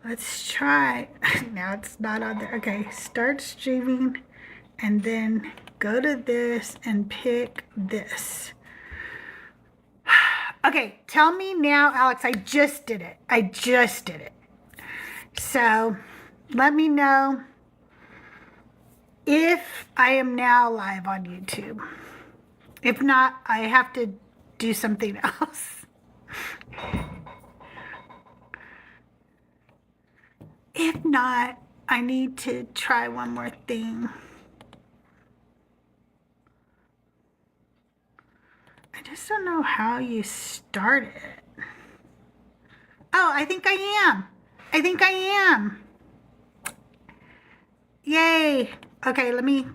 Let's try. Now it's not on there. Okay, start streaming and then go to this and pick this. Okay, tell me now, Alex, I just did it. I just did it. So let me know if I am now live on YouTube. If not, I have to do something else. If not, I need to try one more thing. I just don't know how you start it. Oh, I think I am. I think I am. Yay. Okay, let me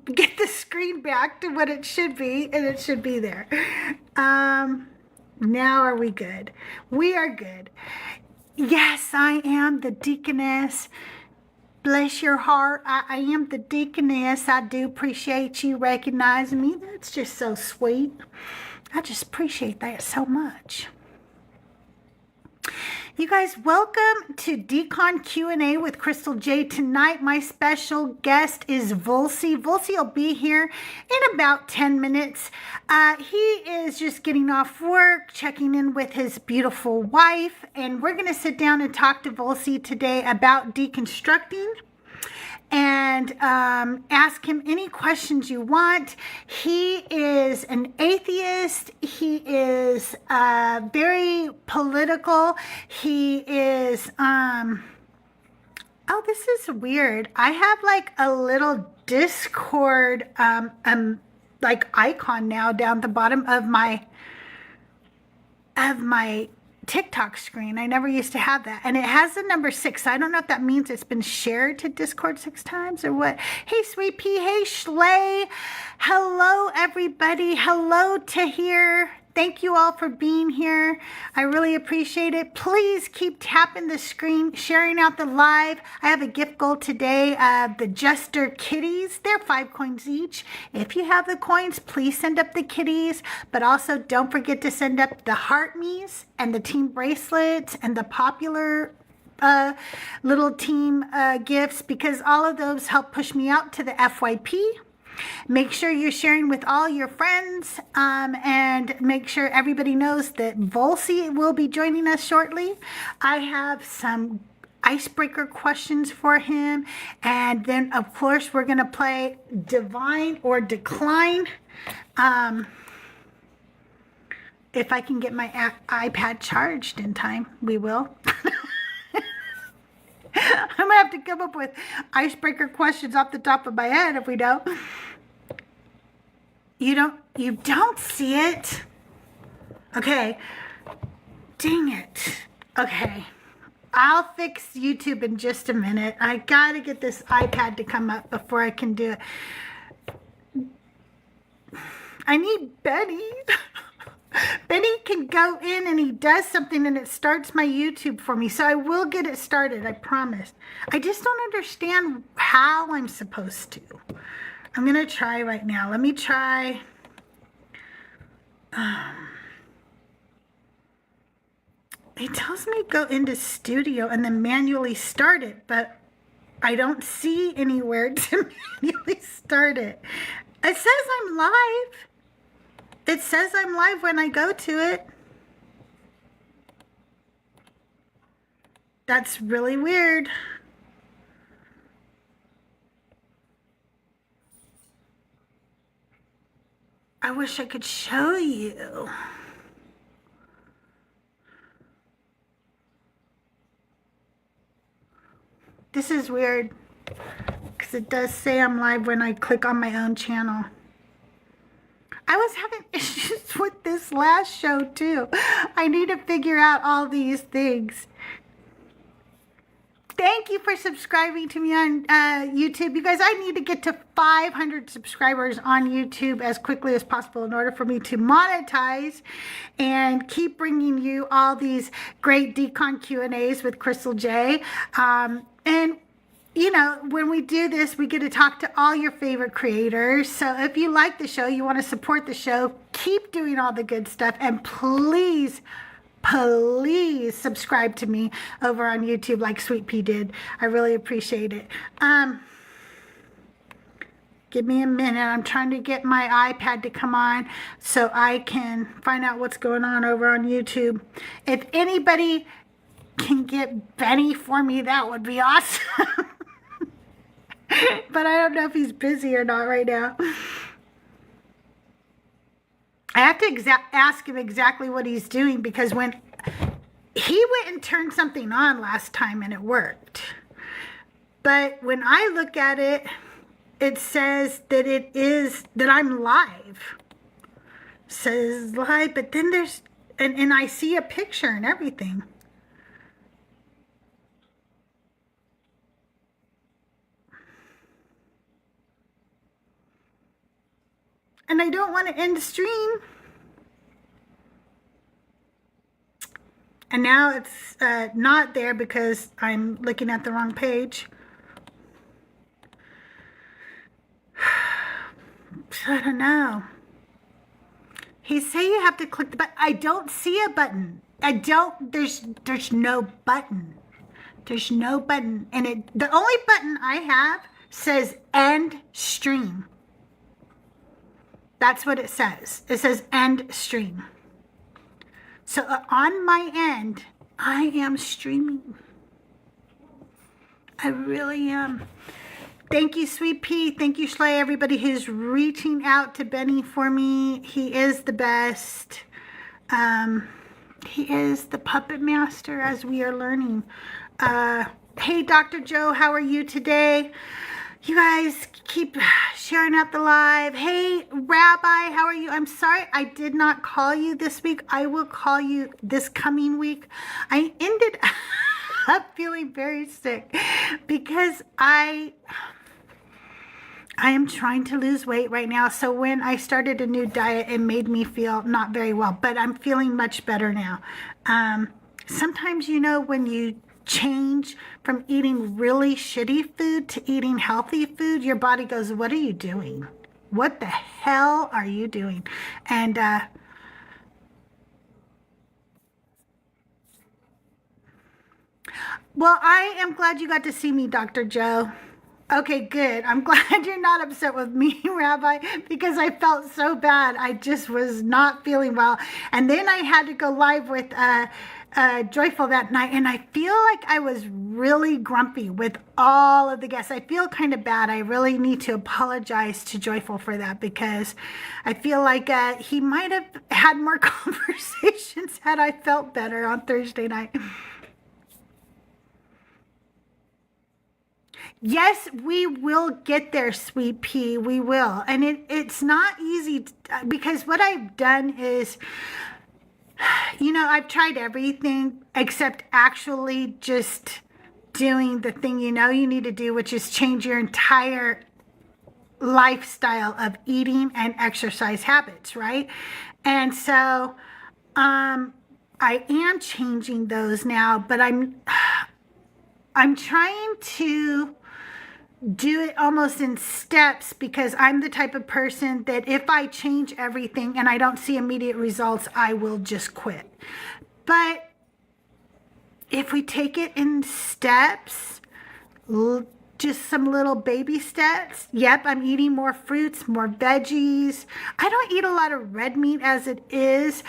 get the screen back to what it should be, and it should be there. Now are we good? We are good. Yes, I am the deaconess. Bless your heart. I am the deaconess. I do appreciate you recognizing me. That's just so sweet. I just appreciate that so much. You guys, welcome to Decon Q&A with CrystalJae. Tonight, my special guest is Volcy. Volcy will be here in about 10 minutes. He is just getting off work, checking in with his beautiful wife, and we're going to sit down and talk to Volcy today about deconstructing and ask him any questions you want. He is an atheist. He is very political. He is, oh, this is weird. I have like a little Discord like icon now down the bottom of my TikTok screen. I never used to have that. And it has the number 6. I don't know if that means it's been shared to Discord 6 times or what. Hey, Sweet Pea. Hey, Schley. Hello, everybody. Hello, Tahir. Thank you all for being here. I really appreciate it. Please keep tapping the screen, sharing out the live. I have a gift goal today of the Jester kitties. They're 5 coins each. If you have the coins, please send up the kitties. But also don't forget to send up the heart me's and the team bracelets and the popular little team gifts, because all of those help push me out to the FYP. Make sure you're sharing with all your friends, and make sure everybody knows that Volcy will be joining us shortly. I have some icebreaker questions for him, and then of course we're going to play Divine or Decline. If I can get my iPad charged in time, we will. I'm going to have to come up with icebreaker questions off the top of my head if we don't. You don't see it? Okay. Dang it. Okay. I'll fix YouTube in just a minute. I got to get this iPad to come up before I can do it. I need Benny. Benny can go in and he does something and it starts my YouTube for me. So I will get it started, I promise. I just don't understand how I'm supposed to. I'm going to try right now. Let me try. It tells me go into studio and then manually start it, but I don't see anywhere to manually start it. It says I'm live. It says I'm live when I go to it. That's really weird. I wish I could show you. This is weird because it does say I'm live when I click on my own channel. I was having issues with this last show too. I need to figure out all these things. Thank you for subscribing to me on YouTube. You guys, I need to get to 500 subscribers on YouTube as quickly as possible in order for me to monetize and keep bringing you all these great Decon Q&As with CrystalJae. And you know, when we do this, we get to talk to all your favorite creators. So if you like the show, you want to support the show, keep doing all the good stuff. And please, please subscribe to me over on YouTube like Sweet Pea did. I really appreciate it. Give me a minute. I'm trying to get my iPad to come on so I can find out what's going on over on YouTube. If anybody can get Benny for me, that would be awesome. But I don't know if he's busy or not right now. I have to ask him exactly what he's doing, because when he went and turned something on last time and it worked. But when I look at it, it says that that I'm live. It says live, but then there's, and I see a picture and everything. And I don't want to end the stream. And now it's not there because I'm looking at the wrong page. I don't know. He say you have to click the button. I don't see a button. There's no button. There's no button. And the only button I have says end stream. That's what it says. It says end stream. So on my end, I am streaming. I really am. Thank you, Sweet Pea. Thank you, Schley. Everybody who's reaching out to Benny for me. He is the best. He is the puppet master, as we are learning. Hey, Dr. Joe, how are you today? You guys keep sharing out the live. Hey, Rabbi, how are you? I'm sorry I did not call you this week. I will call you this coming week. I ended up feeling very sick because I am trying to lose weight right now. So when I started a new diet, it made me feel not very well, but I'm feeling much better now. Sometimes, you know, when you change from eating really shitty food to eating healthy food, your body goes, what are you doing? What the hell are you doing? And well, I am glad you got to see me, Dr. Joe. Okay, good. I'm glad you're not upset with me, Rabbi, because I felt so bad. I just was not feeling well. And then I had to go live with Joyful that night, and I feel like I was really grumpy with all of the guests. I feel kind of bad. I really need to apologize to Joyful for that, because I feel like he might have had more conversations had I felt better on Thursday night. Yes, we will get there, Sweet Pea. We will. And it's not easy because what I've done is, you know, I've tried everything except actually just doing the thing you know you need to do, which is change your entire lifestyle of eating and exercise habits, right? And so I am changing those now, but I'm trying to do it almost in steps, because I'm the type of person that if I change everything and I don't see immediate results, I will just quit. But if we take it in steps, just some little baby steps. Yep, I'm eating more fruits, more veggies. I don't eat a lot of red meat as it is.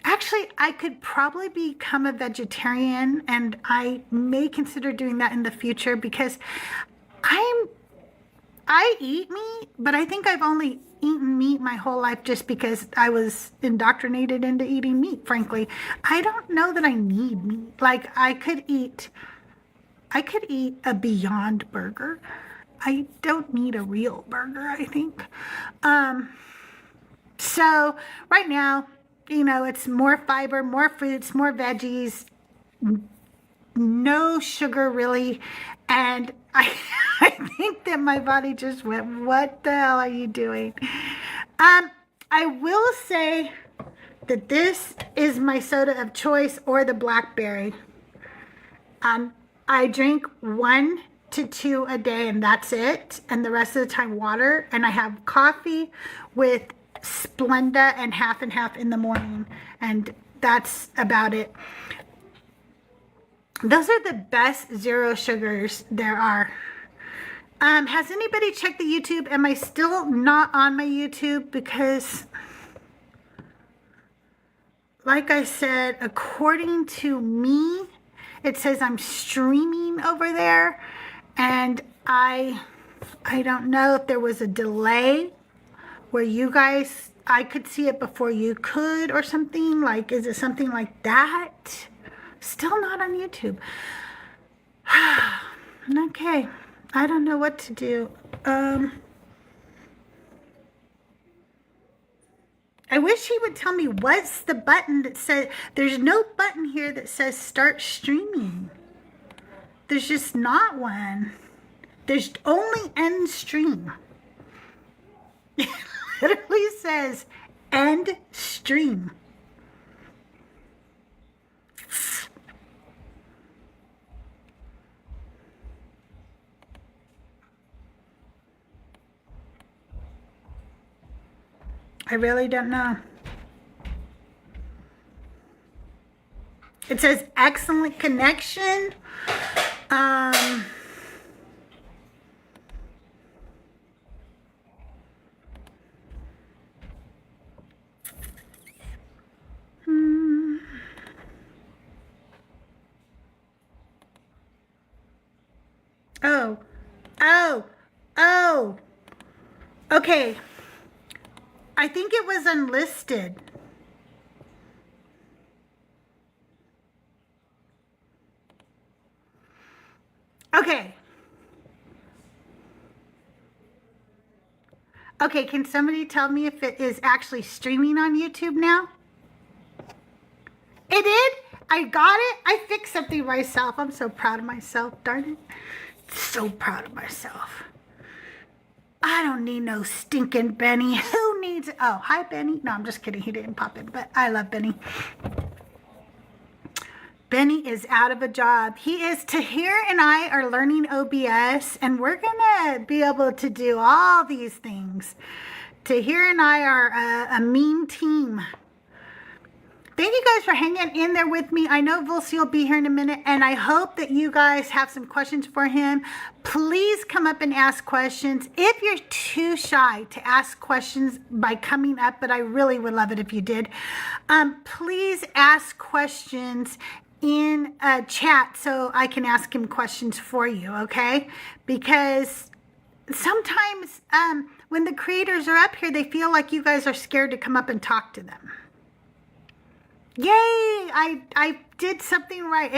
Actually, I could probably become a vegetarian, and I may consider doing that in the future, because I eat meat, but I think I've only eaten meat my whole life just because I was indoctrinated into eating meat, frankly. I don't know that I need meat. Like, I could eat a Beyond Burger. I don't need a real burger, I think. So right now, you know, it's more fiber, more fruits, more veggies, no sugar really. And I think that my body just went, what the hell are you doing? I will say that this is my soda of choice, or the blackberry. I drink 1 to 2 a day, and that's it. And the rest of the time water. And I have coffee with Splenda and half in the morning, and that's about it. Those are the best zero sugars there are. Has anybody checked the YouTube? Am I still not on my YouTube? Because, like I said, according to me, it says I'm streaming over there. And I don't know if there was a delay where you guys, I could see it before you could or something. Like, is it something like that? Still not on YouTube. Okay. I don't know what to do. I wish he would tell me what's the button that says, there's no button here that says start streaming. There's just not one. There's only end stream. It literally says end stream. I really don't know. It says excellent connection. Oh. Okay. I think it was unlisted. Okay. Okay, can somebody tell me if it is actually streaming on YouTube now? It did? I got it? I fixed something myself. I'm so proud of myself, darn it. So proud of myself. I don't need no stinking Benny. Who needs it? Oh, hi, Benny. No, I'm just kidding. He didn't pop in, but I love Benny. Benny is out of a job. He is. Tahir and I are learning OBS, and we're going to be able to do all these things. Tahir and I are a mean team. Thank you guys for hanging in there with me. I know Volcy will be here in a minute, and I hope that you guys have some questions for him. Please come up and ask questions. If you're too shy to ask questions by coming up, but I really would love it if you did, please ask questions in a chat so I can ask him questions for you, okay? Because sometimes when the creators are up here, they feel like you guys are scared to come up and talk to them. Yay! I did something right.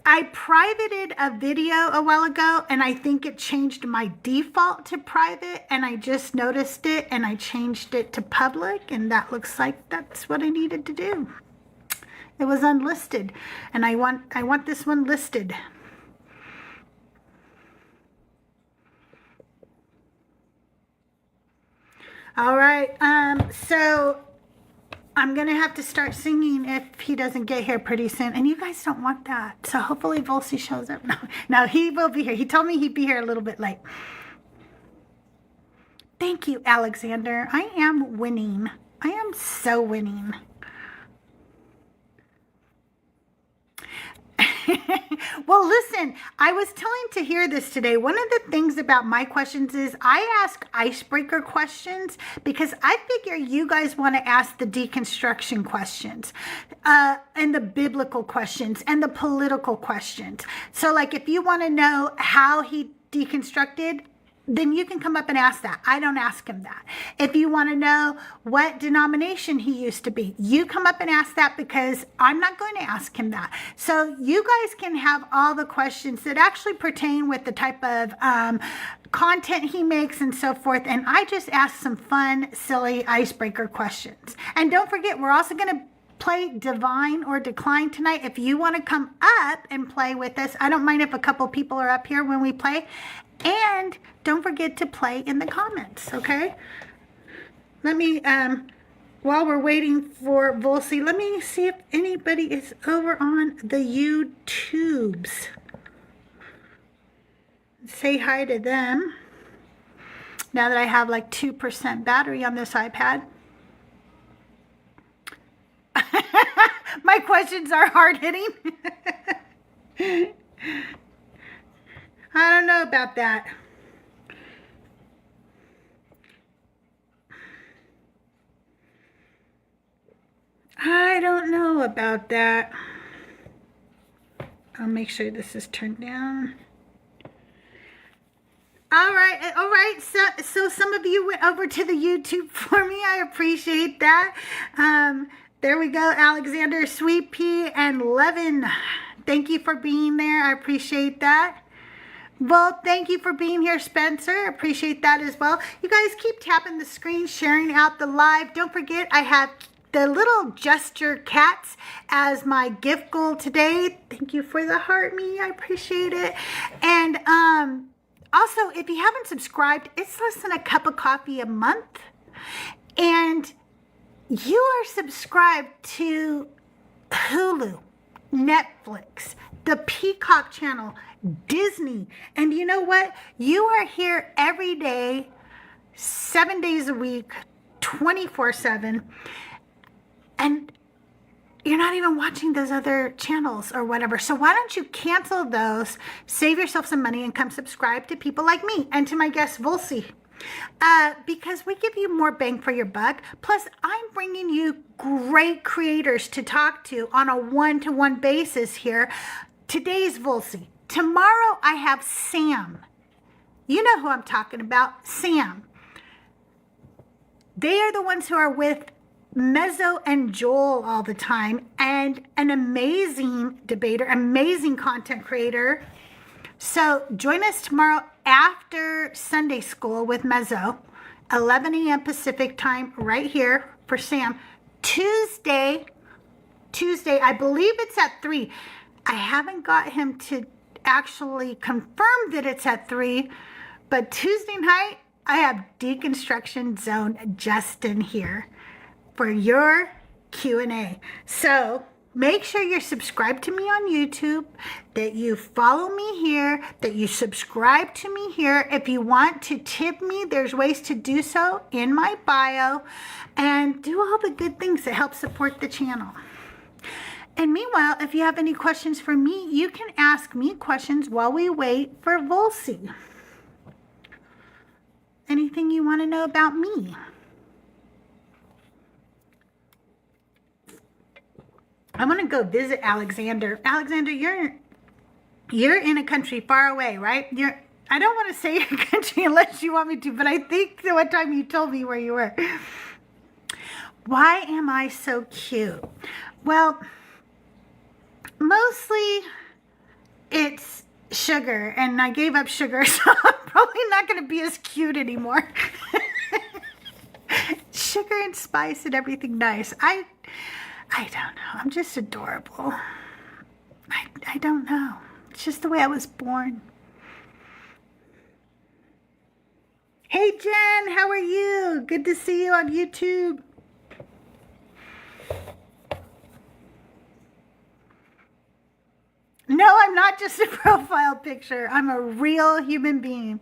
I privated a video a while ago, and I think it changed my default to private, and I just noticed it, and I changed it to public, and that looks like that's what I needed to do. It was unlisted, and I want this one listed. All right, so I'm going to have to start singing if he doesn't get here pretty soon. And you guys don't want that. So hopefully Volcy shows up. No, he will be here. He told me he'd be here a little bit late. Thank you, Alexander. I am winning. I am so winning. Well, listen, I was telling Tahir this today. One of the things about my questions is I ask icebreaker questions because I figure you guys want to ask the deconstruction questions and the biblical questions and the political questions. So like if you want to know how he deconstructed, then you can come up and ask that. I don't ask him that. If you want to know what denomination he used to be, you come up and ask that because I'm not going to ask him that. So you guys can have all the questions that actually pertain with the type of content he makes and so forth. And I just ask some fun, silly icebreaker questions. And don't forget, we're also going to play Divine or Decline tonight. If you want to come up and play with us, I don't mind if a couple people are up here when we play. And don't forget to play in the comments, okay? Let me, while we're waiting for Volcy, let me see if anybody is over on the YouTubes. Say hi to them. Now that I have like 2% battery on this iPad. My questions are hard-hitting. I don't know about that. I don't know about that. I'll make sure this is turned down. All right. So some of you went over to the YouTube for me. I appreciate that. There we go, Alexander, Sweet Pea, and Levin. Thank you for being there. I appreciate that. Well, thank you for being here, Spencer. Appreciate that as well. You guys keep tapping the screen, sharing out the live. Don't forget, I have the little gesture cats as my gift goal today. Thank you for the heart, me. I appreciate it. And also, if you haven't subscribed, it's less than a cup of coffee a month. And you are subscribed to Hulu, Netflix, the Peacock channel, Disney. And you know what? You are here every day, 7 days a week, 24/7. And you're not even watching those other channels or whatever. So why don't you cancel those, save yourself some money, and come subscribe to people like me and to my guest, Volcy. Because we give you more bang for your buck. Plus, I'm bringing you great creators to talk to on a one-to-one basis here. Today's Volcy. Tomorrow, I have Sam. You know who I'm talking about, Sam. They are the ones who are with Mezzo and Joel all the time, and an amazing debater, amazing content creator. So join us tomorrow after Sunday school with Mezzo, 11 a.m. Pacific time, right here for Sam. Tuesday, I believe it's at 3. I haven't got him to actually confirm that it's at 3, but Tuesday night, I have Deconstruction Zone Justin here for your Q&A. So make sure you're subscribed to me on YouTube, that you follow me here, that you subscribe to me here. If you want to tip me, there's ways to do so in my bio, and do all the good things that help support the channel. And meanwhile, if you have any questions for me, you can ask me questions while we wait for Volcy. Anything you want to know about me? I'm going to go visit Alexander. Alexander, you're in a country far away, right? I don't want to say your country unless you want me to, but I think the one time you told me where you were. Why am I so cute? Well, mostly it's sugar, and I gave up sugar, so I'm probably not going to be as cute anymore. Sugar and spice and everything nice. I don't know. I'm just adorable. I don't know. It's just the way I was born. Hey, Jen, how are you? Good to see you on YouTube. No, I'm not just a profile picture. I'm a real human being.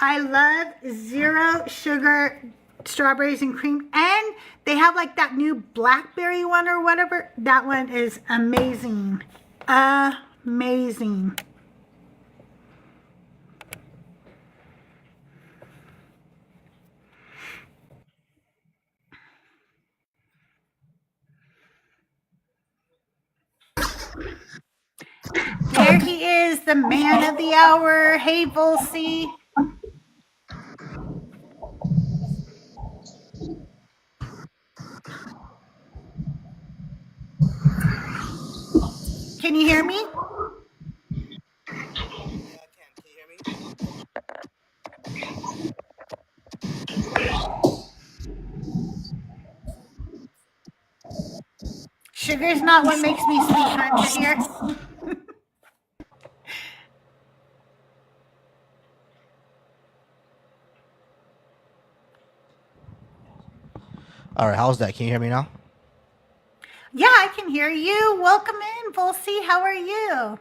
I love zero sugar strawberries and cream, and they have like that new blackberry one or whatever. That one is amazing. Amazing. There he is, the man of the hour. Hey, Volcy. Can you hear me? Yeah, I can. Can you hear me? Sugar's not what makes me sweet, huh, dear? All right, how's that? Can you hear me now? Yeah, I can hear you. Welcome in, Volcy. How are you?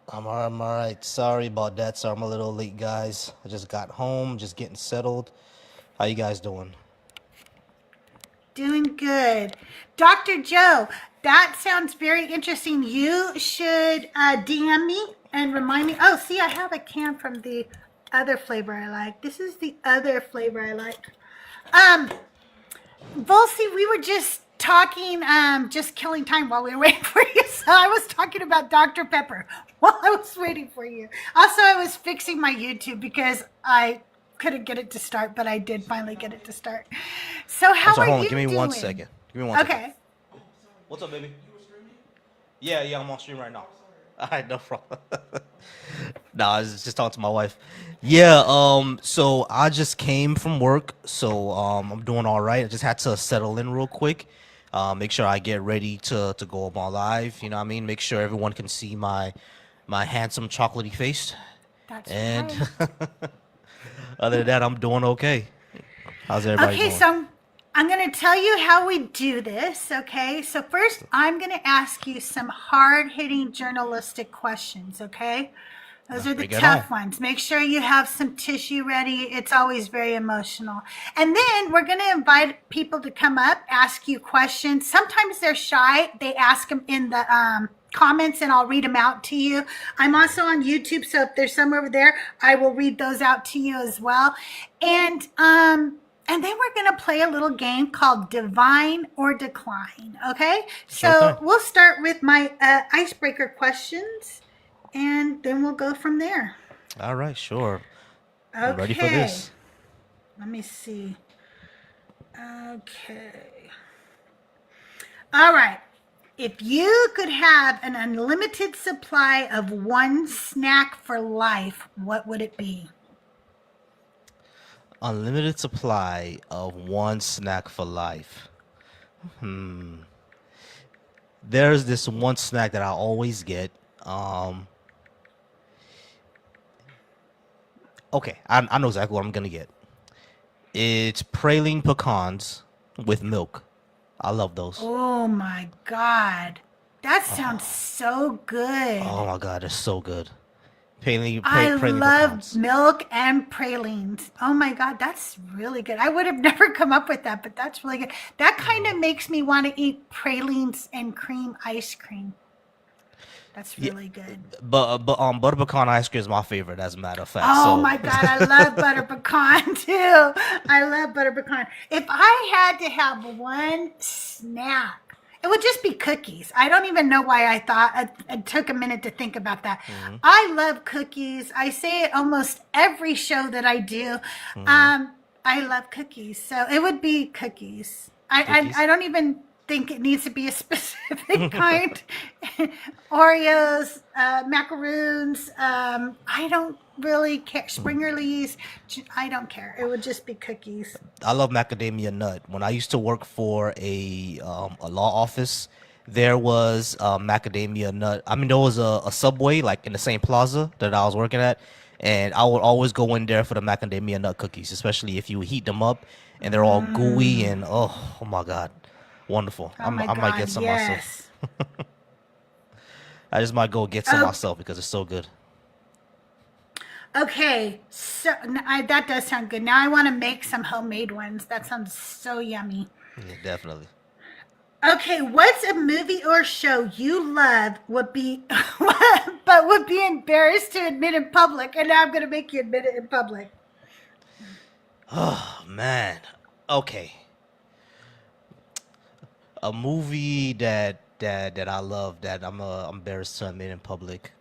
I'm all right. Sorry about that. So I'm a little late, guys. I just got home, just getting settled. How you guys doing? Doing good. Dr. Joe, that sounds very interesting. You should DM me and remind me. Oh, see, I have a can from the other flavor I like. This is the other flavor I like. Volcy, we were just talking, just killing time while we were waiting for you. So I was talking about Dr. Pepper while I was waiting for you. Also, I was fixing my YouTube because I couldn't get it to start, but I did finally get it to start. So how are you doing? Give me 1 second. Give me one second. Okay. What's up, baby? Yeah, I'm on stream right now. All right, no problem. I was just talking to my wife. Yeah, so I just came from work, so I'm doing all right. I just had to settle in real quick, make sure I get ready to go up on live. You know what I mean? Make sure everyone can see my handsome chocolatey face. That's And right. other than that, I'm doing okay. How's everybody doing? Okay, so I'm going to tell you how we do this, okay? So first, I'm going to ask you some hard-hitting journalistic questions, okay? Those are the tough ones. Make sure you have some tissue ready. It's always very emotional. And then we're going to invite people to come up, ask you questions. Sometimes they're shy. They ask them in the comments, and I'll read them out to you. I'm also on YouTube, so if there's some over there, I will read those out to you as well. And then we're going to play a little game called Divine or Decline, okay? So we'll start with my icebreaker questions, and then we'll go from there. All right, sure. Okay. I'm ready for this. Let me see. Okay. All right. If you could have an unlimited supply of one snack for life, what would it be? Unlimited supply of one snack for life. There's this one snack that I always get. Okay, I know exactly what I'm gonna get. It's praline pecans with milk. I love those. Oh my God. That sounds so good. Oh my God, they're so good. Praline love pecans. milk and pralines. Oh my God, that's really good. I would have never come up with that, but that's really good. That kind of makes me want to eat pralines and cream ice cream. That's really good. But butter pecan ice cream is my favorite, as a matter of fact. Oh so. my God, I love butter pecan too. I love butter pecan. If I had to have one snack, it would just be cookies. I don't even know why I thought it took a minute to think about that. I love cookies. I say it almost every show that I do. I love cookies. So it would be cookies. I don't even think it needs to be a specific kind. Oreos, macaroons. I don't really care. Springerlies. I don't care. It would just be cookies. I love macadamia nut. When I used to work for a law office, there was macadamia nut. I mean, there was a Subway like in the same plaza that I was working at, and I would always go in there for the macadamia nut cookies, especially if you heat them up and they're all gooey and oh my God, wonderful. Oh I my might God, get some yes. myself. I just might go get some myself because it's so good. Okay, so that does sound good. Now I want to make some homemade ones. That sounds so yummy. Yeah, definitely. Okay, what's a movie or show you love but would be embarrassed to admit in public? And now I'm going to make you admit it in public. Oh man. Okay. A movie that I love that I'm embarrassed to admit in public.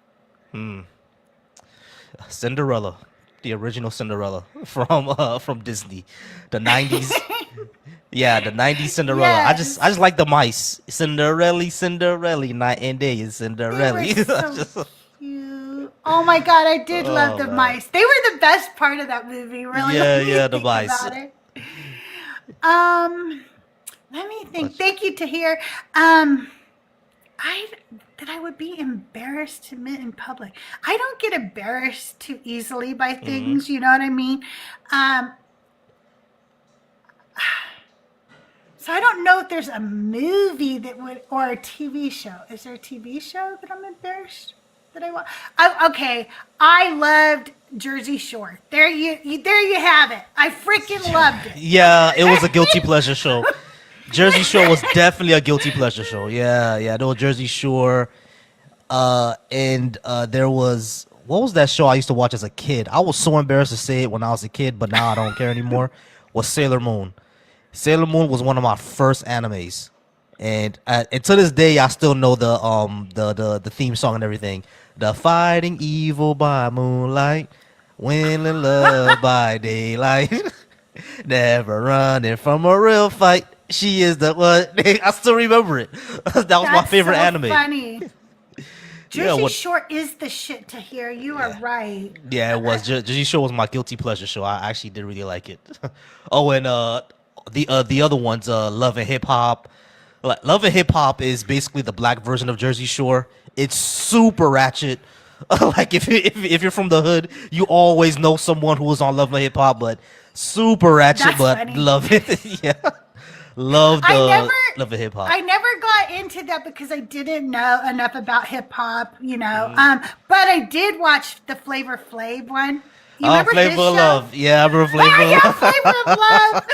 Cinderella, the original Cinderella from Disney, the 90s. Yeah, the 90s Cinderella. Yes. I just like the mice. Cinderella, night and day is Cinderella. They were so cute. Oh my God, I did love the mice. They were the best part of that movie, really. Yeah, the mice. About it. Let me think. Thank you, Tahir. I would be embarrassed to admit in public. I don't get embarrassed too easily by things. You know what I mean? So I don't know if there's a movie or a TV show. Is there a TV show that I'm embarrassed that I want? Okay, I loved Jersey Shore. There you have it. I freaking loved it. Yeah, it was a guilty pleasure show. Jersey Shore was definitely a guilty pleasure show. Yeah, there was Jersey Shore, and there was what was that show I used to watch as a kid? I was so embarrassed to say it when I was a kid, but now I don't care anymore. Was Sailor Moon. Sailor Moon was one of my first animes, and to this day I still know the theme song and everything. The fighting evil by moonlight, winning love by daylight, never running from a real fight. She is the one. I still remember it. That was my favorite anime. Funny. Yeah, Jersey Shore is the shit to hear. You are right. Yeah, it was. Jersey Shore was my guilty pleasure show. I actually did really like it. Oh, and the other ones, Love and Hip Hop. Like, Love and Hip Hop is basically the black version of Jersey Shore. It's super ratchet. Like if you're from the hood, you always know someone who was on Love and Hip Hop, but super ratchet. That's but funny. love it. Yeah, love and Hip Hop. I never got into that because I didn't know enough about hip hop, but I did watch the Flavor Flav one. You remember his Flavor of show? Love. Yeah, I remember Flavor of Yeah, Love. Flavor of Love.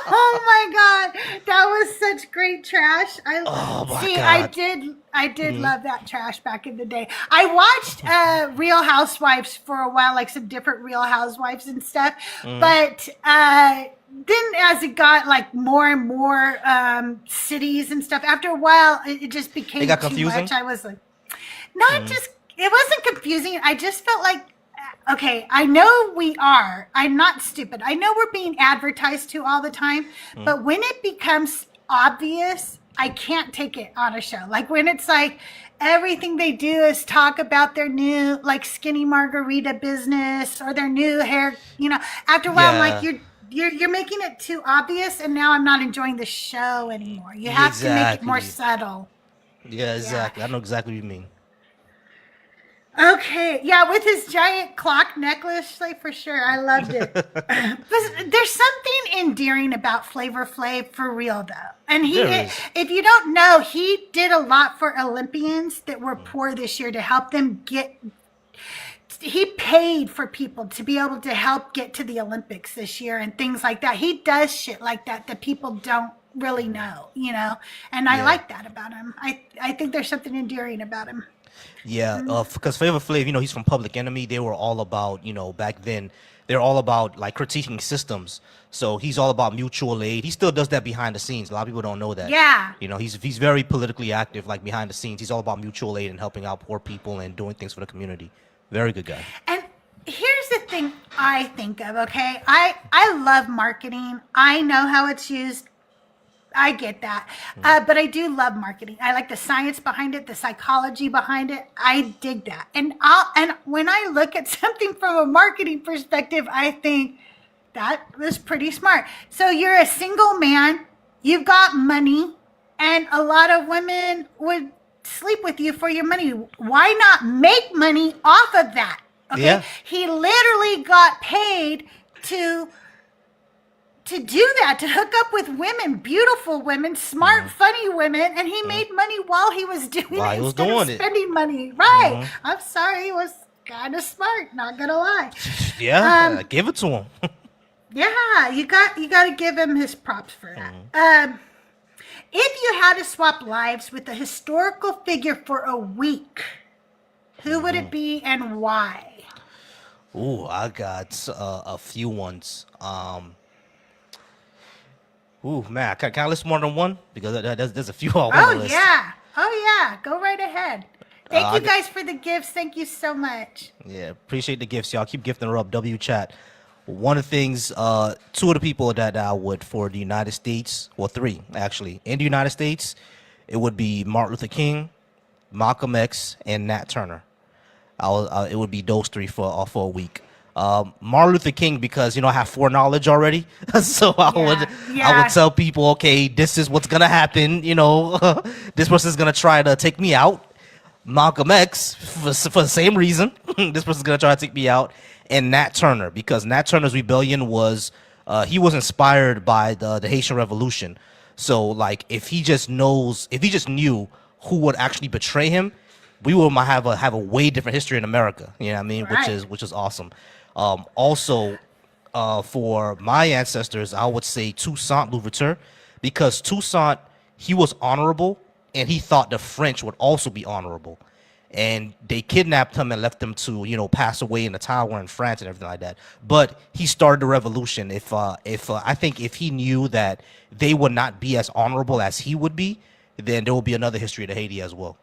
Oh my god, that was such great trash. Oh my I God. did love that trash back in the day. I watched Real Housewives for a while, like some different Real Housewives and stuff. But then as it got like more and more cities and stuff, after a while it just became It got too confusing? much. I was like, it wasn't confusing. I just felt like, okay, I know I'm not stupid. I know we're being advertised to all the time, but when it becomes obvious, I can't take it on a show. Like when it's like everything they do is talk about their new like skinny margarita business or their new hair, after a while I'm like, you're making it too obvious, and now I'm not enjoying the show anymore. You have to make it more subtle. Yeah, exactly. I know exactly what you mean. Okay, yeah, with his giant clock necklace, like for sure, I loved it. But there's something endearing about Flavor Flav for real, though. And if you don't know, he did a lot for Olympians that were poor this year to help them get. He paid for people to be able to help get to the Olympics this year and things like that. He does shit like that people don't really know, And I like that about him. I think there's something endearing about him. Yeah, because Flavor Flav, he's from Public Enemy. They were all about, back then, they're all about like critiquing systems. So he's all about mutual aid. He still does that behind the scenes. A lot of people don't know that. Yeah. He's very politically active, like behind the scenes. He's all about mutual aid and helping out poor people and doing things for the community. Very good guy. And here's the thing I think of, okay? I love marketing. I know how it's used. I get that. But I do love marketing. I like the science behind it, the psychology behind it. I dig that. And when I look at something from a marketing perspective, I think that was pretty smart. So you're a single man, you've got money, and a lot of women would sleep with you for your money. Why not make money off of that? Okay. Yeah. He literally got paid to do that, to hook up with women, beautiful women, smart, funny women, and he made money while he was doing it instead of spending money. Right. I'm sorry, he was kind of smart, not gonna lie. Yeah, give it to him. Yeah, you got to give him his props for that. If you had to swap lives with a historical figure for a week, who would it be and why? Ooh, I got a few ones. Ooh, man, can I list more than one? Because there's a few I want to list. Oh, yeah. Go right ahead. Thank you guys for the gifts. Thank you so much. Yeah, appreciate the gifts, y'all. Keep gifting her up. W chat. One of the things, two of the people that I would for the United States, well, three actually, in the United States, it would be Martin Luther King, Malcolm X, and Nat Turner. It would be those three for a week. Martin Luther King, because I have foreknowledge already, so I would tell people, okay, this is what's gonna happen. This person's gonna try to take me out. Malcolm X, for the same reason, this person's gonna try to take me out. And Nat Turner, because Nat Turner's rebellion was he was inspired by the Haitian Revolution. So like if he just knew who would actually betray him, we might have a way different history in America. You know what I mean? Right. Which is awesome. Also, for my ancestors, I would say Toussaint Louverture, because Toussaint, he was honorable, and he thought the French would also be honorable. And they kidnapped him and left him to, pass away in the tower in France and everything like that. But he started the revolution. I think if he knew that they would not be as honorable as he would be, then there will be another history to Haiti as well.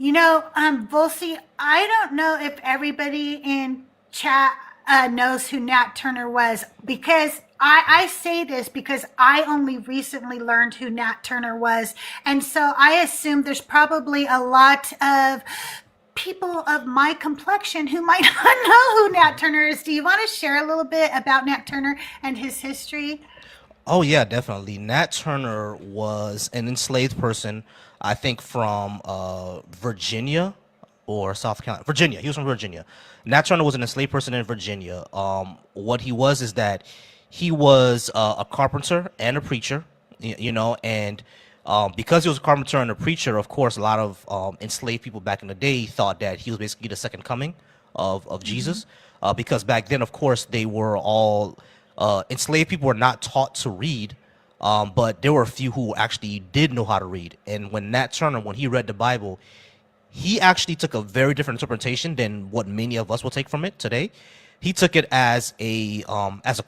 Volcy, I don't know if everybody in chat knows who Nat Turner was, because I say this because I only recently learned who Nat Turner was. And so I assume there's probably a lot of people of my complexion who might not know who Nat Turner is. Do you want to share a little bit about Nat Turner and his history? Oh, yeah, definitely. Nat Turner was an enslaved person, I think from Virginia or South Carolina. Virginia. He was from Virginia. Nat Turner was an enslaved person in Virginia. What he was is that he was a carpenter and a preacher, and because he was a carpenter and a preacher, of course, a lot of enslaved people back in the day thought that he was basically the second coming of Jesus, because back then, of course, they were all enslaved people were not taught to read, but there were a few who actually did know how to read. And when Nat Turner, when he read the Bible, he actually took a very different interpretation than what many of us will take from it today. He took it as a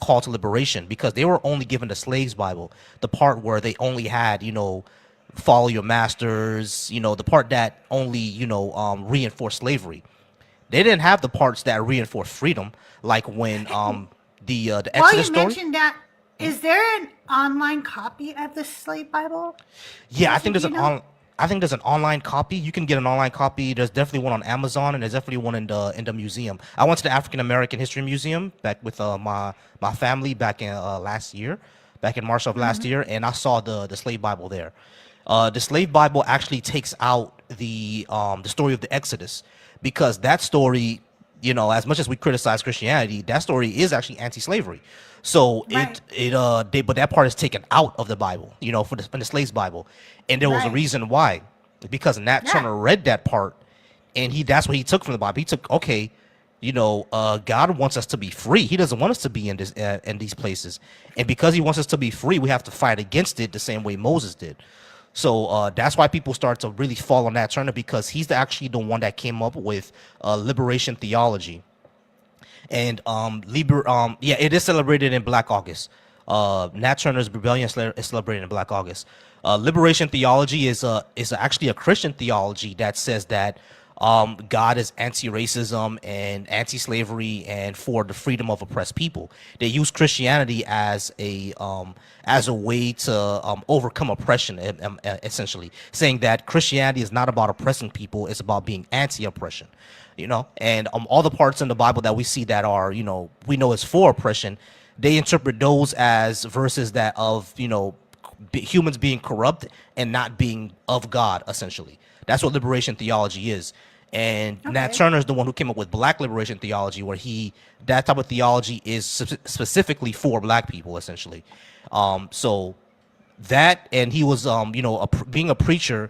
call to liberation, because they were only given the slaves' Bible, the part where they only had, follow your masters, the part that only, reinforced slavery. They didn't have the parts that reinforced freedom, like when the Exodus While you story. mentioned that, is there an online copy of the slave Bible? Yeah, I think there's an online copy. You can get an online copy. There's definitely one on Amazon, and there's definitely one in the museum. I went to the African American History Museum back with my family back in back in March of last year, and I saw the slave Bible there. The slave Bible actually takes out the story of the Exodus, because that story, as much as we criticize Christianity, that story is actually anti-slavery. So Right. but that part is taken out of the Bible, for the slaves Bible, and there was a Right. reason why, because Nat Turner read that part, and that's what he took from the Bible. He took, okay, God wants us to be free. He doesn't want us to be in these places, and because he wants us to be free, we have to fight against it the same way Moses did. So that's why people start to really fall on Nat Turner, because he's actually the one that came up with liberation theology. And it is celebrated in Black August. Nat Turner's rebellion is celebrated in Black August. Liberation theology is actually a Christian theology that says that God is anti-racism and anti-slavery and for the freedom of oppressed people. They use Christianity as a way to overcome oppression, essentially, saying that Christianity is not about oppressing people; it's about being anti-oppression. And all the parts in the Bible that we see that are, we know is for oppression, they interpret those as verses that of, humans being corrupt and not being of God, essentially. That's what liberation theology is. And Nat Turner is the one who came up with Black liberation theology, where that type of theology is specifically for Black people, essentially. So that, and he was, being a preacher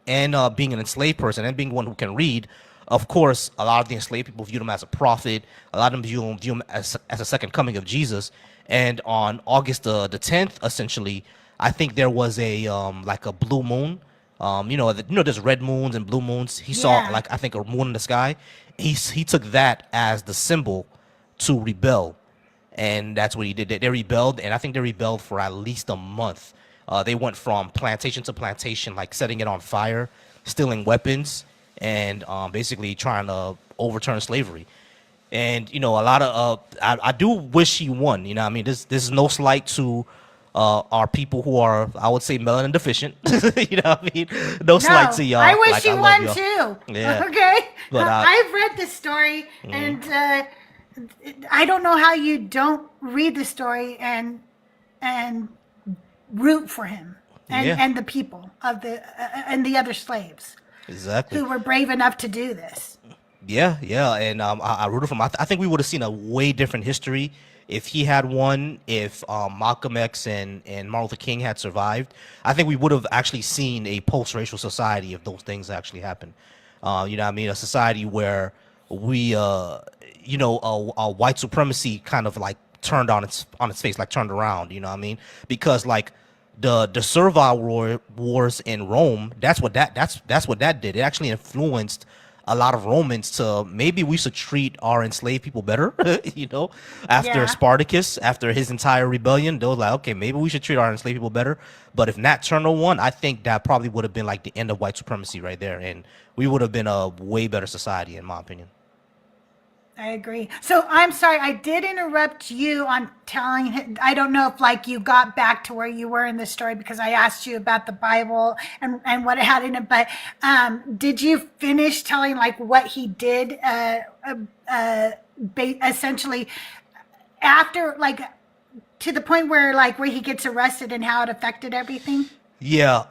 and being an enslaved person and being one who can read. Of course, a lot of the enslaved people viewed him as a prophet. A lot of them view him as a second coming of Jesus. And on August the 10th, essentially, I think there was a like a blue moon. There's red moons and blue moons. He saw I think a moon in the sky. He took that as the symbol to rebel, and that's what he did. They rebelled, and I think they rebelled for at least a month. They went from plantation to plantation, like setting it on fire, stealing weapons, and basically trying to overturn slavery. And a lot of I do wish he won. This is no slight to are people who are, I would say, melanin deficient. No slight to y'all. I wish Like, you I won love y'all. too. Yeah. Okay. But, I've read the story, and I don't know how you don't read the story and root for him and the people of and the other slaves. Exactly. Who were brave enough to do this. Yeah, and I rooted for him. I think we would have seen a way different history if he had won, if Malcolm X and Martin Luther King had survived. I think we would have actually seen a post-racial society if those things actually happened. A society where we, white supremacy kind of like turned on its face, like turned around. You know what I mean? Because like the servile wars in Rome, that's what that did. It actually influenced a lot of Romans to maybe we should treat our enslaved people better. You know, after Yeah. Spartacus, after his entire rebellion, they was like, okay, maybe we should treat our enslaved people better. But if Nat Turner won, I think that probably would have been like the end of white supremacy right there, and we would have been a way better society, in my opinion. I agree. So I'm sorry, I did interrupt you on telling him, I don't know if like you got back to where you were in the story because I asked you about the Bible and what it had in it, but did you finish telling like what he did essentially after like to the point where like where he gets arrested and how it affected everything? Yeah,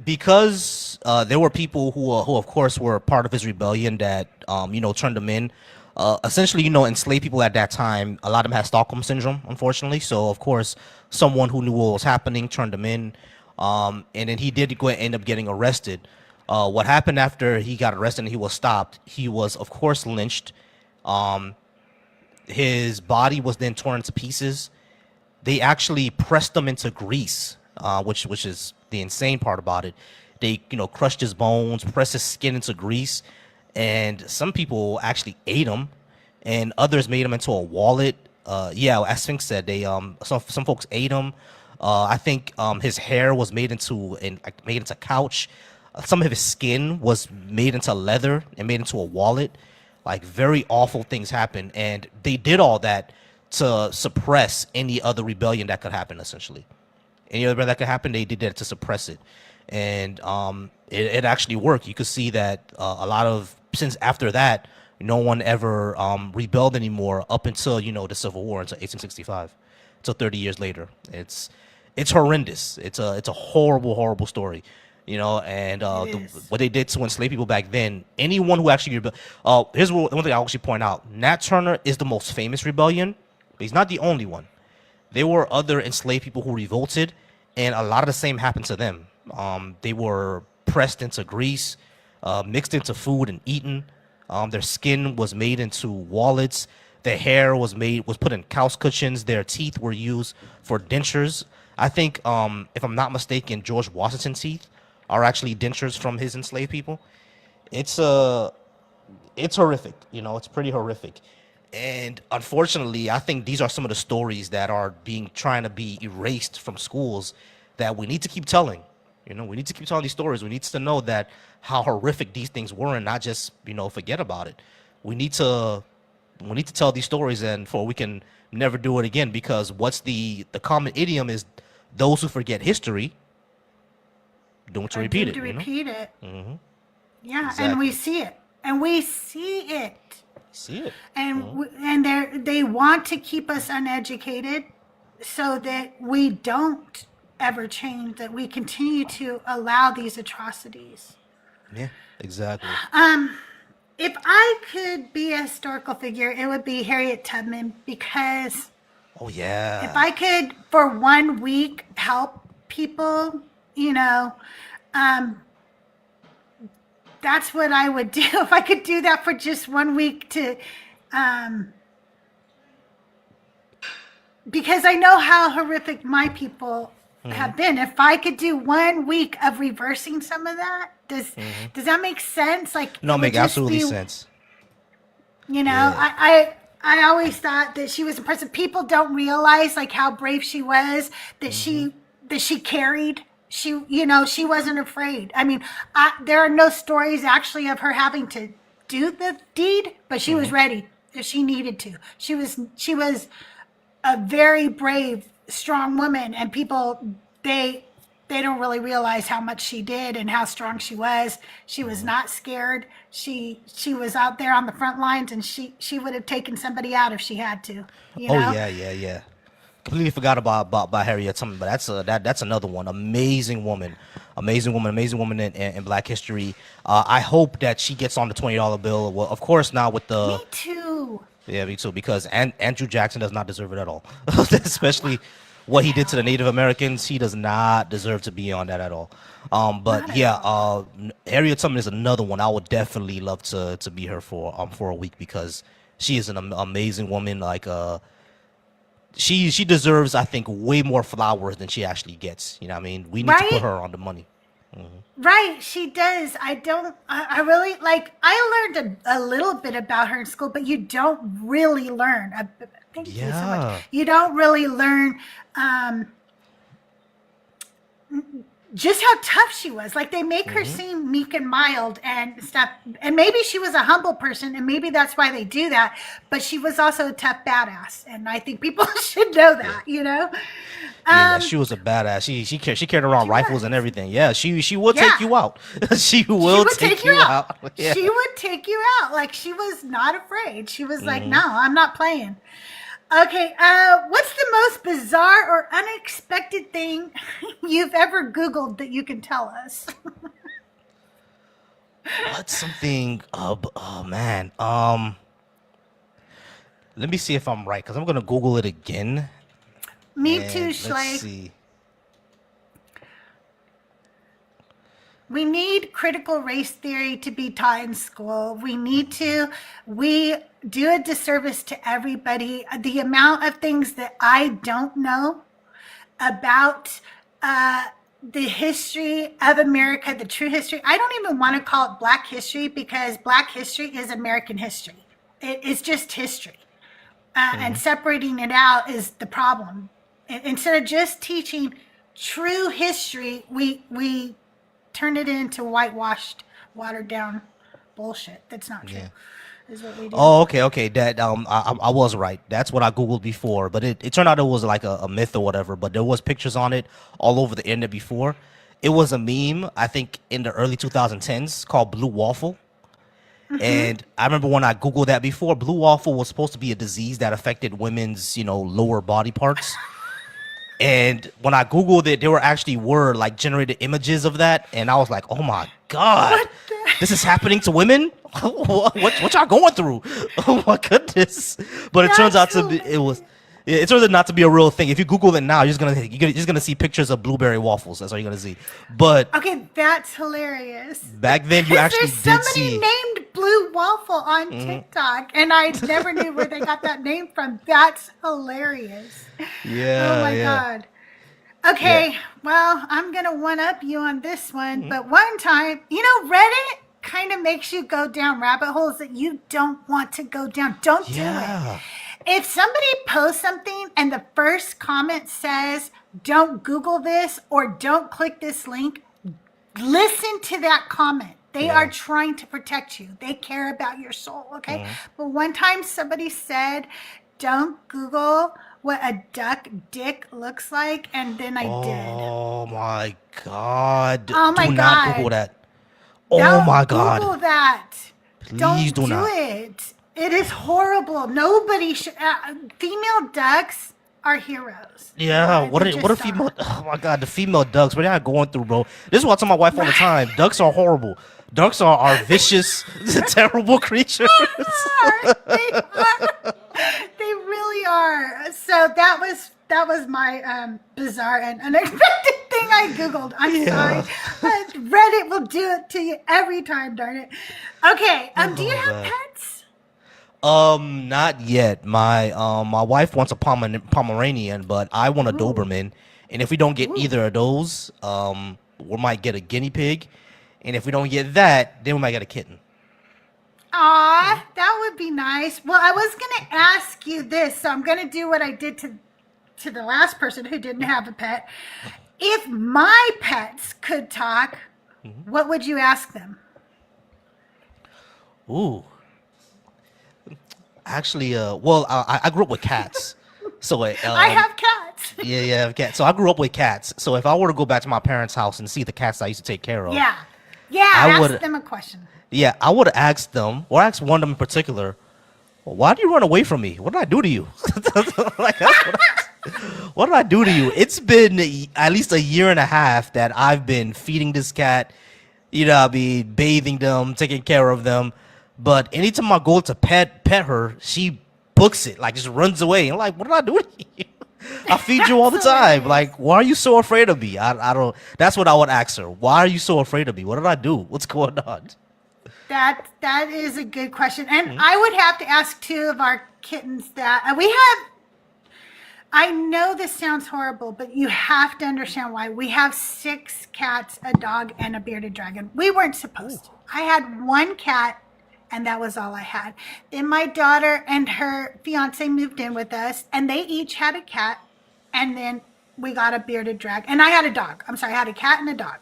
because there were people who of course were part of his rebellion that you know, turned him in. Essentially, you know, enslaved people at that time, a lot of them had Stockholm syndrome, unfortunately. So of course, someone who knew what was happening turned him in, and then he did end up getting arrested. What happened after he got arrested and he was stopped? He was of course lynched. His body was then torn into pieces. They actually pressed him into grease, which is the insane part about it. They, you know, crushed his bones, pressed his skin into grease, and some people actually ate him, and others made him into a wallet. Yeah, as Sphinx said, they some folks ate him. I think his hair was made into couch. Some of his skin was made into leather and made into a wallet. Like very awful things happened, and they did all that to suppress any other rebellion that could happen. Essentially, any other rebellion that could happen, they did that to suppress it, and it actually worked. You could see that a lot of since after that, no one ever rebelled anymore up until, you know, the Civil War until 1865, until 30 years later. It's horrendous. It's a horrible story. You know, and what they did to enslave people back then, anyone who actually rebelled. Here's one thing I'll actually point out. Nat Turner is the most famous rebellion, but he's not the only one. There were other enslaved people who revolted, and a lot of the same happened to them. They were pressed into grease, mixed into food and eaten. Their skin was made into wallets. Their hair was put in couch cushions. Their teeth were used for dentures. I think, if I'm not mistaken, George Washington's teeth are actually dentures from his enslaved people. It's horrific. You know, it's pretty horrific. And unfortunately, I think these are some of the stories that are trying to be erased from schools that we need to keep telling. You know, we need to keep telling these stories. We need to know that how horrific these things were and not just, you know, forget about it. We need to tell these stories, and for we can never do it again, because what's the common idiom is those who forget history don't to repeat it. To repeat it. Mm-hmm. Yeah, Exactly. and we see it. And we see it. See it. And and they want to keep us uneducated so that we don't ever change, that we continue to allow these atrocities. Yeah, exactly. If I could be a historical figure, it would be Harriet Tubman, because Oh yeah. if I could for 1 week help people, you know, that's what I would do. If I could do that for just 1 week to, because I know how horrific my people have been. If I could do 1 week of reversing some of that, does that make sense? Like, No, it would make just absolutely be, sense. You know, Yeah. I always thought that she was impressive. People don't realize like how brave she was, that she carried. She, you know, she wasn't afraid. I mean, there are no stories actually of her having to do the deed, but she was ready if she needed to. She was a very brave, strong woman, and people they don't really realize how much she did and how strong she was. She was not scared. She was out there on the front lines, and she would have taken somebody out if she had to. You know? Oh yeah. Completely forgot about Harriet Tubman, but that's another one. Amazing woman in Black history. I hope that she gets on the $20 bill. Well, of course, now with the Me too. yeah, me too. Because Andrew Jackson does not deserve it at all, especially what he did to the Native Americans. He does not deserve to be on that at all. But yeah, Harriet Tubman is another one. I would definitely love to be her for a week, because she is an amazing woman. Like she deserves, I think, way more flowers than she actually gets. You know what I mean? We need to put Right? her on the money. Right, she does. I really like, I learned a little bit about her in school, but you don't really learn. Thank you so much. Yeah. You don't really learn just how tough she was. Like, they make her seem meek and mild and stuff. And maybe she was a humble person, and maybe that's why they do that. But she was also a tough badass, and I think people should know that. You know. Yeah, she was a badass. She carried around rifles and everything. Yeah, she will take Yeah. you out. She will take you out. Yeah. She would take you out. Like, she was not afraid. She was like, no, I'm not playing. Okay, what's the most bizarre or unexpected thing you've ever Googled that you can tell us? What's something? Oh man. Let me see if I'm right, because I'm gonna Google it again. Me And too, let's Schley. see. We need critical race theory to be taught in school. We do a disservice to everybody. The amount of things that I don't know about the history of America, the true history. I don't even want to call it Black history, because Black history is American history. It's just history. And separating it out is the problem. Instead of just teaching true history, we turn it into whitewashed, watered down bullshit that's not true. Yeah. Is what we do. Oh, okay. That I was right. That's what I Googled before, but it turned out it was like a myth or whatever. But there was pictures on it all over the internet before. It was a meme, I think, in the early 2010s called Blue Waffle. And I remember when I Googled that before, Blue Waffle was supposed to be a disease that affected women's, lower body parts. And when I Googled it, there were like generated images of that. And I was like, oh my God, this is happening to women? what y'all going through? Oh my goodness. But it turns out it turns out not to be a real thing. If you Google it now, you're just gonna see pictures of blueberry waffles. That's all you're gonna see. But Okay, that's hilarious. back then you actually There's did somebody see. named Blue Waffle on TikTok, and I never knew where they got that name from. That's hilarious. Yeah. Oh my yeah. God. Okay, well, I'm going to one up you on this one. But one time, Reddit kind of makes you go down rabbit holes that you don't want to go down. Don't do Yeah. it. If somebody posts something and the first comment says, don't Google this or don't click this link, listen to that comment. They are trying to protect you. They care about your soul, okay? But one time somebody said, don't Google what a duck dick looks like, and then I did. Oh my God. Oh my Do not God. Google that. Oh Don't my God. Google that. Please do Don't not. it. It is horrible. Nobody should. Female ducks are heroes. Yeah, what They are just female? are. Oh my God, the female ducks. What are y'all going through, bro? This is what I tell my wife all the time. Ducks are horrible. Ducks are vicious, terrible creatures. They are. They really are. So that was my bizarre and unexpected thing I Googled. I'm sorry. But Reddit will do it to you every time, darn it. Okay. Do you have God. pets? Not yet. My wife wants a Pomeranian, but I want a Doberman. And if we don't get either of those, we might get a guinea pig. And if we don't get that, then we might get a kitten. Aw, that would be nice. Well, I was going to ask you this, so I'm going to do what I did to the last person who didn't have a pet. If my pets could talk, what would you ask them? Ooh. Actually, well, I grew up with cats. So I have cats. yeah, I have cats. So I grew up with cats. So if I were to go back to my parents' house and see the cats I used to take care of, Yeah, I ask would- them a question. yeah, I would ask them, or ask one of them in particular, well, why do you run away from me? What did I do to you? Like, what did I do to you? It's been at least a year and a half that I've been feeding this cat, I be bathing them, taking care of them. But anytime I go to pet her, she books it, like just runs away. I'm like, what did I do to you? I feed you all the time. Like, why are you so afraid of me? I don't. That's what I would ask her. Why are you so afraid of me? What did I do? What's going on? That is a good question. And I would have to ask two of our kittens that we have. I know this sounds horrible, but you have to understand why. We have 6 cats, a dog, and a bearded dragon. We weren't supposed to. I had 1 cat, and that was all I had. Then my daughter and her fiance moved in with us, and they each had a cat, and then we got a bearded dragon. And I had a dog. I'm sorry, I had a cat and a dog.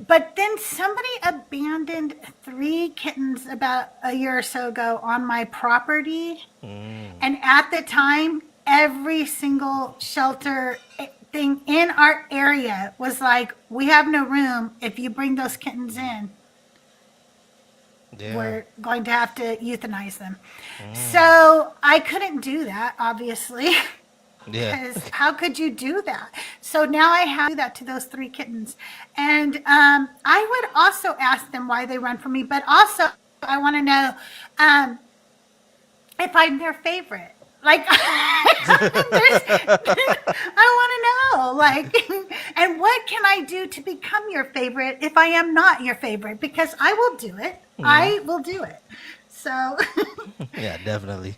But then somebody abandoned 3 kittens about a year or so ago on my property. And at the time, every single shelter thing in our area was like, we have no room. If you bring those kittens in, Yeah. we're going to have to euthanize them. So I couldn't do that, obviously. Yeah. Because how could you do that? So now I have to do that to those 3 kittens. And I would also ask them why they run from me, but also I want to know if I'm their favorite. Like, I want to know, like, and what can I do to become your favorite if I am not your favorite? Because I will do it. I will do it. So, Yeah, definitely.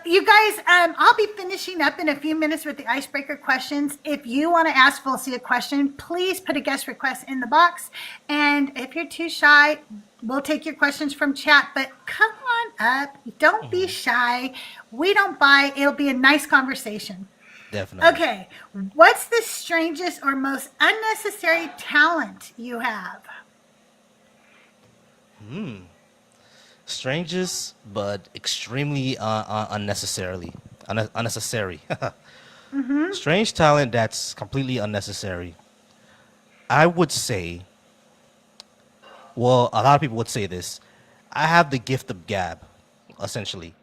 you guys, I'll be finishing up in a few minutes with the icebreaker questions. If you want to ask Volcy a question, please put a guest request in the box. And if you're too shy, we'll take your questions from chat. But come on up. Don't be shy. We don't bite. It'll be a nice conversation. Definitely. Okay. What's the strangest or most unnecessary talent you have? Strangest, but extremely unnecessary. Strange talent that's completely unnecessary. I would say, well, a lot of people would say this. I have the gift of gab, essentially.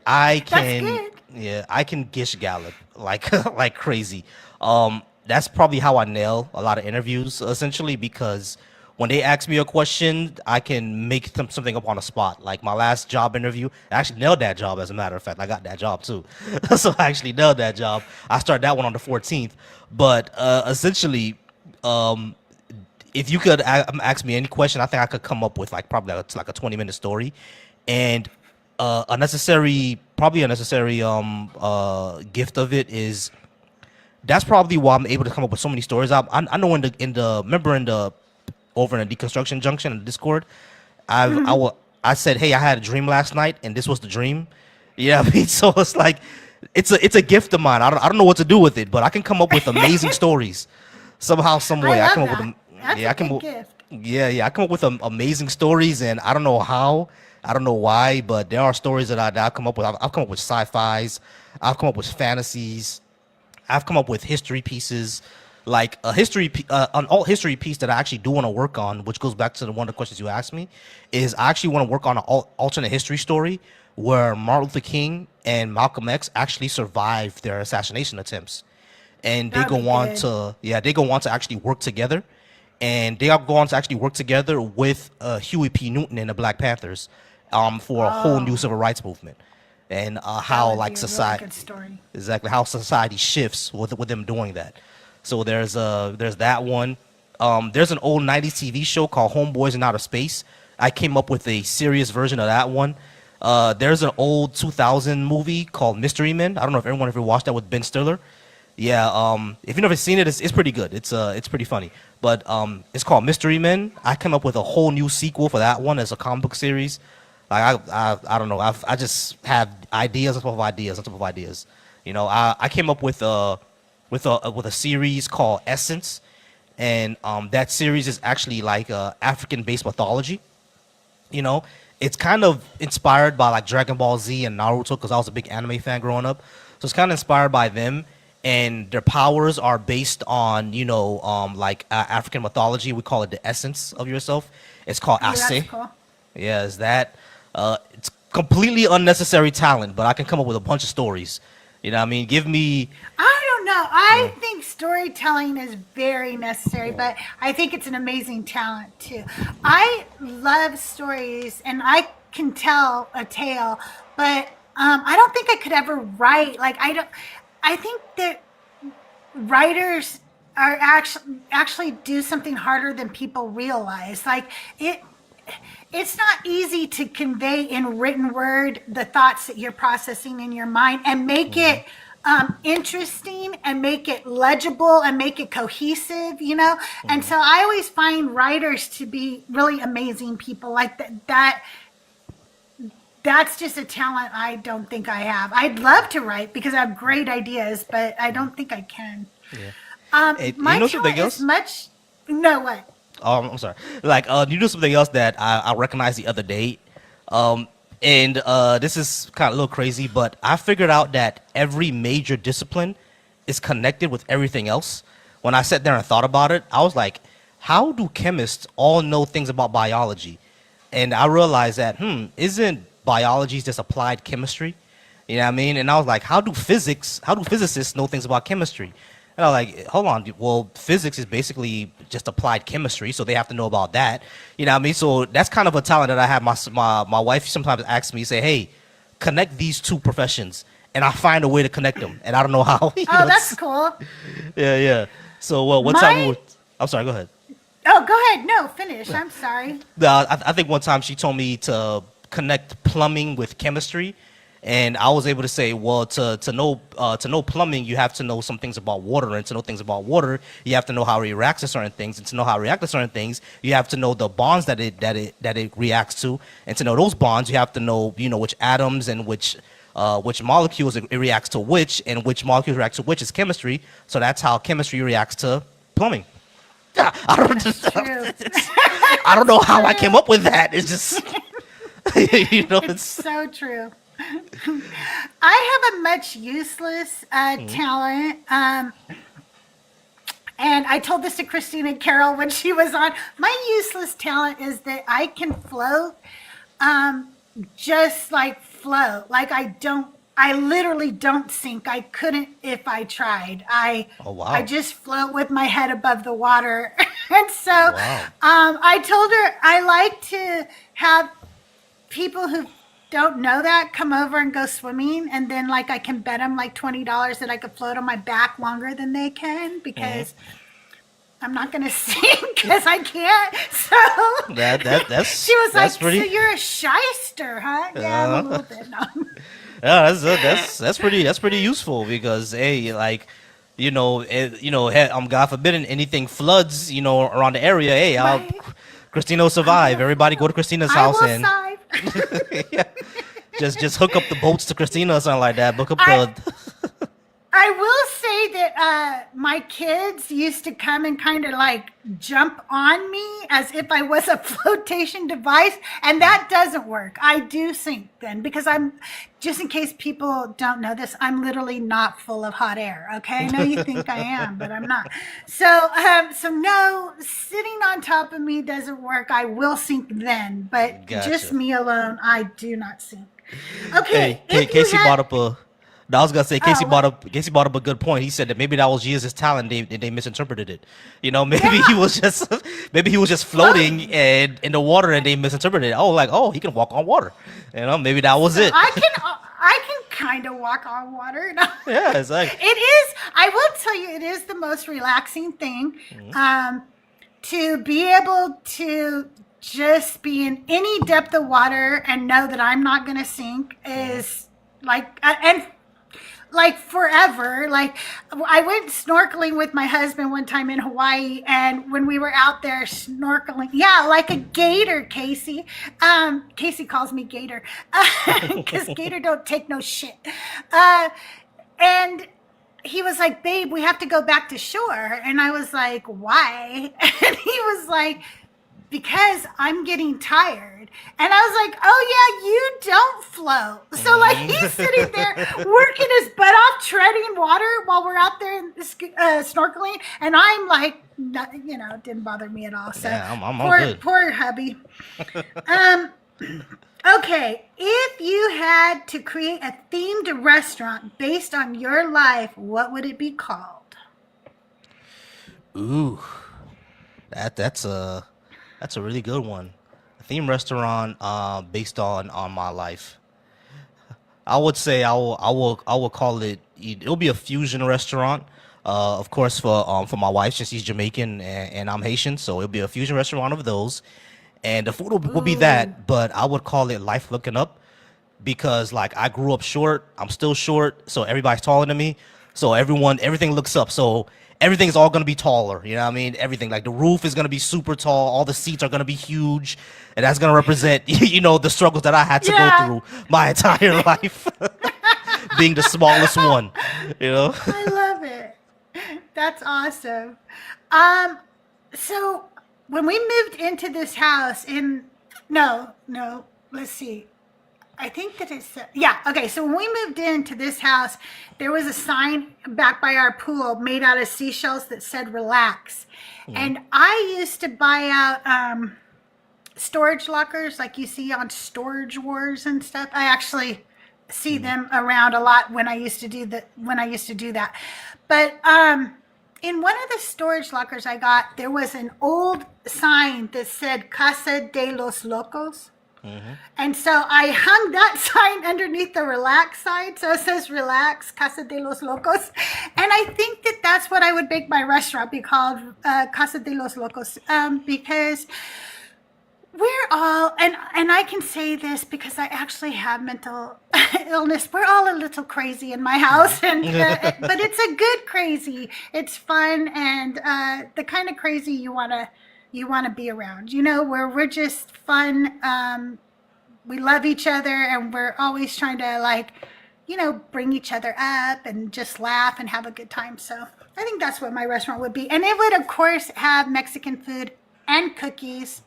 I can, good. yeah, I can gish gallop like like crazy. That's probably how I nail a lot of interviews, essentially, because when they ask me a question, I can make something up on the spot. Like my last job interview, I actually nailed that job. As a matter of fact, I got that job too. So I actually nailed that job. I started that one on the 14th. But essentially, if you could ask me any question, I think I could come up with like probably like a 20-minute story, and probably a necessary gift of it is that's probably why I'm able to come up with so many stories. I know over in the Deconstruction Junction in the Discord, I said, hey, I had a dream last night, and this was the dream. Yeah, I mean, so it's like it's a gift of mine. I don't know what to do with it, but I can come up with amazing stories somehow, some way. I I love come up that. with That's yeah, a I come good up, gift. yeah, I come up with amazing stories, and I don't know how, I don't know why, but there are stories that I come up with. I've come up with sci-fis, I've come up with fantasies, I've come up with history pieces, like an alt history piece that I actually do want to work on, which goes back to one of the questions you asked me, is I actually want to work on an alternate history story where Martin Luther King and Malcolm X actually survived their assassination attempts, and they That'd go be on good. to actually work together, and they go on to actually work together with Huey P. Newton and the Black Panthers, for a whole new civil rights movement, and That how would like be a really society good story. exactly how society shifts with them doing that. So there's that one. There's an old 90s TV show called Homeboys in Outer Space. I came up with a serious version of that one. There's an old 2000 movie called Mystery Men. I don't know if everyone ever watched that with Ben Stiller. Yeah, if you've never seen it, it's pretty good. It's pretty funny. But it's called Mystery Men. I came up with a whole new sequel for that one as a comic book series. Like I don't know. I just have ideas on top of ideas on top of ideas. You know, I came up with a series called Essence, and that series is actually like African-based mythology. You know, it's kind of inspired by like Dragon Ball Z and Naruto because I was a big anime fan growing up. So it's kind of inspired by them, and their powers are based on like African mythology. We call it the essence of yourself. It's called Oh, Ase. that's cool. Yeah, is that it's completely unnecessary talent, but I can come up with a bunch of stories. You know what I mean? Give me I don't know. I think storytelling is very necessary, but I think it's an amazing talent too. I love stories and I can tell a tale, but I don't think I could ever write. Like I think that writers are actually do something harder than people realize. Like it's not easy to convey in written word the thoughts that you're processing in your mind and make it interesting and make it legible and make it cohesive, you know? And so I always find writers to be really amazing people like that's just a talent I don't think I have. I'd love to write because I have great ideas, but I don't think I can. Yeah. Hey, My you know talent something else? is much, no, what? I'm sorry. Like, you do something else that I recognized the other day. And this is kind of a little crazy, but I figured out that every major discipline is connected with everything else. When I sat there and thought about it, I was like, how do chemists all know things about biology? And I realized that, isn't biology just applied chemistry? You know what I mean? And I was like, how do physicists know things about chemistry? And I was like, hold on, well, physics is basically just applied chemistry, so they have to know about that. You know what I mean? So that's kind of a talent that I have. My wife sometimes asks me, say, hey, connect these two professions. And I find a way to connect them. And I don't know how. You know, That's cool. Yeah. So one time we were, I'm sorry, go ahead. Oh, go ahead. No, finish. I'm sorry. I think one time she told me to connect plumbing with chemistry. And I was able to say, well, to know plumbing, you have to know some things about water, and to know things about water, you have to know how it reacts to certain things, and to know how it reacts to certain things, you have to know the bonds that it reacts to, and to know those bonds, you have to know which atoms and which molecules it reacts to which, and which molecules react to which is chemistry. So that's how chemistry reacts to plumbing. I don't know how I came up with that. It's just It's so true. I have a much useless talent. And I told this to Christina and Carol when she was on. My useless talent is that I can float, just like float. Like I literally don't sink. I couldn't if I tried. Oh, wow. I just float with my head above the water. And so Wow. I told her I like to have people who don't know that come over and go swimming, and then like I can bet them like $20 that I could float on my back longer than they can because I'm not gonna sink because I can't. So that's she was like, pretty. "So you're a shyster, huh?" Yeah, I'm a little bit. No. Yeah, that's pretty useful because hey, like God forbid anything floods around the area. Hey, Right. Christina will survive. Everybody go to Christina's I house will and sigh. yeah, just hook up the boats to Christina or something like that. Book up I will say that my kids used to come and kind of like jump on me as if I was a flotation device, and that doesn't work. I do sink then because just in case people don't know this, I'm literally not full of hot air. Okay, I know you think I am, but I'm not. So no, sitting on top of me doesn't work. I will sink then, but Gotcha. just me alone, I do not sink. Okay, Hey, if Casey you brought had, up a. I was gonna say Casey what? brought up a good point. He said that maybe that was Jesus' talent. They misinterpreted it. Maybe he was just floating and in the water and they misinterpreted it. Oh, he can walk on water. Maybe that was it. I can kind of walk on water. No. Yeah, it's like It is. I will tell you, it is the most relaxing thing to be able to just be in any depth of water and know that I'm not going to sink is like like forever. Like I went snorkeling with my husband one time in Hawaii, and when we were out there snorkeling, like a gator, Casey. Casey calls me Gator because Gator don't take no shit. And he was like, "Babe, we have to go back to shore." And I was like, "Why?" And he was like, "Because I'm getting tired." And I was like, "Oh yeah, you don't float." So like he's sitting there working his butt off, treading water while we're out there snorkeling, and I'm like, it didn't bother me at all. So yeah, I'm good. Poor hubby. Okay, if you had to create a themed restaurant based on your life, what would it be called? Ooh, that's a really good one. A theme restaurant based on my life. I would say I will call it. It'll be a fusion restaurant. Of course for my wife since she's Jamaican and I'm Haitian, so it'll be a fusion restaurant of those. And the food will be that, but I would call it life looking up, because like I grew up short, I'm still short, so everybody's taller than me. So everything looks up. So everything's all gonna be taller. You know what I mean? Everything, like the roof is gonna be super tall, all the seats are gonna be huge, and that's gonna represent the struggles that I had to go through my entire life, being the smallest one. I love it. That's awesome. So when we moved into this house let's see. I think that it's, okay. So when we moved into this house, there was a sign back by our pool made out of seashells that said relax. And I used to buy out storage lockers like you see on Storage Wars and stuff. I actually see them around a lot when I used to do that. But in one of the storage lockers I got, there was an old sign that said Casa de los Locos. And so I hung that sign underneath the relax sign. So it says relax, Casa de los Locos. And I think that that's what I would make my restaurant be called, Casa de los Locos, because we're all, and I can say this because I actually have mental illness. We're all a little crazy in my house, and but it's a good crazy. It's fun, and the kind of crazy you want to be around, where we're just fun. We love each other, and we're always trying to bring each other up and just laugh and have a good time. So I think that's what my restaurant would be. And it would, of course, have Mexican food and cookies,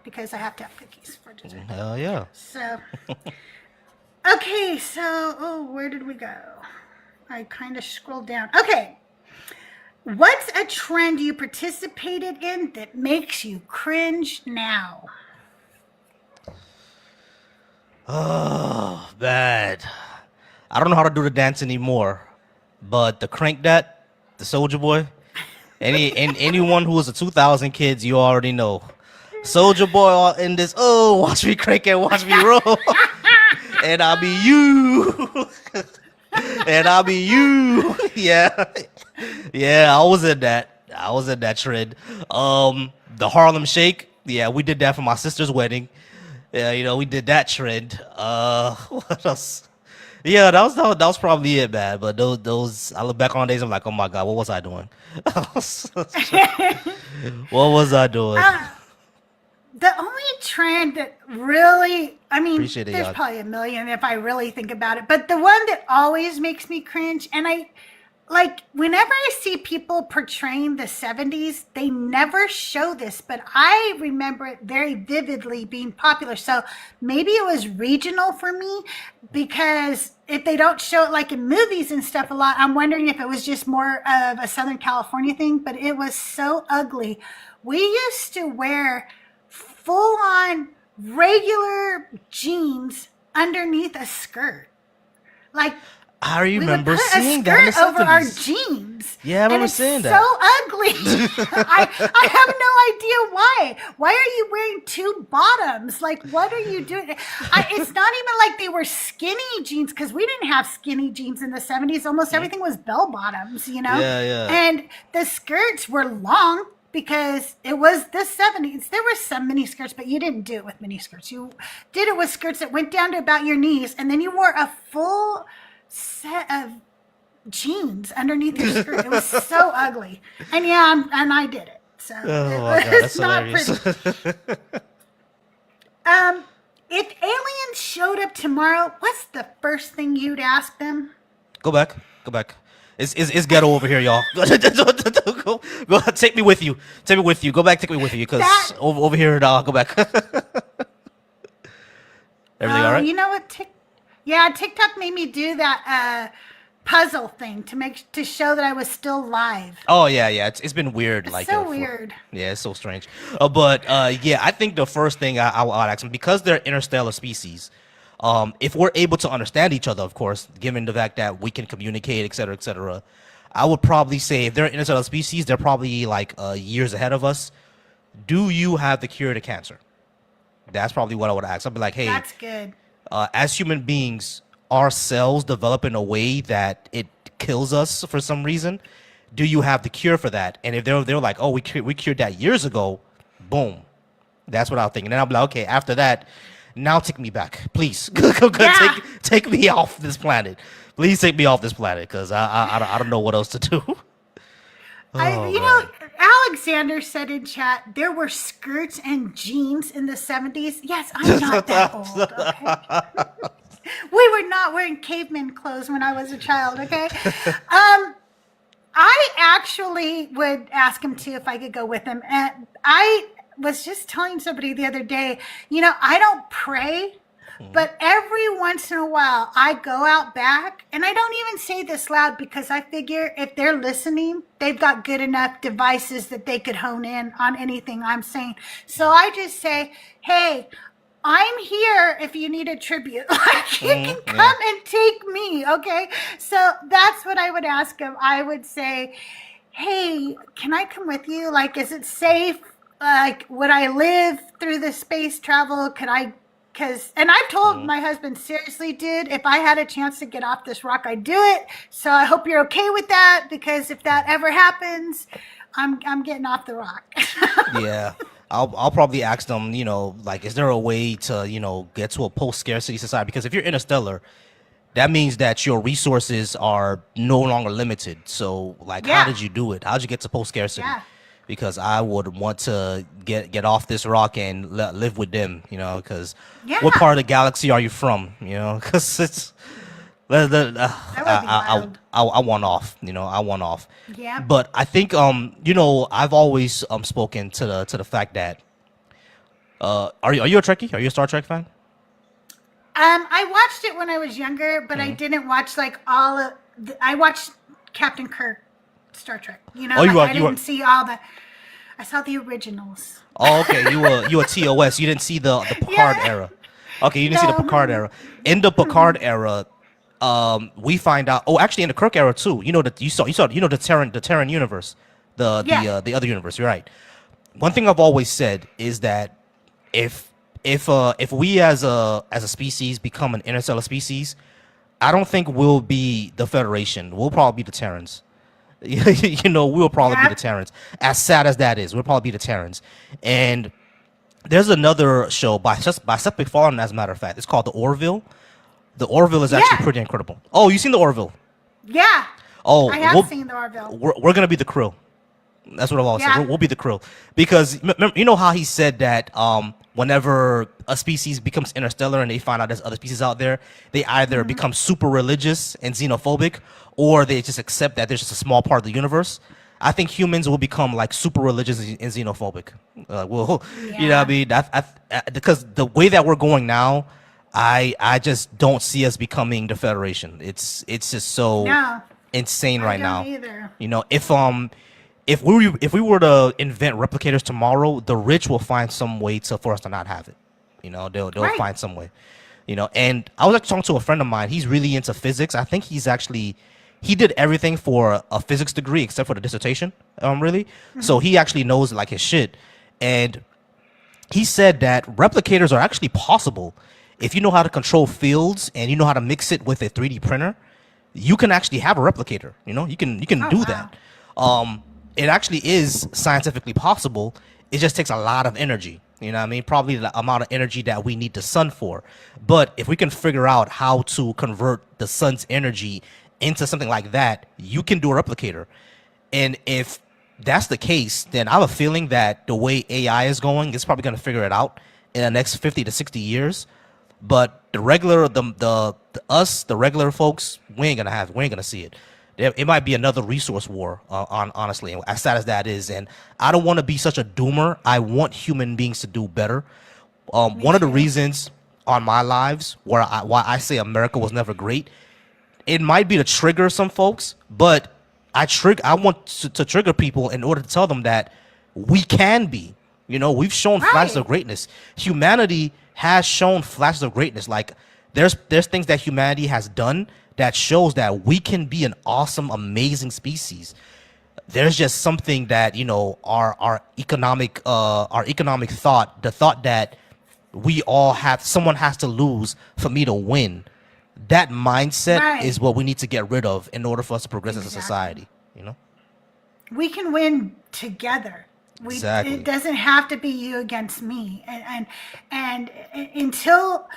because I have to have cookies for dessert. Hell yeah. So, okay. So, where did we go? I kind of scrolled down. Okay. What's a trend you participated in that makes you cringe now? Oh, bad. I don't know how to do the dance anymore, but the crank that, the Soldier Boy, anyone who was a 2000 kids, you already know. Soldier Boy in this, watch me crank and watch me roll. And I'll be you. And I'll be you. Yeah. Yeah, I was in that trend. The Harlem Shake. Yeah, we did that for my sister's wedding. Yeah, we did that trend. What else? Yeah, that was probably it, man. But those I look back on days, I'm like, oh my God, what was I doing? What was I doing? The only trend that really, there's y'all. probably a million if I really think about it, but the one that always makes me cringe, and whenever I see people portraying the 70s, they never show this, but I remember it very vividly being popular. So maybe it was regional for me, because if they don't show it like in movies and stuff a lot, I'm wondering if it was just more of a Southern California thing, but it was so ugly. We used to wear full-on regular jeans underneath a skirt. I remember seeing that in the 70s. Over our jeans. Yeah, I remember seeing that. So ugly. I have no idea why. Why are you wearing two bottoms? What are you doing? It's not even like they were skinny jeans, because we didn't have skinny jeans in the 70s. Almost everything was bell bottoms, Yeah. And the skirts were long, because it was the 70s. There were some mini skirts, but you didn't do it with mini skirts. You did it with skirts that went down to about your knees, and then you wore a full set of jeans underneath your skirt. It was so ugly. And I did it. So my God, that's not hilarious. pretty. If aliens showed up tomorrow, what's the first thing you'd ask them? Go back. It's ghetto over here, y'all. Go take me with you. Go back, take me with you, because over here, go back. Everything all right? You know what? TikTok made me do that puzzle thing to show that I was still live. Oh yeah. It's been weird. It's so weird. Yeah, it's so strange. But I think the first thing I would ask them, because they're interstellar species. If we're able to understand each other, of course, given the fact that we can communicate, et cetera, I would probably say if they're interstellar species, they're probably years ahead of us. Do you have the cure to cancer? That's probably what I would ask. I'd be like, hey, that's good. As human beings, our cells develop in a way that it kills us for some reason. Do you have the cure for that? And if they're like, oh, we cured that years ago, boom. That's what I was thinking. Then I'll be like, okay, after that, now take me back, please. Yeah. take me off this planet. Please take me off this planet, because I don't know what else to do. Oh, You know, Alexander said in chat there were skirts and jeans in the 70s. Yes, I'm not that old. Okay, we were not wearing caveman clothes when I was a child. Okay, I actually would ask him to if I could go with him, and I was just telling somebody the other day. You know, I don't pray. But every once in a while, I go out back, and I don't even say this loud because I figure if they're listening, they've got good enough devices that they could hone in on anything I'm saying. So I just say, hey, I'm here if you need a tribute. Like, you can come and take me, okay? So that's what I would ask him. I would say, hey, can I come with you? Like, is it safe? Like, would I live through the space travel? Could I? And I've told my husband, seriously, dude, if I had a chance to get off this rock, I'd do it. So I hope you're okay with that, because if that ever happens, I'm getting off the rock. Yeah. I'll probably ask them, you know, like, is there a way to, you know, get to a post-scarcity society? Because if you're interstellar, that means that your resources are no longer limited. So, like, how did you do it? How did you get to post-scarcity? Yeah. Because I would want to get off this rock and live with them, you know, because what part of the galaxy are you from, you know? Because it's I want off, you know, I want off. Yeah. But I think you know, I've always spoken to the fact that are you a Trekkie? Are you a Star Trek fan? I watched it when I was younger, but I didn't watch like all of. I watched Captain Kirk, Star Trek. You know, I didn't see all the. I saw the originals. Oh, okay. You were TOS. You didn't see the Picard era. Okay, you didn't see the Picard era. In the Picard era, we find out. Oh, actually, in the Kirk era too. You know that you saw. You know the Terran universe, the other universe. You're right. One thing I've always said is that if we as a species become an interstellar species, I don't think we'll be the Federation. We'll probably be the Terrans. You know, we'll probably be the Terrans. As sad as that is, we'll probably be the Terrans. And there's another show by Seth MacFarlane, as a matter of fact. It's called The Orville. The Orville is actually pretty incredible. Oh, you seen The Orville? Yeah. Oh, I have seen The Orville. We're gonna be the crew. That's what I've always said. We'll be the crew, because you know how he said that whenever a species becomes interstellar and they find out there's other species out there, they either become super religious and xenophobic, or they just accept that there's just a small part of the universe. I think humans will become like super religious and xenophobic. You know what I mean? Because the way that we're going now, I just don't see us becoming the Federation. It's just so insane right now. Either. You know, if we were to invent replicators tomorrow, the rich will find some way for us to not have it. You know, they'll find some way. You know, and I was actually talking to a friend of mine. He's really into physics. I think he did everything for a physics degree except for the dissertation. Really. So he actually knows like his shit. And he said that replicators are actually possible if you know how to control fields and you know how to mix it with a 3D printer. You can actually have a replicator. You know, you can do that. It actually is scientifically possible. It just takes a lot of energy. You know what I mean? Probably the amount of energy that we need the sun for. But if we can figure out how to convert the sun's energy into something like that, you can do a replicator. And if that's the case, then I have a feeling that the way AI is going, it's probably going to figure it out in the next 50 to 60 years. But the regular, the regular folks, we ain't gonna see it. It might be another resource war, honestly, as sad as that is. And I don't want to be such a doomer. I want human beings to do better. One of the reasons on my lives why I say America was never great, it might be to trigger some folks, but I want to trigger people in order to tell them that we can be. You know, we've shown flashes of greatness. Humanity has shown flashes of greatness. Like there's things that humanity has done that shows that we can be an awesome, amazing species. There's just something that, you know, our economic thought, the thought that someone has to lose for me to win. That mindset is what we need to get rid of in order for us to progress as a society, you know? We can win together. It doesn't have to be you against me, and until.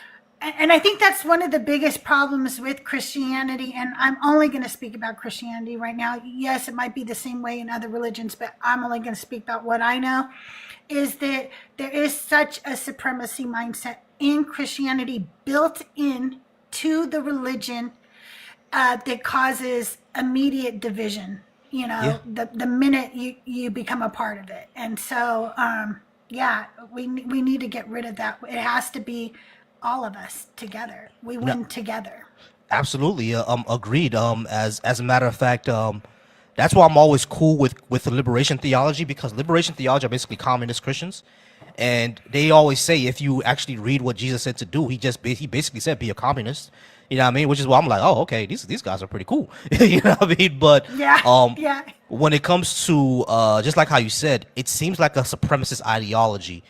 And I think that's one of the biggest problems with Christianity. And I'm only going to speak about Christianity right now. Yes, it might be the same way in other religions, but I'm only going to speak about what I know. Is that there is such a supremacy mindset in Christianity built in to the religion that causes immediate division. You know, the minute you become a part of it. And so, we need to get rid of that. It has to be all of us together. We win together. Absolutely. Agreed. As a matter of fact, that's why I'm always cool with the liberation theology, because liberation theology are basically communist Christians, and they always say if you actually read what Jesus said to do, he basically said be a communist. You know what I mean? Which is why I'm like, oh, okay, these guys are pretty cool. You know what I mean? But when it comes to just like how you said, it seems like a supremacist ideology.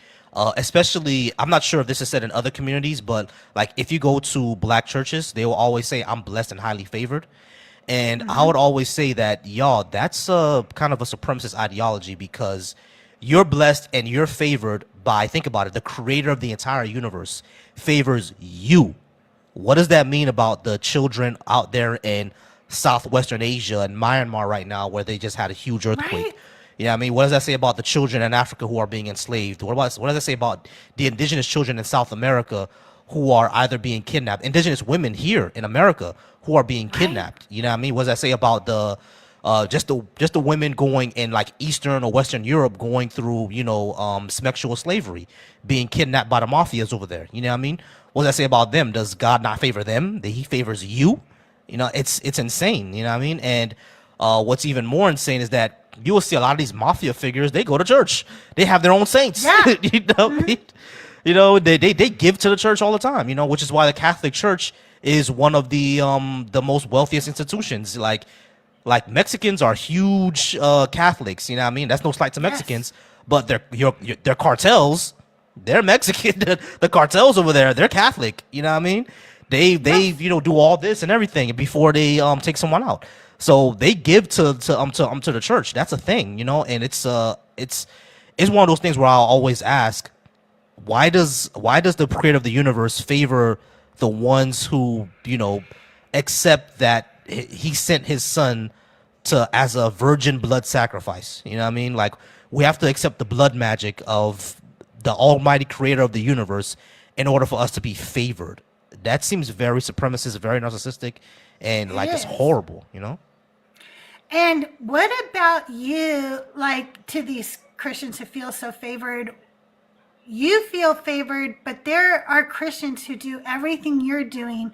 Especially, I'm not sure if this is said in other communities, but like if you go to black churches, they will always say, I'm blessed and highly favored. And I would always say that, y'all, that's kind of a supremacist ideology, because you're blessed and you're favored by, think about it, the creator of the entire universe favors you. What does that mean about the children out there in Southwestern Asia and Myanmar right now, where they just had a huge earthquake? Right. You know what I mean? What does that say about the children in Africa who are being enslaved? What does that say about the indigenous children in South America who are either being kidnapped? Indigenous women here in America who are being kidnapped. You know what I mean? What does that say about the just the women going in like Eastern or Western Europe going through, sexual slavery, being kidnapped by the mafias over there? You know what I mean? What does that say about them? Does God not favor them? That he favors you? You know, it's insane. You know what I mean? And what's even more insane is that you will see a lot of these mafia figures, they go to church. They have their own saints. Yeah. They give to the church all the time, which is why the Catholic Church is one of the most wealthiest institutions. Like Mexicans are huge Catholics, you know what I mean? That's no slight to Mexicans, but their cartels, they're Mexican. The cartels over there, they're Catholic, you know what I mean? They do all this and everything before they take someone out. So they give to the church. That's a thing, and it's one of those things where I'll always ask, why does the creator of the universe favor the ones who, accept that he sent his son as a virgin blood sacrifice? You know what I mean? Like, we have to accept the blood magic of the almighty creator of the universe in order for us to be favored. That seems very supremacist, very narcissistic, and it's horrible, And what about you, like, to these Christians who feel so favored? You feel favored, but there are Christians who do everything you're doing,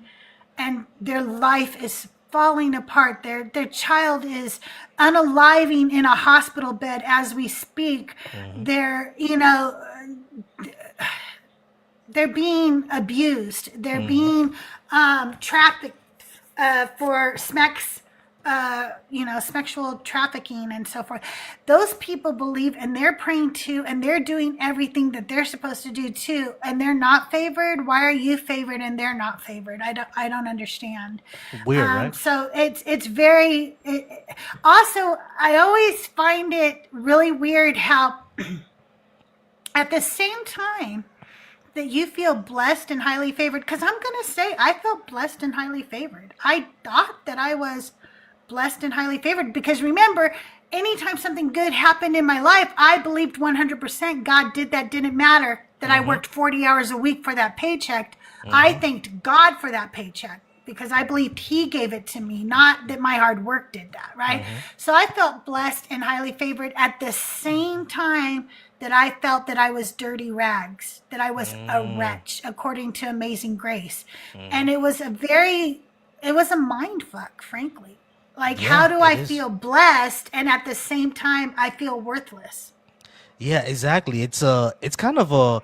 and their life is falling apart. Their child is unaliving in a hospital bed as we speak. They're being abused. They're being trafficked for sexual trafficking and so forth. Those people believe, and they're praying too, and they're doing everything that they're supposed to do too, and they're not favored. Why are you favored and they're not favored? I don't understand. Weird, right? So it's very. Also, I always find it really weird how, at the same time that you feel blessed and highly favored, because I'm going to say I felt blessed and highly favored. I thought that I was blessed and highly favored, because remember, anytime something good happened in my life, I believed 100% God did that. Didn't matter that I worked 40 hours a week for that paycheck. I thanked God for that paycheck because I believed he gave it to me, not that my hard work did that, right? So I felt blessed and highly favored at the same time that I felt that I was dirty rags, that I was a wretch, according to Amazing Grace. And it was a mind fuck, frankly. Like, how do I feel blessed and at the same time I feel worthless? Yeah, exactly. It's kind of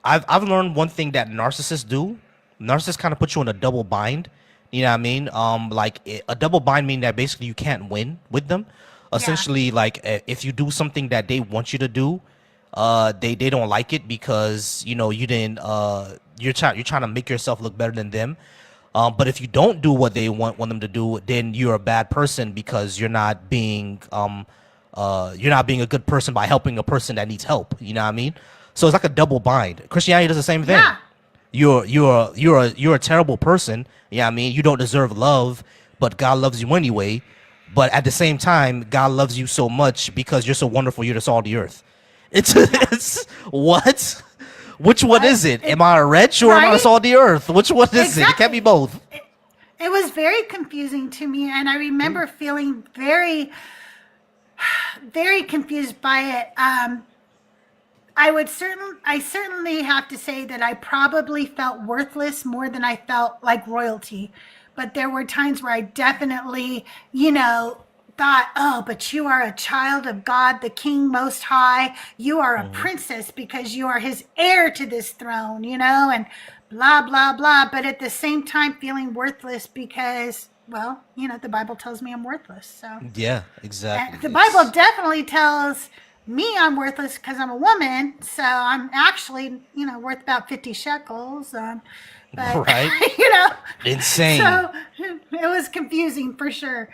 I've learned one thing that narcissists do. Narcissists kind of put you in a double bind. You know what I mean? A double bind meaning that basically you can't win with them. Essentially, like, if you do something that they want you to do, they don't like it because you didn't you're trying to make yourself look better than them. But if you don't do what they want them to do, then you're a bad person because you're not being you're not being a good person by helping a person that needs help. You know what I mean? So it's like a double bind. Christianity does the same thing. Yeah. You're a terrible person. You know what I mean? You don't deserve love, but God loves you anyway. But at the same time, God loves you so much because you're so wonderful. You're the salt of the earth. It's what? Which one is it? Am I a wretch or am I the Right? salt of the earth? Which one is it? It can't be Exactly. both. It was very confusing to me, and I remember feeling very, very confused by it. I certainly have to say that I probably felt worthless more than I felt like royalty. But there were times where I definitely, thought, oh, but you are a child of God, the King Most High. You are a princess because you are his heir to this throne, and blah, blah, blah. But at the same time, feeling worthless because, well, the Bible tells me I'm worthless. So Yeah, exactly. the Bible definitely tells me I'm worthless because I'm a woman. So I'm actually, worth about 50 shekels. But, Right? Insane. so it was confusing for sure.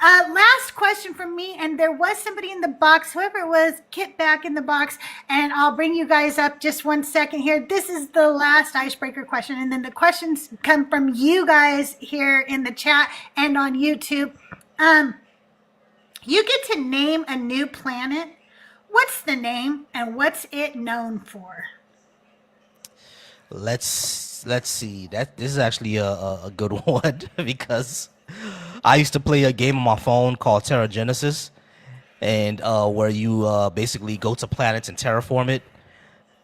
Last question from me, and there was somebody in the box, whoever it was, get back in the box, and I'll bring you guys up just 1 second here. This is the last icebreaker question, and then the questions come from you guys here in the chat and on YouTube. You get to name a new planet. What's the name, and what's it known for? Let's see. This is actually a good one because I used to play a game on my phone called Terra Genesis, and where you basically go to planets and terraform it.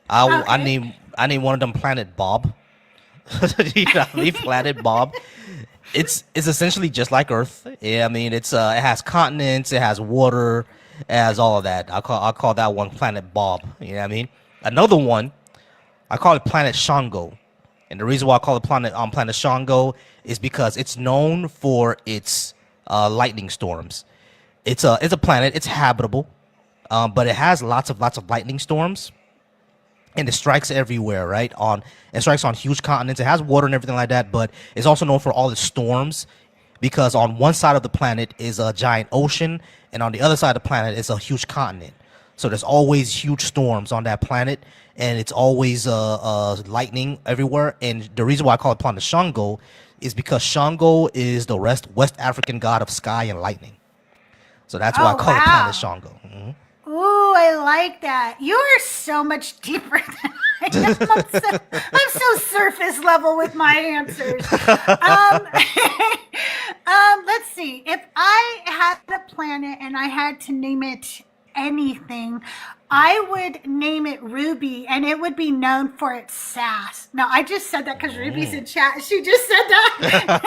I Okay. named one of them Planet Bob. You know what I mean? Planet Bob. It's essentially just like Earth. Yeah, I mean it has continents, it has water, it has all of that. I'll call that one Planet Bob. You know what I mean? Another one, I call it Planet Shango. And the reason why I call it Planet Shango is because it's known for its lightning storms. It's a planet. It's habitable, but it has lots of lightning storms, and it strikes everywhere. Right it strikes on huge continents. It has water and everything like that, but it's also known for all its storms because on one side of the planet is a giant ocean, and on the other side of the planet is a huge continent. So there's always huge storms on that planet, and it's always lightning everywhere. And the reason why I call it Planet Shango is because Shango is the West African god of sky and lightning. So that's why I Oh, call it Planet wow. Shango. Mhm. Ooh, I like that. You are so much deeper than I am. I'm so surface level with my answers. Um, let's see. If I had a planet and I had to name it anything, I would name it Ruby, and it would be known for its sass. No, I just said that because Ruby's in chat. She just said that.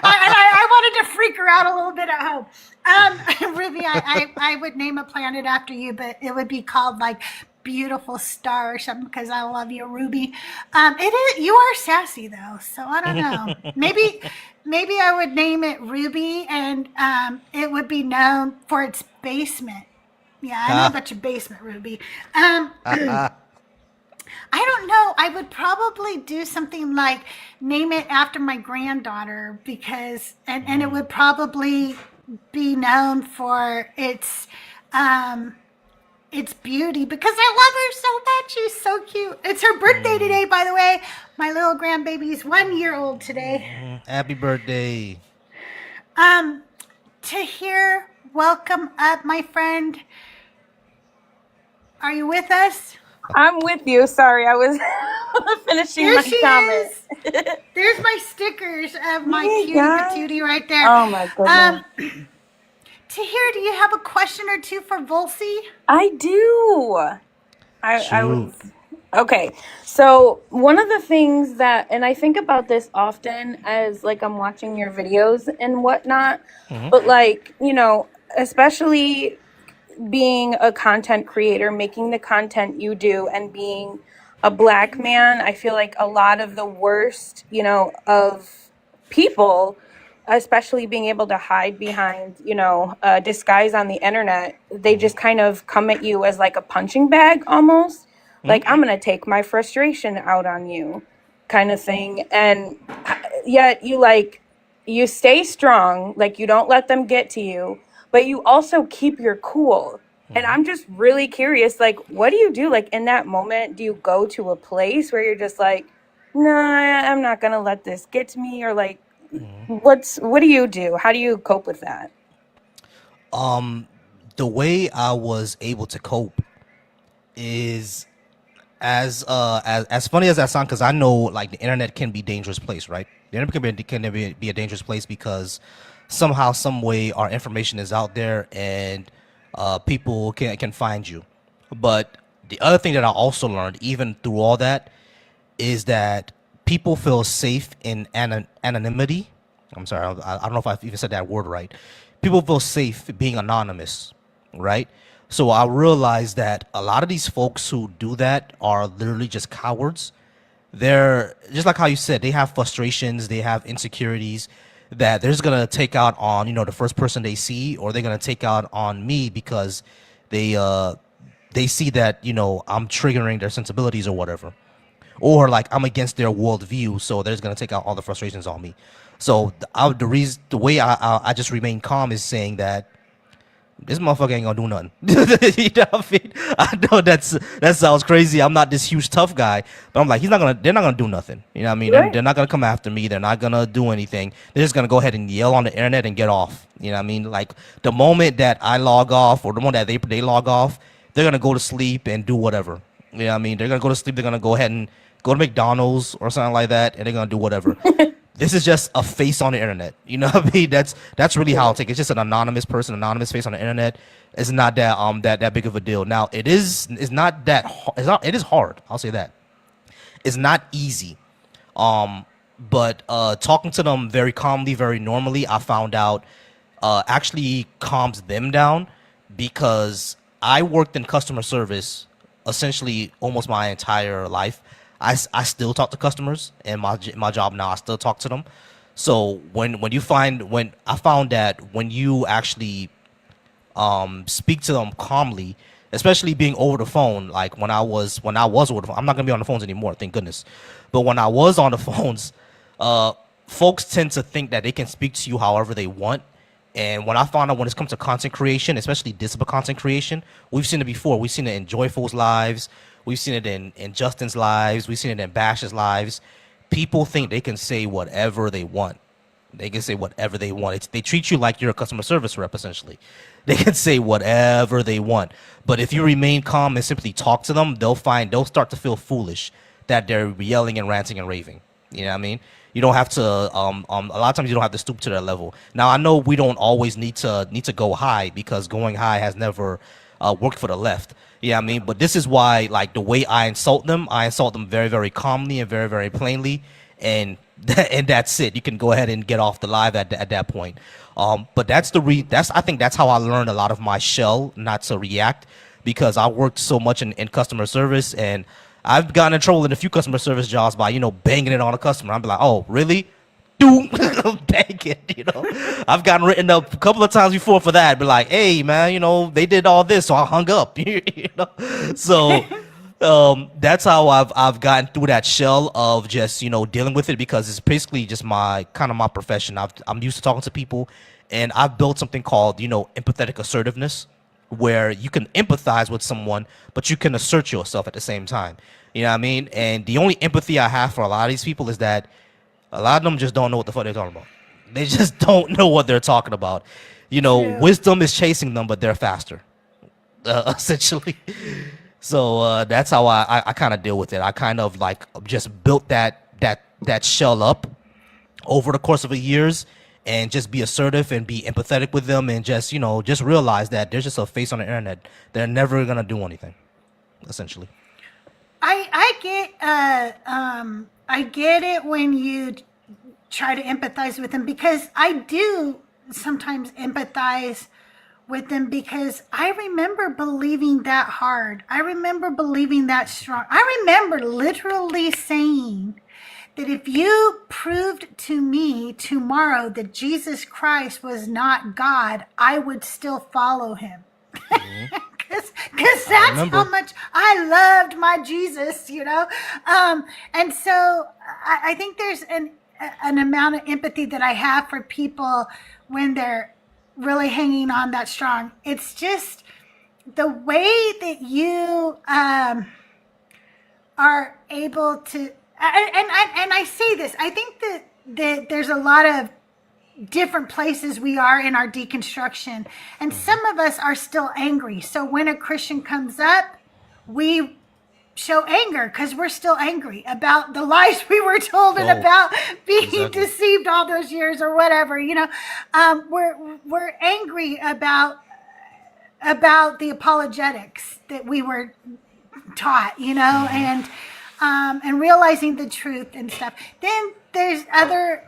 I wanted to freak her out a little bit at home. Ruby, I would name a planet after you, but it would be called like Beautiful Star or something because I love you, Ruby. It is. You are sassy though, so I don't know. Maybe I would name it Ruby, and it would be known for its basement. Yeah, I know Ah, about your basement, Ruby. I don't know. I would probably do something like name it after my granddaughter because, and it would probably be known for its beauty because I love her so much. She's so cute. It's her birthday today, by the way. My little grandbaby is 1 year old today. happy birthday. Um, Tahir, welcome up, my friend. Are you with us? I'm with you. Sorry, I was finishing There my she comment. is. There's my stickers of my Hey cutie guys. patootie right there. Oh my goodness. Tahir, do you have a question or two for Volcy? I do. I Shoot. was okay. So one of the things that, and I think about this often as like I'm watching your videos and whatnot, but like, especially being a content creator, making the content you do, and being a Black man, I feel like a lot of the worst, of people, especially being able to hide behind, a disguise on the internet, they just kind of come at you as like a punching bag almost. Like, I'm going to take my frustration out on you kind of thing. And yet you stay strong, like you don't let them get to you. but you also keep your cool. And I'm just really curious, like, what do you do? Like, in that moment, do you go to a place where you're just like, nah, I'm not gonna let this get to me? Or like, what do you do? How do you cope with that? The way I was able to cope is as funny as that sounds, because I know like the internet can be a dangerous place, right? The internet can be a dangerous place because somehow, some way, our information is out there and people can find you. But the other thing that I also learned, even through all that, is that people feel safe in anonymity. I'm sorry, I don't know if I even said that word right. People feel safe being anonymous, right? So I realized that a lot of these folks who do that are literally just cowards. They're just like how you said, they have frustrations, they have insecurities that they're just gonna take out on, the first person they see, or they're gonna take out on me because they see that, I'm triggering their sensibilities or whatever. Or like I'm against their worldview, so they're just gonna take out all the frustrations on me. So the way I just remain calm is saying that this motherfucker ain't gonna do nothing. You know what I mean? I know that sounds crazy. I'm not this huge tough guy, but I'm like, they're not gonna do nothing. You know what I mean? They're not gonna come after me. They're not gonna do anything. They're just gonna go ahead and yell on the internet and get off. You know what I mean? Like the moment that I log off, or the moment that they log off, they're gonna go to sleep and do whatever. You know what I mean? They're gonna go to sleep. They're gonna go ahead and go to McDonald's or something like that, and they're gonna do whatever. This is just a face on the internet. You know what I mean? That's really how I take it. It's just an anonymous person, anonymous face on the internet. It's not that big of a deal. Now it's not that it is hard. I'll say that. It's not easy. But talking to them very calmly, very normally, I found out actually calms them down, because I worked in customer service essentially almost my entire life. I still talk to customers in my job now. I still talk to them. So when I found that when you actually speak to them calmly, especially being over the phone, like when I was over the phone, I'm not gonna be on the phones anymore, thank goodness. But when I was on the phones, folks tend to think that they can speak to you however they want. And when I found out, when it comes to content creation, especially discipline content creation, we've seen it before. We've seen it in Joyful's lives. We've seen it in Justin's lives. We've seen it in Bash's lives. People think they can say whatever they want. They can say whatever they want. They treat you like you're a customer service rep, essentially. They can say whatever they want. But if you remain calm and simply talk to them, they'll start to feel foolish that they're yelling and ranting and raving. You know what I mean? You don't have to, a lot of times you don't have to stoop to their level. Now, I know we don't always need to go high, because going high has never worked for the left. Yeah, I mean, but this is why, like, the way I insult them very, very calmly and very, very plainly, and that's it. You can go ahead and get off the live at that point. But I think that's how I learned a lot of my shell, not to react, because I worked so much in customer service, and I've gotten in trouble in a few customer service jobs by, banging it on a customer. I'd be like, oh, really? Doom, bang it, I've gotten written up a couple of times before for that. Be like, hey, man, they did all this, so I hung up, So that's how I've gotten through that shell of just, dealing with it, because it's basically just my profession. I'm used to talking to people, and I've built something called, empathetic assertiveness, where you can empathize with someone, but you can assert yourself at the same time. You know what I mean? And the only empathy I have for a lot of these people is that a lot of them just don't know what the fuck they're talking about. They just don't know what they're talking about. Wisdom is chasing them, but they're faster, essentially. So that's how I kind of deal with it. I kind of like just built that shell up over the course of the years, and just be assertive and be empathetic with them, and just just realize that there's just a face on the internet. They're never gonna do anything, essentially. I get it when you try to empathize with them, because I do sometimes empathize with them, because I remember believing that hard. I remember believing that strong. I remember literally saying that if you proved to me tomorrow that Jesus Christ was not God, I would still follow him. Because that's how much I loved my Jesus, and so I think there's an amount of empathy that I have for people when they're really hanging on that strong. It's just the way that you are able to, and I say this, I think that there's a lot of different places we are in our deconstruction, and some of us are still angry. So when a Christian comes up, we show anger because we're still angry about the lies we were told and about being deceived all those years or whatever. We're angry about the apologetics that we were taught, and realizing the truth and stuff. Then there's other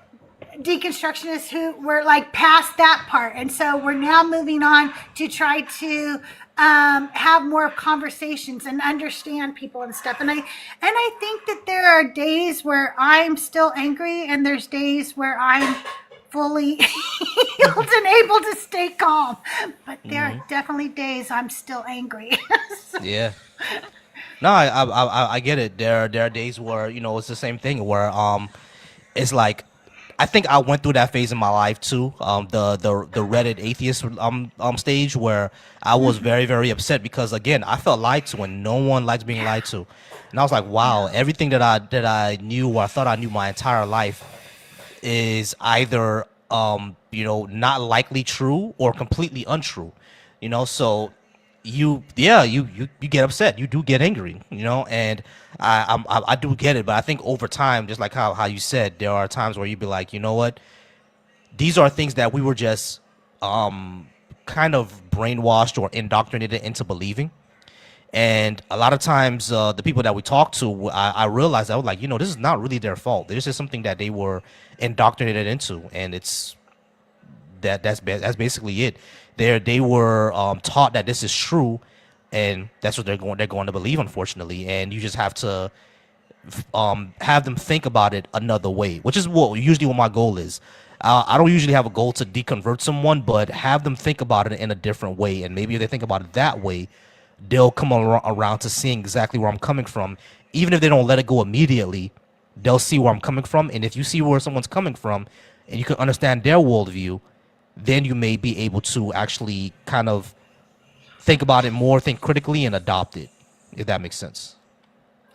deconstructionists who were like past that part, and so we're now moving on to try to have more conversations and understand people and stuff. And I think that there are days where I'm still angry, and there's days where I'm fully healed and able to stay calm. But there are definitely days I'm still angry. Yeah. No, I get it. There are days where it's the same thing where it's like, I think I went through that phase in my life too. The Reddit atheist stage where I was very, very upset because again I felt lied to, and no one likes being lied to. And I was like, wow, everything that I knew or I thought I knew my entire life is either not likely true or completely untrue. So you get upset, you do get angry, and I do get it. But I think over time, just like how you said, there are times where you'd be like, you know what, these are things that we were just kind of brainwashed or indoctrinated into believing. And a lot of times the people that we talk to, I realized I was like, this is not really their fault. This is something that they were indoctrinated into, and it's that's basically it. They were taught that this is true, and that's what they're going to believe, unfortunately. And you just have to have them think about it another way, which is usually what my goal is. I don't usually have a goal to deconvert someone, but have them think about it in a different way. And maybe if they think about it that way, they'll come around to seeing exactly where I'm coming from. Even if they don't let it go immediately, they'll see where I'm coming from. And if you see where someone's coming from and you can understand their worldview, then you may be able to actually kind of think about it more, think critically, and adopt it, if that makes sense.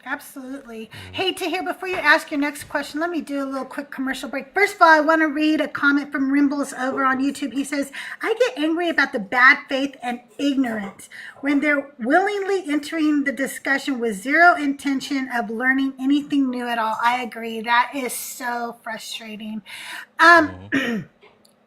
Absolutely. Hey, Tahir, before you ask your next question, let me do a little quick commercial break. First of all, I want to read a comment from Rimbles over on YouTube. He says, I get angry about the bad faith and ignorance when they're willingly entering the discussion with zero intention of learning anything new at all. I agree. That is so frustrating.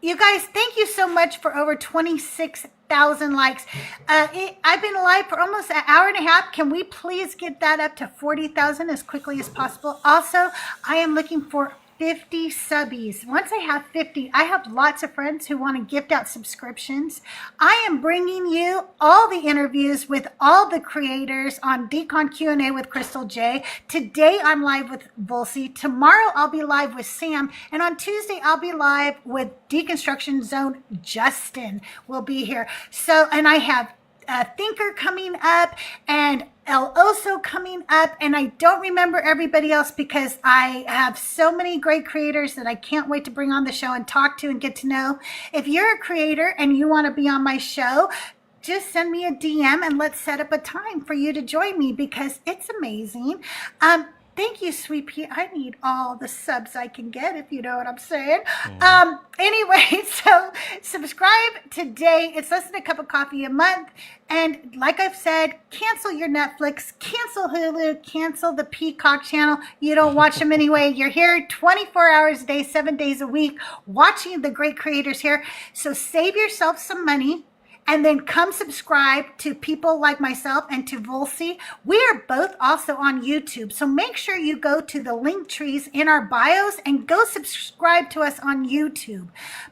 You guys, thank you so much for over 26,000 likes. I've been live for almost an hour and a half. Can we please get that up to 40,000 as quickly as possible? Also, I am looking for 50 subbies. Once I have 50, I have lots of friends who want to gift out subscriptions. I am bringing you all the interviews with all the creators on Decon Q&A with CrystalJae. Today, I'm live with Volcy. Tomorrow, I'll be live with Sam. And on Tuesday, I'll be live with Deconstruction Zone. Justin will be here. So, and I have Thinker coming up and El Oso coming up, and I don't remember everybody else because I have so many great creators that I can't wait to bring on the show and talk to and get to know. If you're a creator and you want to be on my show, just send me a DM and let's set up a time for you to join me because it's amazing. Thank you, Sweet Pea. I need all the subs I can get, if you know what I'm saying. Anyway, so subscribe today. It's less than a cup of coffee a month. And like I've said, cancel your Netflix, cancel Hulu, cancel the Peacock channel. You don't watch them anyway. You're here 24 hours a day, 7 days a week, watching the great creators here. So save yourself some money. And then come subscribe to people like myself and to Volcy. We are both also on YouTube. So make sure you go to the link trees in our bios and go subscribe to us on YouTube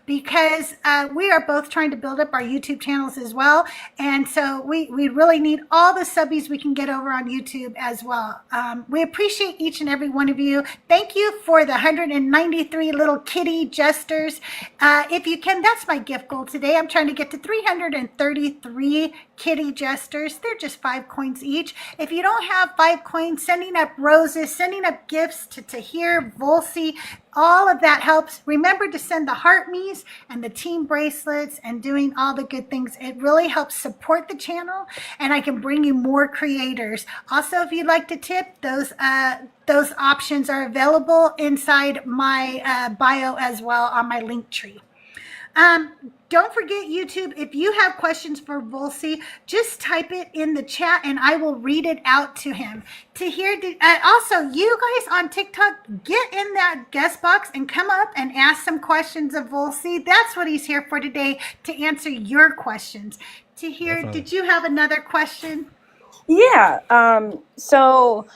because we are both trying to build up our YouTube channels as well. And so we really need all the subbies we can get over on YouTube as well. We appreciate each and every one of you. Thank you for the 193 little kitty jesters. If you can, that's my gift goal today. I'm trying to get to 300 133 kitty jesters. They're just 5 coins each. If you don't have 5 coins, sending up roses, sending up gifts to Tahir, Volcy, all of that helps. Remember to send the heart me's and the team bracelets and doing all the good things. It really helps support the channel, and I can bring you more creators. Also, if you'd like to tip, those options are available inside my bio as well on my link tree. Don't forget, YouTube, if you have questions for Volcy, just type it in the chat and I will read it out to him. Also, you guys on TikTok, get in that guest box and come up and ask some questions of Volcy. That's what he's here for today, to answer your questions. Tahir, did you have another question? Yeah. So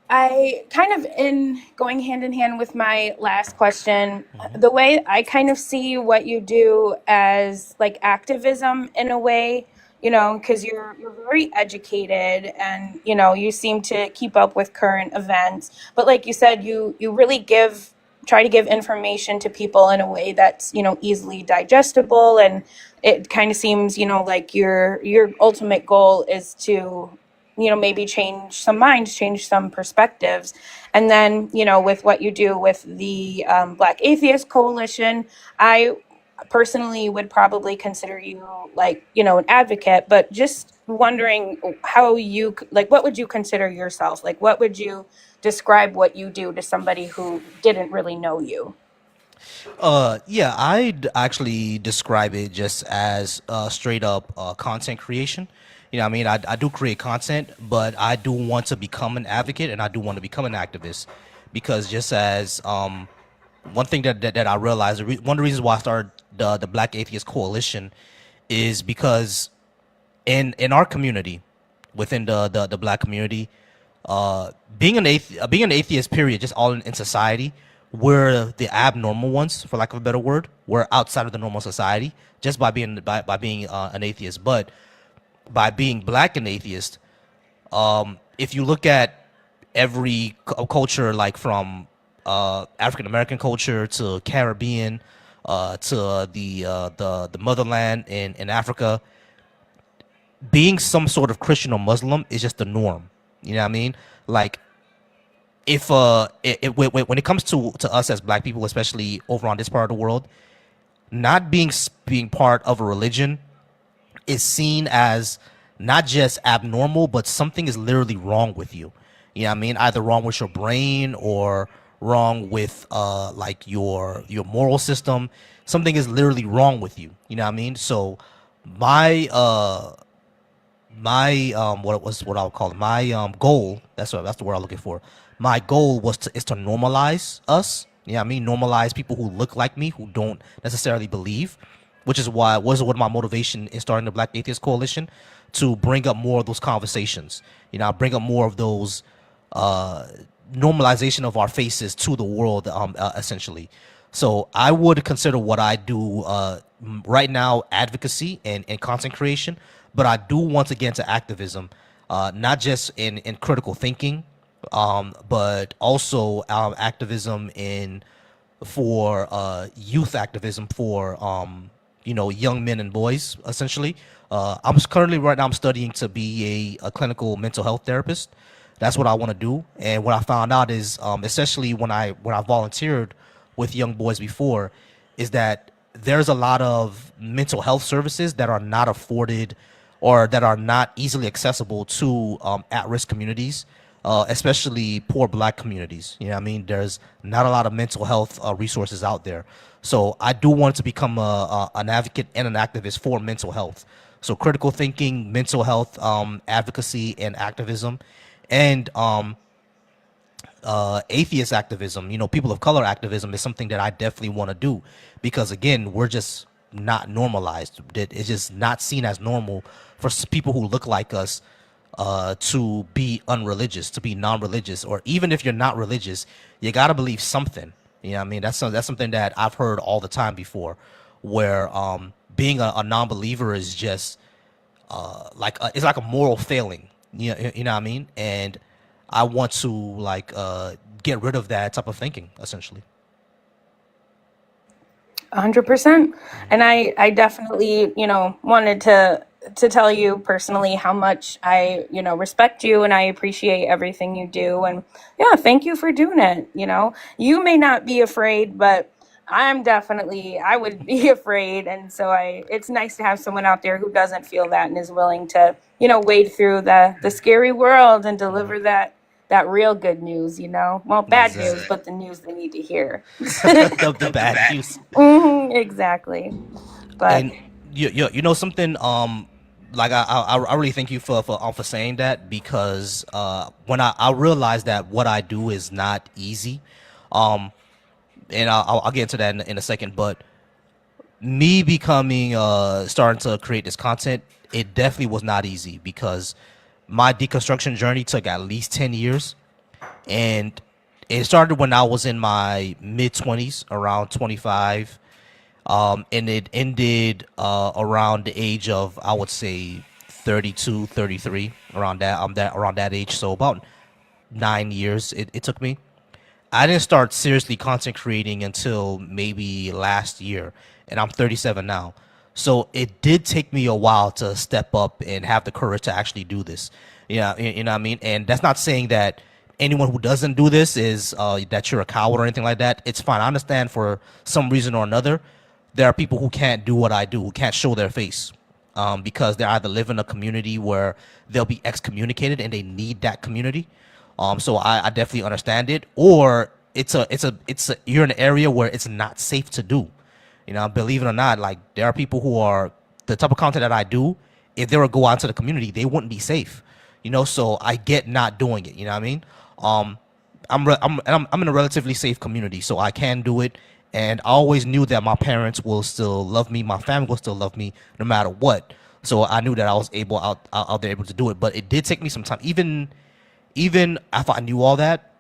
I kind of, in going hand in hand with my last question, the way I kind of see what you do as like activism in a way, you know, because you're very educated and, you know, you seem to keep up with current events. But like you said, you really try to give information to people in a way that's, you know, easily digestible. And it kind of seems, you know, like your ultimate goal is to, you know, maybe change some minds, change some perspectives. And then, you know, with what you do with the Black Atheist Coalition, I personally would probably consider you like, you know, an advocate, but just wondering how you, like, what would you consider yourself? Like, what would you describe what you do to somebody who didn't really know you? Yeah, I'd actually describe it just as straight up content creation. You know what I mean? I do create content, but I do want to become an advocate and I do want to become an activist, because just as one thing that I realized, one of the reasons why I started the Black Atheist Coalition is because in our community, within the Black community, being an atheist, period, just all in society, we're the abnormal ones, for lack of a better word. We're outside of the normal society just by being an atheist. But by being Black and atheist, if you look at every culture, like from African American culture to Caribbean, to the motherland in Africa, being some sort of Christian or Muslim is just the norm. You know what I mean? Like, if when it comes to us as Black people, especially over on this part of the world, not being part of a religion is seen as not just abnormal, but something is literally wrong with you. You know what I mean? Either wrong with your brain or wrong with like your moral system. Something is literally wrong with you. You know what I mean? So my what I would call it, my goal, that's the word I'm looking for. My goal is to normalize us. You know what I mean? Normalize people who look like me, who don't necessarily believe, which is why was what my motivation in starting the Black Atheist Coalition, to bring up more of those conversations. You know, bring up more of those normalization of our faces to the world, essentially. So I would consider what I do right now advocacy and content creation, but I do want to get into activism, not just in critical thinking, but also activism for youth activism for young men and boys, essentially. I'm currently right now I'm studying to be a clinical mental health therapist. That's what I want to do. And what I found out is, especially when I volunteered with young boys before, is that there's a lot of mental health services that are not afforded or that are not easily accessible to at-risk communities, especially poor Black communities. You know what I mean? There's not a lot of mental health resources out there. So I do want to become an advocate and an activist for mental health. So critical thinking, mental health advocacy and activism, and atheist activism, people of color activism is something that I definitely want to do, because again, we're just not normalized. It's just not seen as normal for people who look like us to be unreligious, to be non-religious, or even if you're not religious, you got to believe something. You know what I mean? That's something that I've heard all the time before, where being a non-believer is just it's like a moral failing. You know what I mean? And I want to get rid of that type of thinking, essentially. 100%. And I definitely, wanted to tell you personally how much I, respect you and I appreciate everything you do. And yeah, thank you for doing it. You may not be afraid, but I would be afraid. And so it's nice to have someone out there who doesn't feel that and is willing to, wade through the scary world and deliver that real good news, well, bad news, Exactly. but the news they need to hear. The bad news. Exactly. But And you know something, like I really thank you for saying that, because when I realized that what I do is not easy, um and I'll get into that in a second, but me becoming starting to create this content, it definitely was not easy, because my deconstruction journey took at least 10 years, and it started when I was in my mid 20s, around 25, and it ended around the age of, I would say, 32, 33, around that age. So about 9 years it took me. I didn't start seriously content creating until maybe last year, and I'm 37 now. So it did take me a while to step up and have the courage to actually do this. Yeah, you know what I mean? And that's not saying that anyone who doesn't do this is that you're a coward or anything like that. It's fine. I understand for some reason or another, there are people who can't do what I do, who can't show their face, because they either live in a community where they'll be excommunicated and they need that community. So I definitely understand it. Or you're in an area where it's not safe to do. Believe it or not, like, there are people who are the type of content that I do. If they were to go out into the community, they wouldn't be safe. So I get not doing it. You know what I mean? I'm in a relatively safe community, so I can do it. And I always knew that my parents will still love me, my family will still love me, no matter what. So I knew that I was out there able to do it. But it did take me some time, even if I knew all that.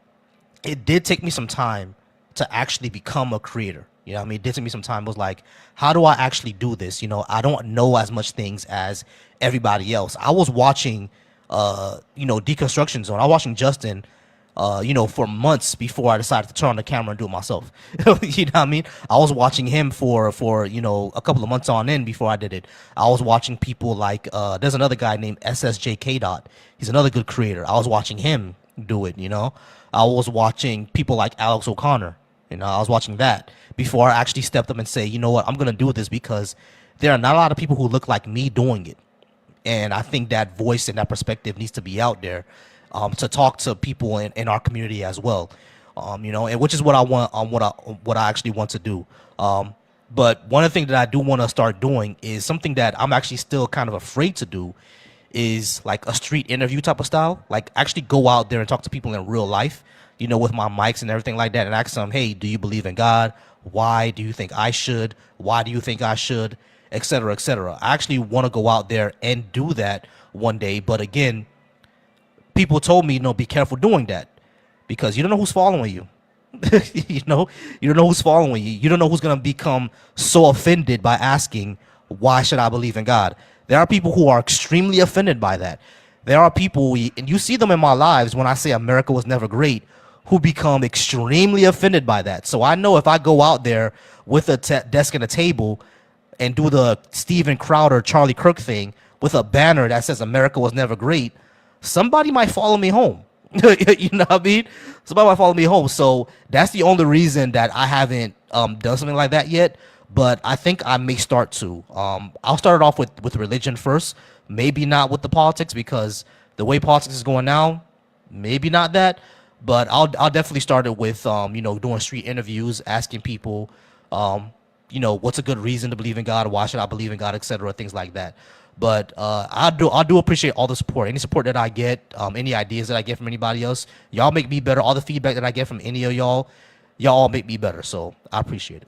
It did take me some time to actually become a creator. You know what I mean? It did take me some time. It was like, how do I actually do this? I don't know as much things as everybody else. I was watching, Deconstruction Zone. I was watching Justin, for months before I decided to turn on the camera and do it myself. You know what I mean? I was watching him for a couple of months on end before I did it. I was watching people like, there's another guy named SSJK Dot. He's another good creator. I was watching him do it. I was watching people like Alex O'Connor. I was watching that before I actually stepped up and say, you know what, I'm gonna do this, because there are not a lot of people who look like me doing it. And I think that voice and that perspective needs to be out there, to talk to people in our community as well. And which is what I want, what I actually want to do. But one of the things that I do want to start doing is something that I'm actually still kind of afraid to do, is like a street interview type of style. Like, actually go out there and talk to people in real life, with my mics and everything like that, and ask them, hey, do you believe in God? Why do you think I should? Why do you think I should? Etc. Etc. I actually want to go out there and do that one day. But again, people told me, be careful doing that, because you don't know who's following you. you don't know who's following you. You don't know who's going to become so offended by asking, why should I believe in God? There are people who are extremely offended by that. There are people, and you see them in my lives when I say America was never great, who become extremely offended by that. So I know if I go out there with a desk and a table and do the Steven Crowder, Charlie Kirk thing with a banner that says America was never great, somebody might follow me home. You know what I mean? Somebody might follow me home. So that's the only reason that I haven't done something like that yet. But I think I may start to. I'll start it off with religion first. Maybe not with the politics, because the way politics is going now, maybe not that. But I'll definitely start it with doing street interviews, asking people, what's a good reason to believe in God? Why should I believe in God, etc. Things like that. But I do appreciate all the support, any support that I get, any ideas that I get from anybody else. Y'all make me better. All the feedback that I get from any of y'all all make me better. So I appreciate it.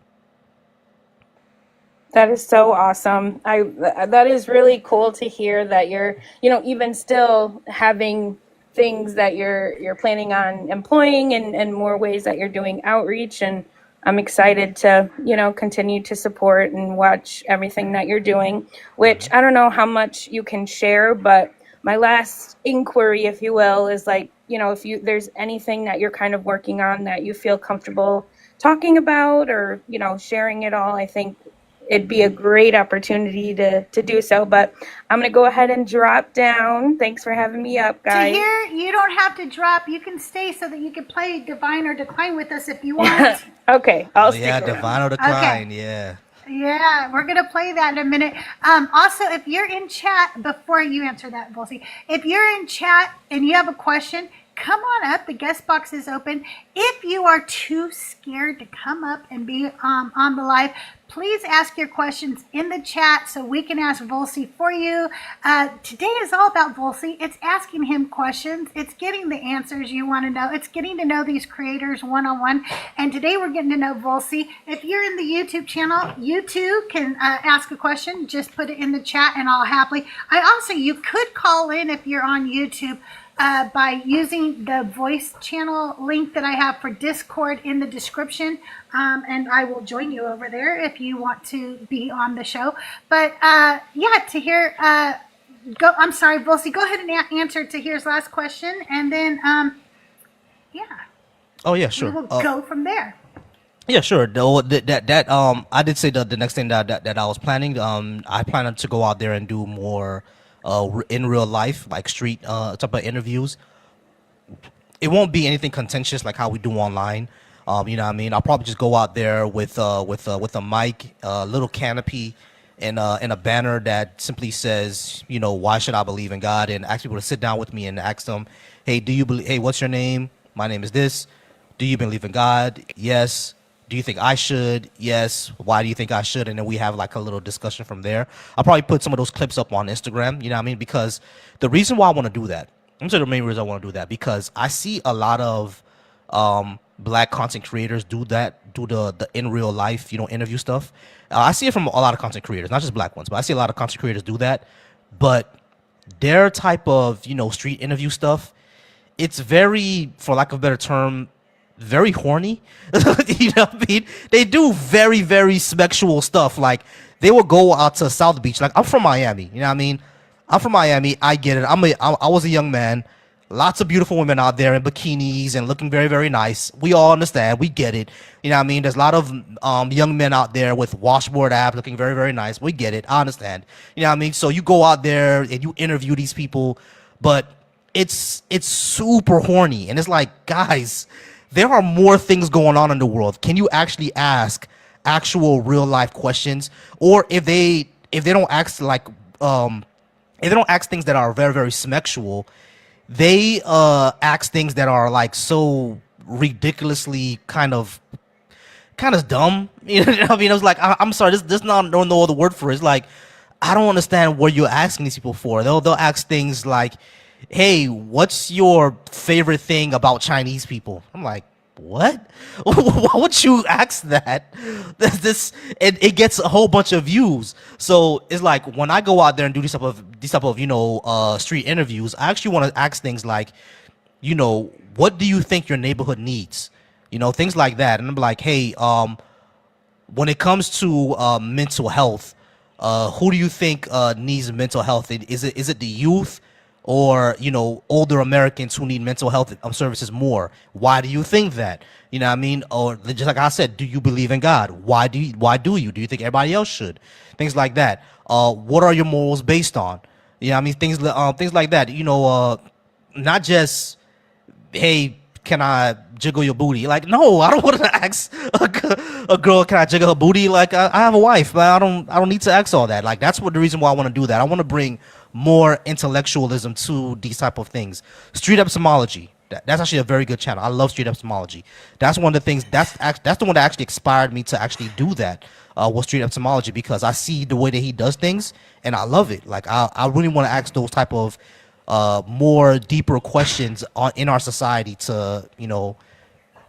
that is so awesome. That is really cool to hear that you're, even still having things that you're planning on employing, and more ways that you're doing outreach. And I'm excited to, continue to support and watch everything that you're doing, which I don't know how much you can share, but my last inquiry, if you will, is like, if there's anything that you're kind of working on that you feel comfortable talking about, or sharing it all, I think it'd be a great opportunity to do so. But I'm gonna go ahead and drop down. Thanks for having me up, guys. Tahir, you don't have to drop. You can stay so that you can play Divine or Decline with us if you want. Okay, Oh I'll yeah, stick around. divine or decline. Yeah. Yeah, we're gonna play that in a minute. Also, if you're in chat, before you answer that, Volcy, if you're in chat and you have a question, come on up. The guest box is open. If you are too scared to come up and be on the live, please ask your questions in the chat so we can ask Volcy for you. Today is all about Volcy. It's asking him questions. It's getting the answers you want to know. It's getting to know these creators one-on-one. And today we're getting to know Volcy. If you're in the YouTube channel, you too can ask a question. Just put it in the chat and I'll happily. You could call in if you're on YouTube. By using the voice channel link that I have for Discord in the description. And I will join you over there if you want to be on the show. But Tahir, I'm sorry, Volcy, go ahead and answer Tahir's last question. And then, Oh yeah, we sure. will go from there. Yeah, sure. I did say the next thing that I was planning. I plan to go out there and do more in real life, like street type of interviews. It won't be anything contentious like how we do online. You know what I mean? I'll probably just go out there with a mic, a little canopy, and a banner that simply says, why should I believe in God? And ask people to sit down with me and ask them, hey, do you believe? Hey, what's your name? My name is this. Do you believe in God? Yes. Do you think I should? Yes. Why do you think I should? And then we have like a little discussion from there. I'll probably put some of those clips up on Instagram, you know what I mean? Because the reason why I want to do that, I'm saying the main reason I want to do that, because I see a lot of black content creators do the in real life, interview stuff. I see it from a lot of content creators, not just black ones, but I see a lot of content creators do that. But their type of, street interview stuff, it's very, for lack of a better term, very horny. You know what I mean? They do very, very sexual stuff. Like, they will go out to South Beach. Like, I'm from Miami. You know what I mean? I'm from Miami. I get it. I was a young man. Lots of beautiful women out there in bikinis and looking very, very nice. We all understand. We get it. You know what I mean? There's a lot of young men out there with washboard abs looking very, very nice. We get it. I understand. You know what I mean? So you go out there and you interview these people, but it's super horny. And it's like, guys, there are more things going on in the world. Can you actually ask actual real life questions? Or if they don't ask if they don't ask things that are very, very sexual, they ask things that are like so ridiculously kind of dumb. You know what I mean? I was like, I'm sorry, this not no other word for it. It's like, I don't understand what you're asking these people for. They'll ask things like, hey, what's your favorite thing about Chinese people? I'm like, what? Why would you ask that? It gets a whole bunch of views. So it's like, when I go out there and do these type of street interviews, I actually want to ask things like, what do you think your neighborhood needs? Things like that. And I'm like, hey, when it comes to mental health, who do you think needs mental health? Is it the youth? Or, older Americans who need mental health services more? Why do you think that? You know what I mean? Or just like I said, do you believe in God? Why do you? Do you think everybody else should? Things like that. What are your morals based on? You know what I mean? Things like that. Not just, hey, can I jiggle your booty? Like, no, I don't want to ask a girl, can I jiggle her booty? Like, I have a wife, but I don't need to ask all that. Like, that's the reason why I want to do that. I want to bring more intellectualism to these type of things. Street epistemology. That's actually a very good channel. I love street epistemology. That's one of the things. That's the one that actually inspired me to actually do that. Was street epistemology, because I see the way that he does things and I love it. Like, I really want to ask those type of more deeper questions in our society to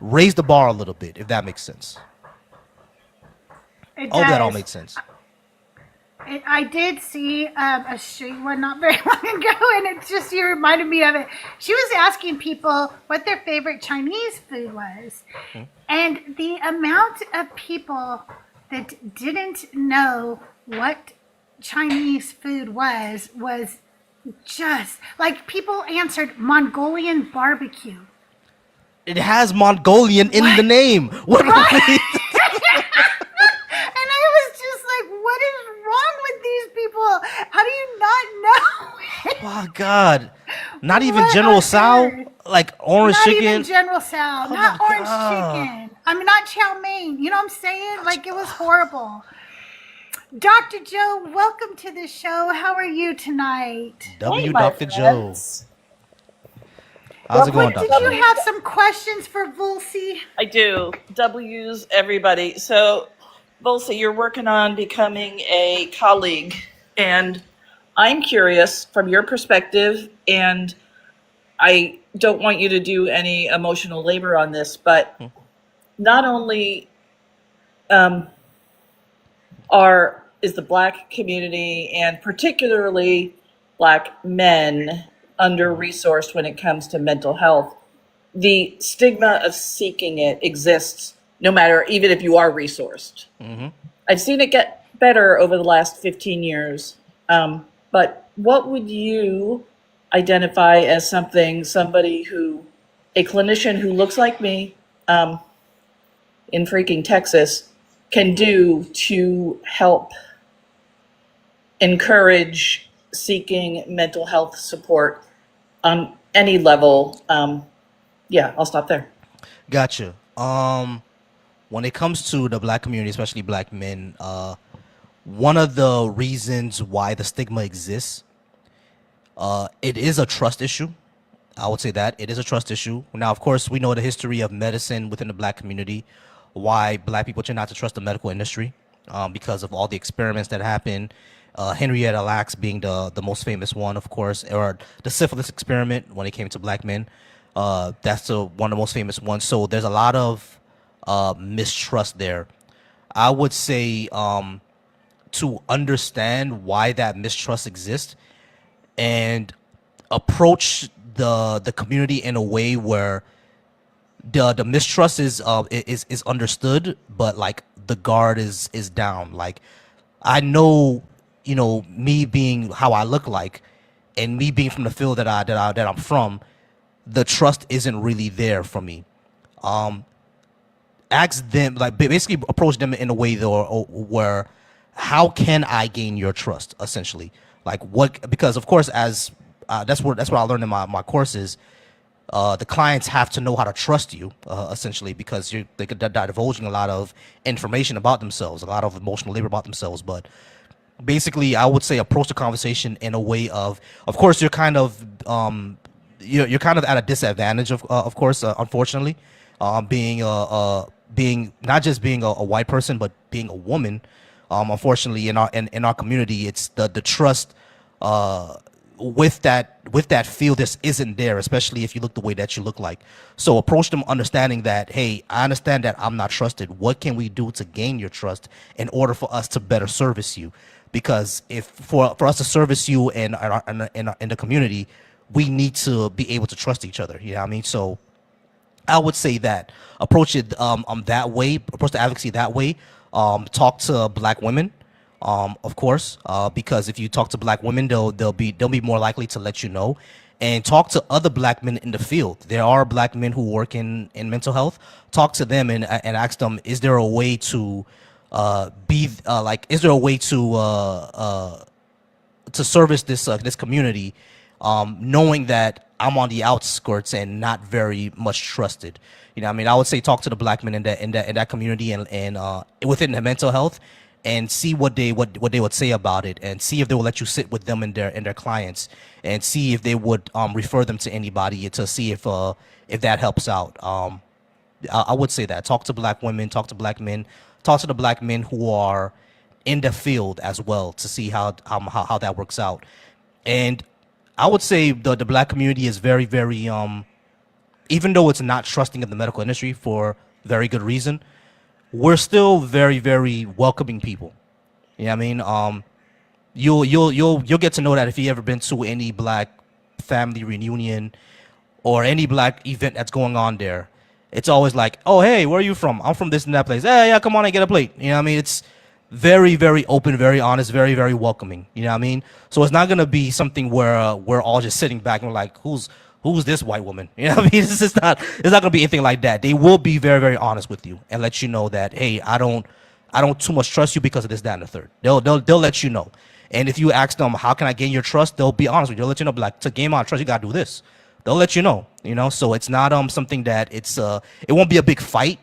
raise the bar a little bit, if that makes sense. It I hope that all does. makes sense. I did see a street one not very long ago, and you reminded me of it. She was asking people what their favorite Chinese food was. Mm-hmm. And the amount of people that didn't know what Chinese food was just like, people answered Mongolian barbecue. It has Mongolian in the name. What? Right. And I was just like, what is wrong with these people? How do you not know? Oh God! Not even What General on Tsao, earth? like orange Not chicken. even General Tsao, Oh not my orange God. chicken. I mean, not chow mein. You know what I'm saying? Like, it was horrible. Dr. Joe, welcome to the show. How are you tonight? W. my Dr. Joe. friends. How's it going, What did Dr. you Joe? have some questions for Volcy? I do. W's, everybody. So, Volcy, you're working on becoming a colleague, and I'm curious from your perspective, and I don't want you to do any emotional labor on this, but not only is the Black community, and particularly Black men, under-resourced when it comes to mental health, the stigma of seeking it exists no matter, even if you are resourced. I've seen it get better over the last 15 years. But what would you identify as somebody who, a clinician who looks like me in freaking Texas, can do to help encourage seeking mental health support on any level? Yeah, I'll stop there. Gotcha. When it comes to the Black community, especially Black men, one of the reasons why the stigma exists, it is a trust issue. I would say that it is a trust issue. Now, of course, we know the history of medicine within the Black community, why Black people tend not to trust the medical industry, because of all the experiments that happen. Henrietta Lacks being the most famous one, of course, or the syphilis experiment when it came to Black men. That's one of the most famous ones. So there's a lot of mistrust there. I would say to understand why that mistrust exists and approach the community in a way where the mistrust is understood, but like the guard is down. Like, I know, you know, me being how I look like, and me being from the field that I'm from, the trust isn't really there for me. Ask them, like, basically approach them in a way though where, how can I gain your trust, essentially? Like, what? Because of course, as that's what I learned in my courses. The clients have to know how to trust you, essentially, because they're divulging a lot of information about themselves, a lot of emotional labor about themselves. But basically, I would say approach the conversation in a way of course, you're kind of you're kind of at a disadvantage, of course, unfortunately, being not just being a white person, but being a woman. Unfortunately, in our community, it's the trust with that field just isn't there, especially if you look the way that you look like. So approach them understanding that, hey, I understand that I'm not trusted. What can we do to gain your trust in order for us to better service you? Because if for us to service you in the community, we need to be able to trust each other. You know what I mean? So I would say that approach it that way, approach the advocacy that way. Talk to Black women, of course, because if you talk to Black women, they'll be more likely to let you know. And talk to other Black men in the field. There are Black men who work in mental health. Talk to them and ask them, is there a way to is there a way to service this community, knowing that I'm on the outskirts and not very much trusted. You know what I mean? I would say talk to the Black men in that community and within the mental health, and see what they would say about it, and see if they will let you sit with them and their clients, and see if they would refer them to anybody to see if that helps out. I would say that talk to Black women, talk to Black men, talk to the Black men who are in the field as well, to see how that works out. And I would say the Black community is very, very even though it's not trusting of the medical industry for very good reason, we're still very, very welcoming people. You know what I mean? You'll get to know that if you ever been to any Black family reunion or any Black event that's going on there. It's always like, oh, hey, where are you from? I'm from this and that place. Hey, yeah, come on and get a plate. You know what I mean? It's very, very open, very honest, very, very welcoming. You know what I mean? So it's not going to be something where we're all just sitting back and we're like, who's who's this white woman? You know what I mean? It's not gonna be anything like that. They will be very, very honest with you and let you know that, hey, I don't too much trust you because of this, that, and the third. They'll let you know. And if you ask them, how can I gain your trust? They'll be honest with you. They'll let you know, be like, to gain my trust, you gotta do this. They'll let you know, so it's not something that it won't be a big fight.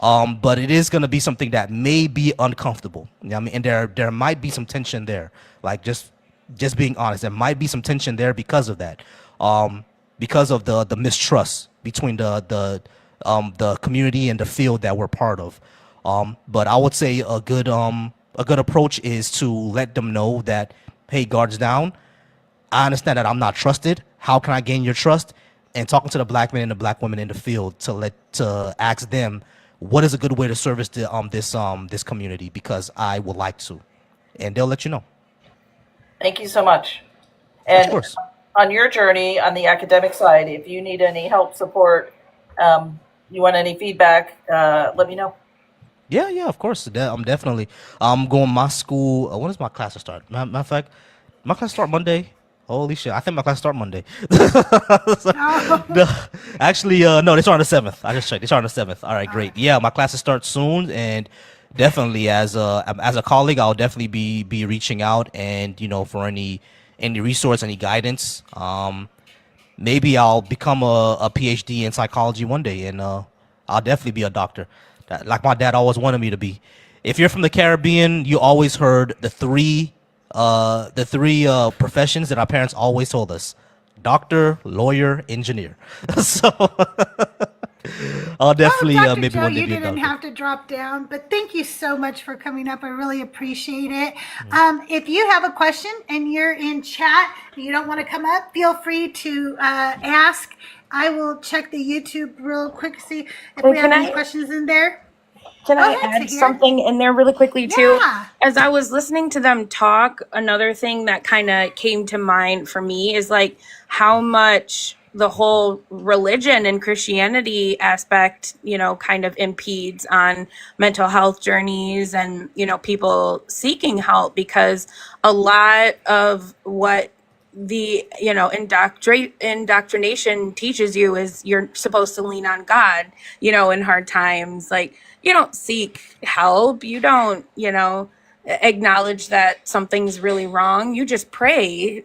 But it is gonna be something that may be uncomfortable. You know what I mean? And there might be some tension there. Like just being honest, there might be some tension there because of that. Because of the mistrust between the community and the field that we're part of. But I would say a good approach is to let them know that, hey, guards down. I understand that I'm not trusted. How can I gain your trust? And talking to the black men and the black women in the field to ask them, what is a good way to service this community, because I would like to, and they'll let you know. Thank you so much. Of And course. on your journey on the academic side, if you need any help, support, you want any feedback, let me know. Yeah, of course. I'm definitely. I'm going my school. When does my class start? Matter of fact, my class start Monday. Holy shit! I think my class start Monday. No, actually, no, they start on the 7th. I just checked. They start on the 7th. All right, great. Yeah, my classes start soon, and definitely as a colleague, I'll definitely be reaching out, and for any resource, any guidance. Maybe I'll become a PhD in psychology one day, and I'll definitely be a doctor, like my dad always wanted me to be. If you're from the Caribbean, you always heard the three professions that our parents always told us: doctor, lawyer, engineer. So I'll definitely Dr. maybe Joe, one day you be a didn't doctor. have to drop down, but thank you so much for coming up. I really appreciate it. If you have a question and you're in chat and you don't want to come up, feel free to ask. I will check the YouTube real quick, see if Wait, we have can any I- questions in there. Can Go I ahead, add Sahir. something in there really quickly too? Yeah. As I was listening to them talk, another thing that kind of came to mind for me is like how much the whole religion and Christianity aspect, kind of impedes on mental health journeys and, people seeking help, because a lot of what the indoctrination teaches you is you're supposed to lean on God, in hard times. Like, you don't seek help, you don't acknowledge that something's really wrong, you just pray,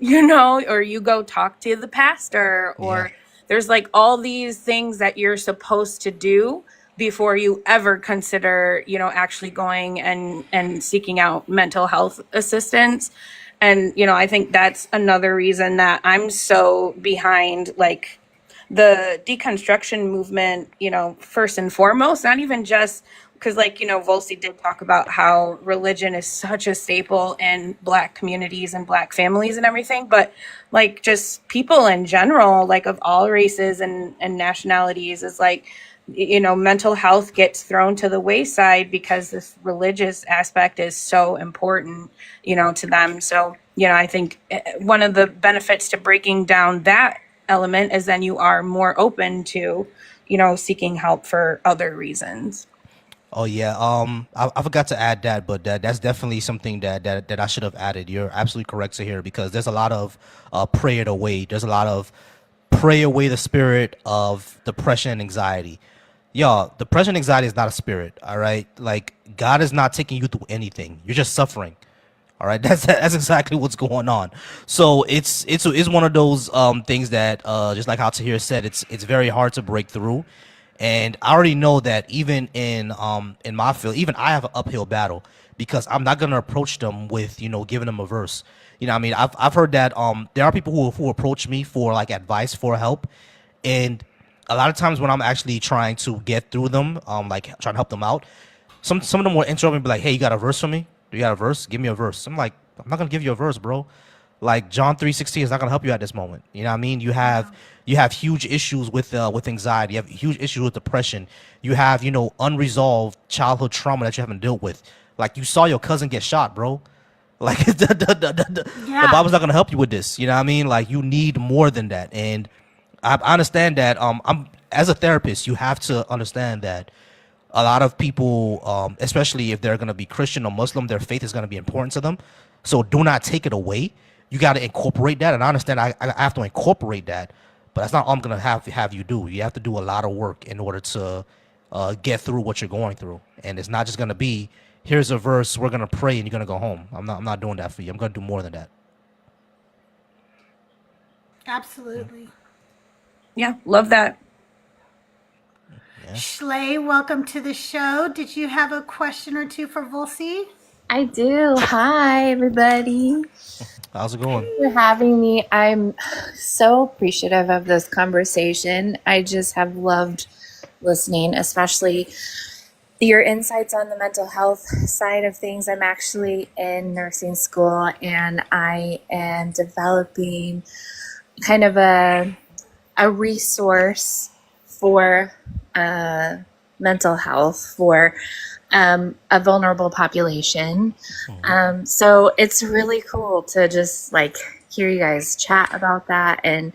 or you go talk to the pastor, or there's like all these things that you're supposed to do before you ever consider actually going and seeking out mental health assistance. And, I think that's another reason that I'm so behind, like, the deconstruction movement, first and foremost, not even just because, like, Volcy did talk about how religion is such a staple in Black communities and Black families and everything, but like just people in general, like of all races and nationalities, is like, mental health gets thrown to the wayside because this religious aspect is so important, to them. So, I think one of the benefits to breaking down that element is then you are more open to, seeking help for other reasons. Oh yeah, I forgot to add that, but that's definitely something that I should have added. You're absolutely correct to hear, because there's a lot of pray it away. There's a lot of pray away the spirit of depression and anxiety. Y'all, depression and anxiety is not a spirit, all right? Like, God is not taking you through anything. You're just suffering. All right, that's exactly what's going on. So it's one of those things that just like how Tahir said, it's very hard to break through. And I already know that even in my field, even I have an uphill battle, because I'm not gonna approach them with giving them a verse. I mean, I've heard that there are people who approach me for like advice, for help, and a lot of times when I'm actually trying to get through them, like trying to help them out, some of them will interrupt me and be like, "Hey, you got a verse for me? Do you got a verse? Give me a verse." I'm like, I'm not gonna give you a verse, bro. Like John 3:16 is not gonna help you at this moment. You know what I mean? You have huge issues with anxiety. You have huge issues with depression. You have unresolved childhood trauma that you haven't dealt with. Like, you saw your cousin get shot, bro. Like the Bible's not gonna help you with this. You know what I mean? Like, you need more than that. And I understand that. I'm as a therapist, you have to understand that a lot of people, especially if they're going to be Christian or Muslim, their faith is going to be important to them. So do not take it away. You got to incorporate that. And I understand I have to incorporate that. But that's not all I'm gonna have you do. You have to do a lot of work in order to get through what you're going through. And it's not just gonna be, here's a verse, we're gonna pray, and you're gonna go home. I'm not doing that for you. I'm gonna do more than that. Absolutely. Yeah, love that. Schley, welcome to the show. Did you have a question or two for Volcy? I do. Hi, everybody. How's it going? Thanks for having me. I'm so appreciative of this conversation. I just have loved listening, especially your insights on the mental health side of things. I'm actually in nursing school and I am developing kind of a resource for mental health for a vulnerable population. So it's really cool to just like hear you guys chat about that and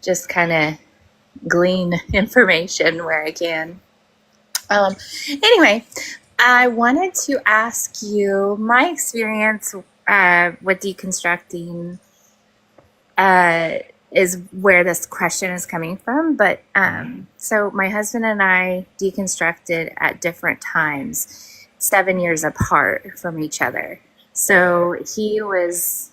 just kind of glean information where I can. Anyway, I wanted to ask you my experience with deconstructing is where this question is coming from. But so my husband and I deconstructed at different times, 7 years apart from each other. So he was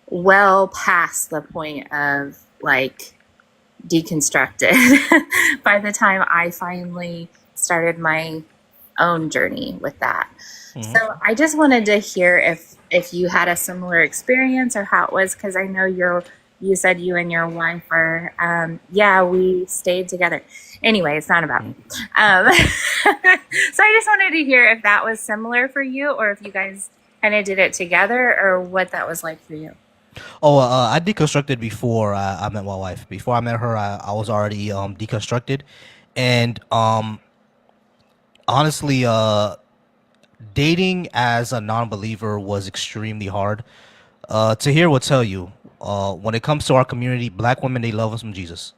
well past the point of like deconstructed by the time I finally started my own journey with that. So I just wanted to hear if you had a similar experience or how it was, because I know you said you and your wife are we stayed together. Anyway, it's not about me. So I just wanted to hear if that was similar for you or if you guys kind of did it together or what that was like for you. I deconstructed before I met my wife. Before I met her, I was already deconstructed, and honestly, dating as a non-believer was extremely hard. Tahir will tell you, when it comes to our community, black women, they love them some Jesus.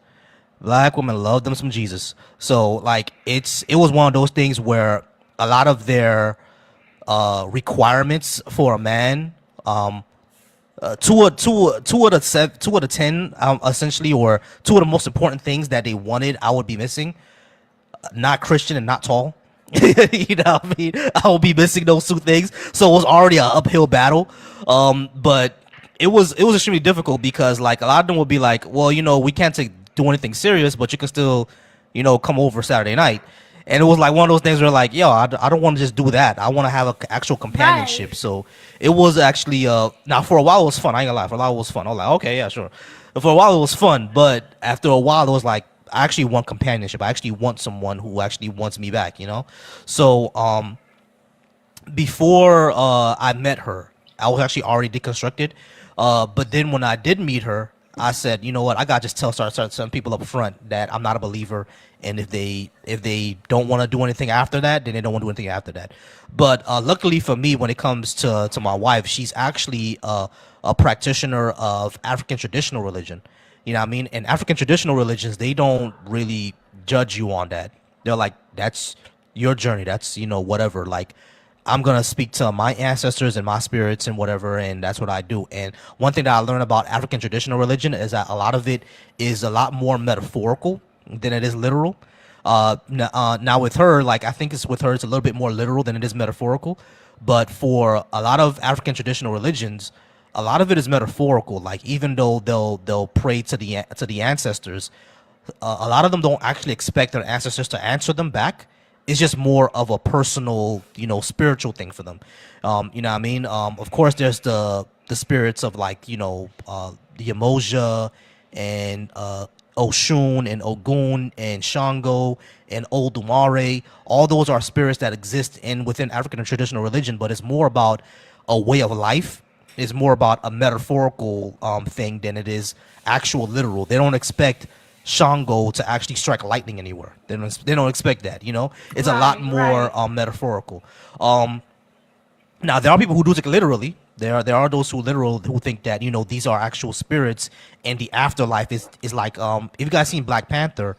Black women love them some Jesus. So like it was one of those things where a lot of their requirements for a man, two out of 10, essentially, or two of the most important things that they wanted, I would be missing. Not Christian and not tall. You know what I mean? I will be missing those two things. So it was already an uphill battle. But it was extremely difficult because like a lot of them would be like, well, you know, we can't do anything serious, but you can still, you know, come over Saturday night. And it was like one of those things where like, yo, I don't want to just do that. I want to have an actual companionship. Right. So it was actually, now for a while it was fun. I ain't gonna lie. For a while it was fun. I was like, okay, yeah, sure. But for a while it was fun. But after a while it was like, I actually want companionship. I actually want someone who actually wants me back, you know? So before I met her, I was actually already deconstructed. But then when I did meet her, I said, you know what, I gotta just start some people up front that I'm not a believer, and if they don't want to do anything after that, then they don't want to do anything after that. But luckily for me, when it comes to my wife, she's actually a practitioner of African traditional religion. You know what I mean? And African traditional religions, they don't really judge you on that. They're like, that's your journey. That's, you know, whatever. Like, I'm going to speak to my ancestors and my spirits and whatever, and that's what I do. And one thing that I learned about African traditional religion is that a lot of it is a lot more metaphorical than it is literal. Now with her, like, I think it's with her, it's a little bit more literal than it is metaphorical. But for a lot of African traditional religions, a lot of it is metaphorical. Like, even though they'll pray to the ancestors, a lot of them don't actually expect their ancestors to answer them back. It's just more of a personal, you know, spiritual thing for them. You know what I mean? Of course, there's the spirits of, like, you know, the Emoja and Oshun and Ogun and Shango and Oldumare. All those are spirits that exist within African traditional religion, but it's more about a way of life. It's more about a metaphorical thing than it is actual literal. They don't expect Shango to actually strike lightning anywhere. They don't expect that, you know? It's a lot more metaphorical. Now, there are people who do take it literally. There are those who think that, you know, these are actual spirits and the afterlife is like, if you guys seen Black Panther,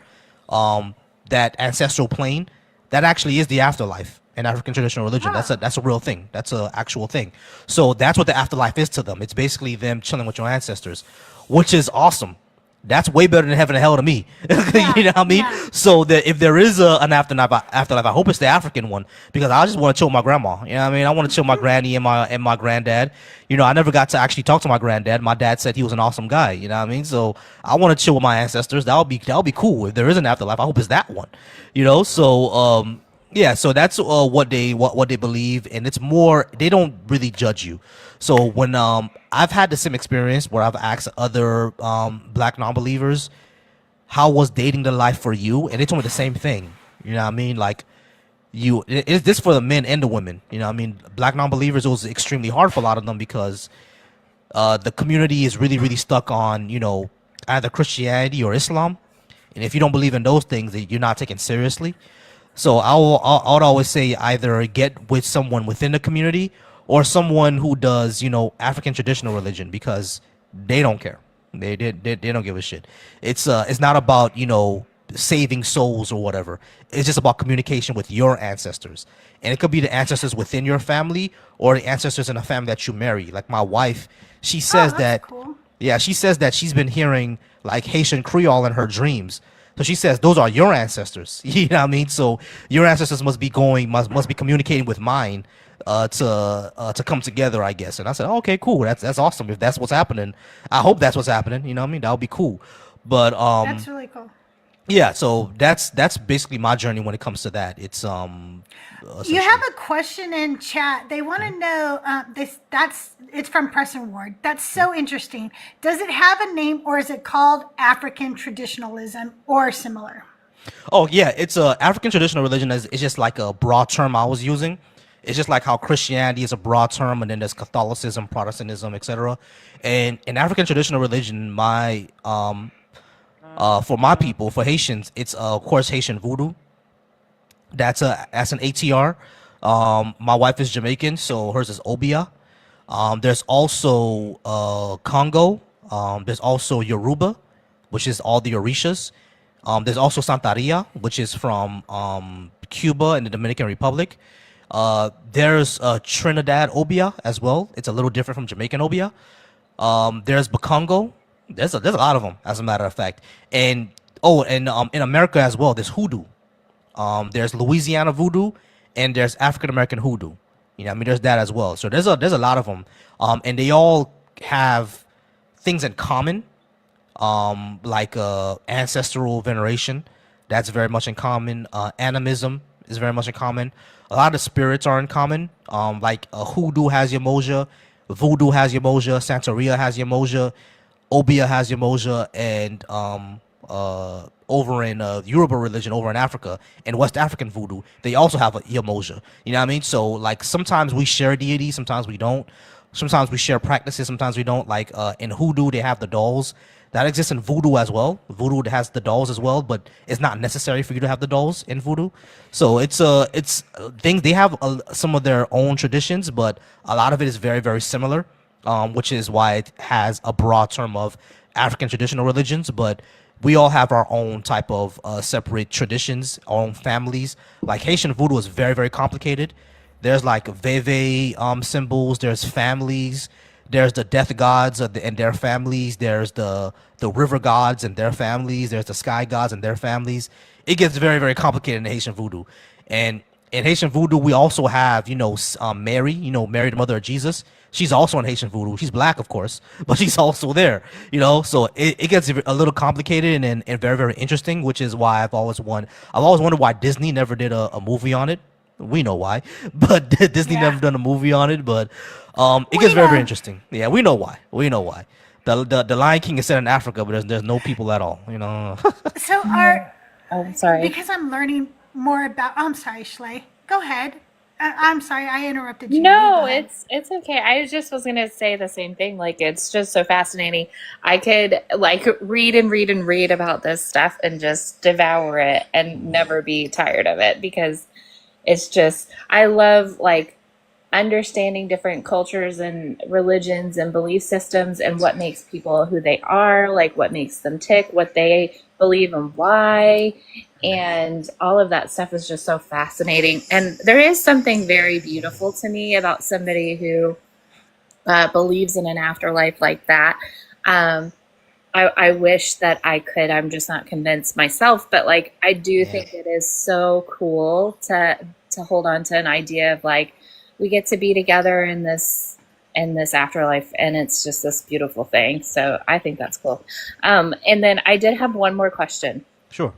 that ancestral plane, that actually is the afterlife in African traditional religion. That's a real thing. That's an actual thing. So that's what the afterlife is to them. It's basically them chilling with your ancestors, which is awesome. That's way better than heaven and hell to me. Yeah, You know what I mean? yeah. So that if there is an afterlife, I hope it's the African one, because I just want to chill with my grandma. You know what I mean? I want to chill with my granny and my granddad. You know, I never got to actually talk to my granddad. My dad said he was an awesome guy. You know what I mean? So I want to chill with my ancestors. That'll be cool. If there is an afterlife, I hope it's that one. You know, so yeah, so that's what they believe, and it's more, they don't really judge you. So when I've had the same experience where I've asked other black non-believers, how was dating the life for you, and they told me the same thing. You know what I mean? Like, it's this for the men and the women. You know what I mean? Black non-believers, it was extremely hard for a lot of them because the community is really, really stuck on, you know, either Christianity or Islam, and if you don't believe in those things, you're not taken seriously. So I would always say either get with someone within the community or someone who does, you know, African traditional religion, because they don't care. They don't give a shit. It's not about, you know, saving souls or whatever. It's just about communication with your ancestors, and it could be the ancestors within your family or the ancestors in a family that you marry. Like my wife, she says Oh, that. that's cool. Yeah, she says that she's been hearing like Haitian Creole in her dreams. So she says those are your ancestors. You know what I mean? So your ancestors must be communicating with mine to come together, I guess. And I said, oh, okay, cool. That's awesome. If that's what's happening, I hope that's what's happening. You know what I mean? That would be cool. But That's really cool. yeah. So that's basically my journey when it comes to that. It's You have a question in chat. They want to know it's from Preston Ward. That's so interesting. Does it have a name, or is it called African traditionalism or similar? Oh yeah, it's African traditional religion. It's just like a broad term I was using. It's just like how Christianity is a broad term, and then there's Catholicism, Protestantism, etc. And in African traditional religion, my for my people, for Haitians, it's of course Haitian voodoo. That's an ATR. My wife is Jamaican, so hers is Obia. There's also Congo. There's also Yoruba, which is all the Orishas. There's also Santeria, which is from Cuba and the Dominican Republic. There's Trinidad Obia as well. It's a little different from Jamaican Obia. There's Bakongo. There's a lot of them, as a matter of fact. And in America as well, there's hoodoo. There's Louisiana voodoo, and there's African American hoodoo. You know, I mean, there's that as well. So there's a lot of them, and they all have things in common, like ancestral veneration. That's very much in common. Animism is very much in common. A lot of spirits are in common. Like hoodoo has Yamoja, voodoo has Yamoja, Santeria has Yamoja, Obia has Yamoja, and over in Yoruba religion, over in Africa, and West African voodoo, they also have a Yamoja. You know what I mean? So like sometimes we share deities, sometimes we don't. Sometimes we share practices, sometimes we don't. Like in hoodoo, they have the dolls. That exists in voodoo as well. Voodoo has the dolls as well, but it's not necessary for you to have the dolls in voodoo. So it's things, they have some of their own traditions, but a lot of it is very, very similar, which is why it has a broad term of African traditional religions. But we all have our own type of separate traditions, our own families. Like Haitian voodoo is very, very complicated. There's like Veve symbols. There's families. There's the death gods and their families. There's the river gods and their families. There's the sky gods and their families. It gets very, very complicated in Haitian voodoo. And in Haitian voodoo, we also have, Mary, Mary, the mother of Jesus. She's also in Haitian voodoo. She's black, of course, but she's also there, So it gets a little complicated and very, very interesting, which is why I've always wondered why Disney never did a movie on it. We know why, but Disney never done a movie on it. But it gets very, very interesting. Yeah, we know why. The Lion King is set in Africa, but there's no people at all. So Oh, sorry. because I'm learning more about. I'm sorry, Schley. Go ahead. I'm sorry, I interrupted you. No, Go ahead. it's okay. I just was gonna say the same thing. Like, it's just so fascinating. I could like read and read and read about this stuff and just devour it and never be tired of it, because it's just, I love like understanding different cultures and religions and belief systems and what makes people who they are, like what makes them tick, what they believe and why. And all of that stuff is just so fascinating. And there is something very beautiful to me about somebody who believes in an afterlife like that. I wish that I could. I'm just not convinced myself. But like, I do think it is so cool to hold on to an idea of like, we get to be together in this afterlife, and it's just this beautiful thing. So I think that's cool. And then I did have one more question. Sure.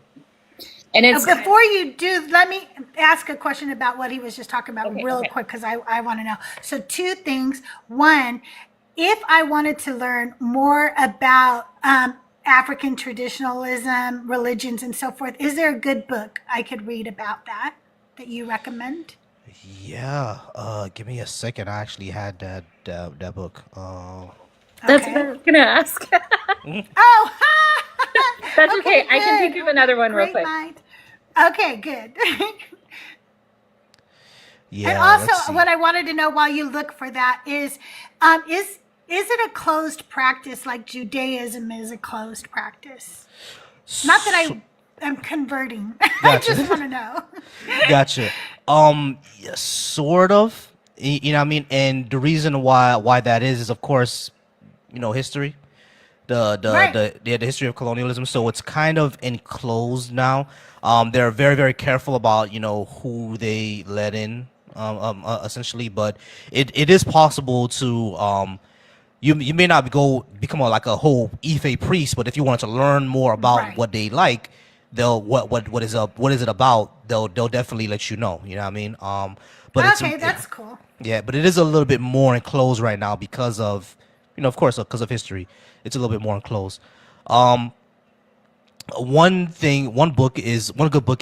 And it's Before you do, let me ask a question about what he was just talking about real okay. quick, because I want to know. So 2 things. One, if I wanted to learn more about African traditionalism, religions, and so forth, is there a good book I could read about that you recommend? Yeah. Give me a second. I actually had that book. That's what I was gonna ask. Oh, That's okay. I can good. think of another one real Great quick. mind. Okay, good. Yeah. And let's also, see. what I wanted to know while you look for that is it a closed practice like Judaism is a closed practice? Not that I am converting. I Gotcha. just want to know. Gotcha. Yeah, sort of. You know what I mean? And the reason why that is of course, history. The history of colonialism. So it's kind of enclosed now. They're very, very careful about, who they let in, essentially, but it is possible to you may not become like a whole Ife priest, but if you want to learn more about Right. what they like, they'll what is it about, they'll definitely let you know. You know what I mean? But Okay, that's cool. yeah, but it is a little bit more enclosed right now because of, of course, because of history. It's a little bit more enclosed. One good book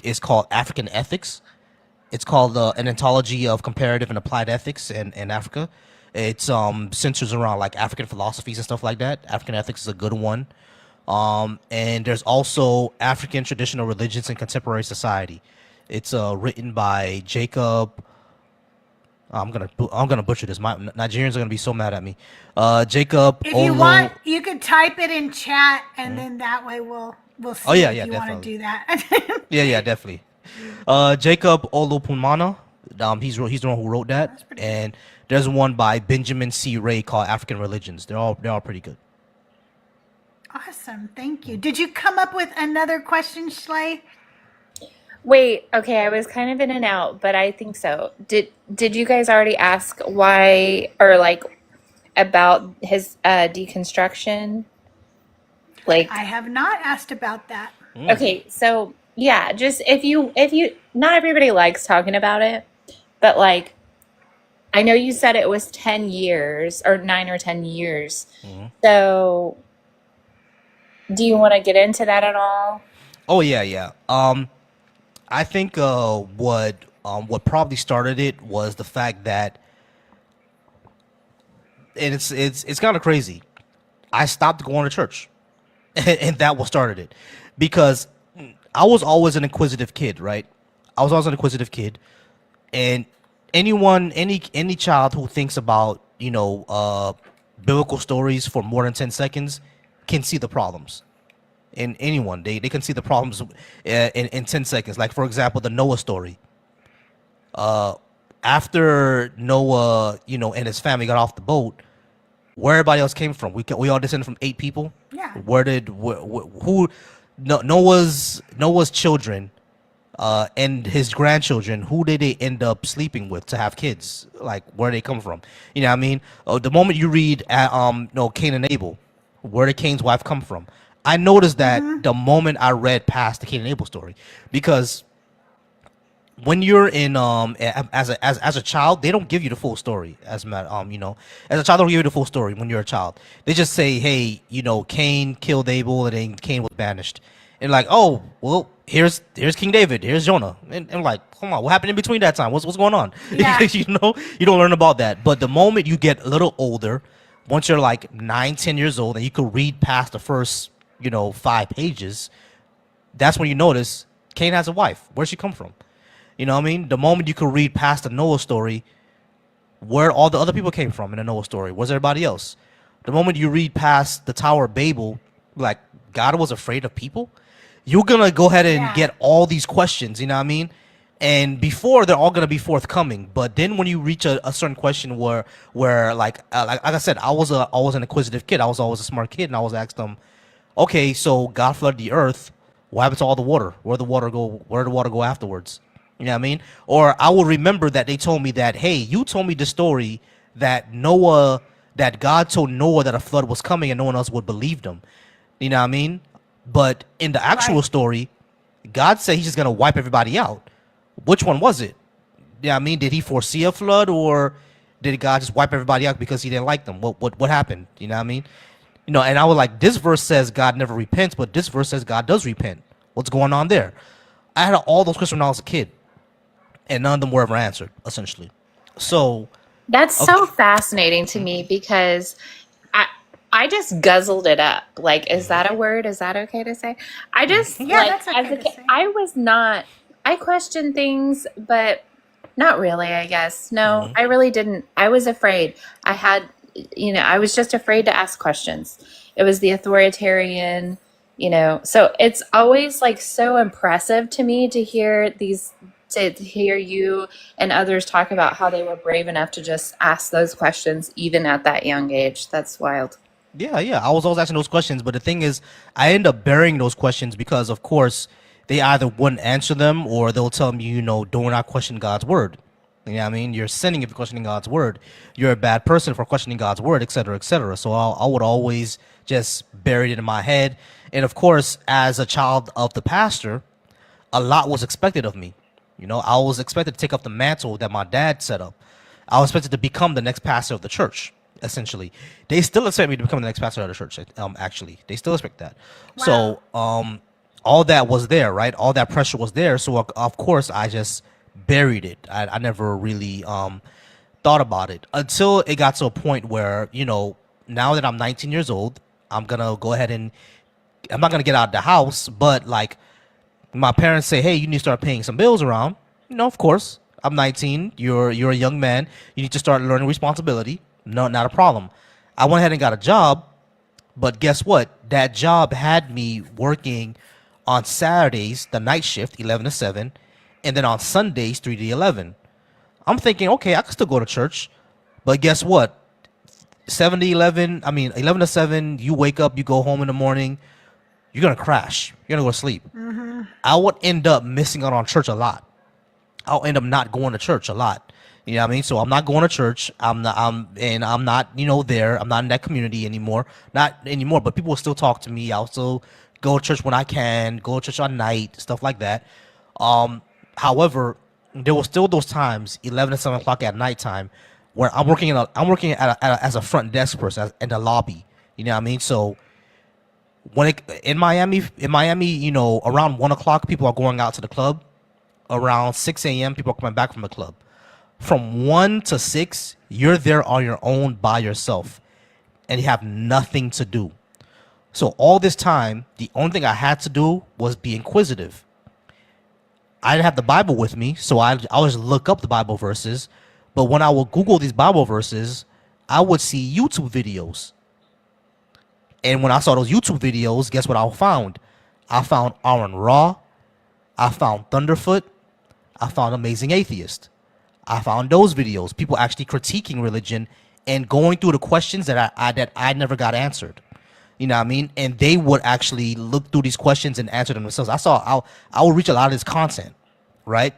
is called African Ethics. It's called an anthology of comparative and applied ethics in Africa. It's centers around like African philosophies and stuff like that. African Ethics is a good one. And there's also African Traditional Religions in Contemporary Society. It's written by Jacob. I'm gonna butcher this. My Nigerians are gonna be so mad at me. Jacob. If you want, you could type it in chat, and then that way we'll see Oh, yeah, if yeah, you want to definitely. do that. Yeah, definitely. Jacob Olopumana. He's the one who wrote that. pretty And there's one by Benjamin C. Ray called African Religions. They're all pretty good. Awesome, thank you. Did you come up with another question, Schley? Wait, okay, I was kind of in and out, but I think so. Did you guys already ask why or like about his deconstruction? Like, I have not asked about that. okay, so yeah, just if you not everybody likes talking about it, but like I know you said it was 10 years or 9 or 10 years. So do you want to get into that at all? Oh yeah. I think what probably started it was the fact that, and it's kind of crazy. I stopped going to church, and that what started it, because I was always an inquisitive kid, right? I was always an inquisitive kid, and any child who thinks about biblical stories for more than 10 seconds can see the problems. In anyone, they can see the problems in 10 seconds. Like, for example, the Noah story. After Noah, and his family got off the boat, where everybody else came from? We all descended from 8 people. Yeah. Noah's children and his grandchildren, who did they end up sleeping with to have kids? Like, where they come from? You know what I mean? The moment you read Cain and Abel, where did Cain's wife come from? I noticed that the moment I read past the Cain and Abel story, because when you're in as a child, they don't give you the full story. As a child, they don't give you the full story when you're a child. They just say, hey, Cain killed Abel, and then Cain was banished, and like, oh well, here's King David, here's Jonah, and I'm like, come on, what happened in between that time? What's going on? Yeah. You don't learn about that. But the moment you get a little older, once you're like 9-10 years old, and you can read past the first 5 pages, that's when you notice Cain has a wife. Where'd she come from? You know what I mean? The moment you could read past the Noah story, where all the other people came from in the Noah story, where's everybody else? The moment you read past the Tower of Babel, like, God was afraid of people, you're gonna go ahead and get all these questions, you know what I mean? And before, they're all gonna be forthcoming, but then when you reach a certain question where like I said, I was an inquisitive kid, I was always a smart kid, and I was asked them, okay, so God flooded the earth. What happened to all the water? Where the water go? Where did the water go afterwards? You know what I mean? Or I will remember that they told me that, hey, you told me the story that that God told Noah that a flood was coming and no one else would believe them. You know what I mean? But in the actual Right. story, God said he's just going to wipe everybody out. Which one was it? Yeah, I mean, did he foresee a flood, or did God just wipe everybody out because he didn't like them? What happened? You know what I mean? You know, and I was like, this verse says God never repents, but this verse says God does repent. What's going on there? I had all those questions when I was a kid, and none of them were ever answered, essentially. So, That's okay. so fascinating to me because I I just guzzled it up. Like, is that a word? Is that okay to say? I just Yeah, like that's as okay a to kid, say. I was not. I questioned things, but not really. I guess no, I really didn't. I was afraid. I had, I was just afraid to ask questions. It was the authoritarian, So it's always like so impressive to me to hear you and others talk about how they were brave enough to just ask those questions even at that young age. That's wild. Yeah. I was always asking those questions, but the thing is, I end up burying those questions because, of course, they either wouldn't answer them or they'll tell me, do not question God's word. You know what I mean? You're sinning if you're questioning God's word. You're a bad person for questioning God's word, etc., etc. So I would always just bury it in my head. And of course, as a child of the pastor, a lot was expected of me. I was expected to take up the mantle that my dad set up. I was expected to become the next pastor of the church, essentially. They still expect me to become the next pastor of the church, actually. They still expect that. Wow. So, all that was there, right? All that pressure was there. So, of course, I just buried it. I never really thought about it until it got to a point where, now that I'm 19 years old, I'm going to go ahead and I'm not going to get out of the house, but like, my parents say, hey, you need to start paying some bills around. Of course, I'm 19. You're a young man. You need to start learning responsibility. No, not a problem. I went ahead and got a job, but guess what? That job had me working on Saturdays, the night shift, 11 to 7, and then on Sundays, 3 to 11. I'm thinking, okay, I can still go to church, but guess what? 11 to 7, you wake up, you go home in the morning, you're going to crash. You're going to go to sleep. I would end up missing out on church a lot. I'll end up not going to church a lot. You know what I mean? So I'm not going to church. I'm not there. I'm not in that community anymore. Not anymore, but people will still talk to me. I'll still go to church when I can, go to church at night, stuff like that. However, there were still those times, 11 to 7 o'clock at nighttime, where I'm working as a front desk person in the lobby. You know what I mean? So in Miami, around 1 o'clock, people are going out to the club. Around 6 a.m., people are coming back from the club. From 1 to 6, you're there on your own by yourself, and you have nothing to do. So all this time, the only thing I had to do was be inquisitive. I didn't have the Bible with me, so I always look up the Bible verses. But when I would Google these Bible verses, I would see YouTube videos. And when I saw those YouTube videos, guess what I found? I found Aaron Raw. I found Thunderfoot. I found Amazing Atheist. I found those videos. People actually critiquing religion and going through the questions that I never got answered. You know what I mean? And they would actually look through these questions and answer them themselves. I would reach a lot of this content, right?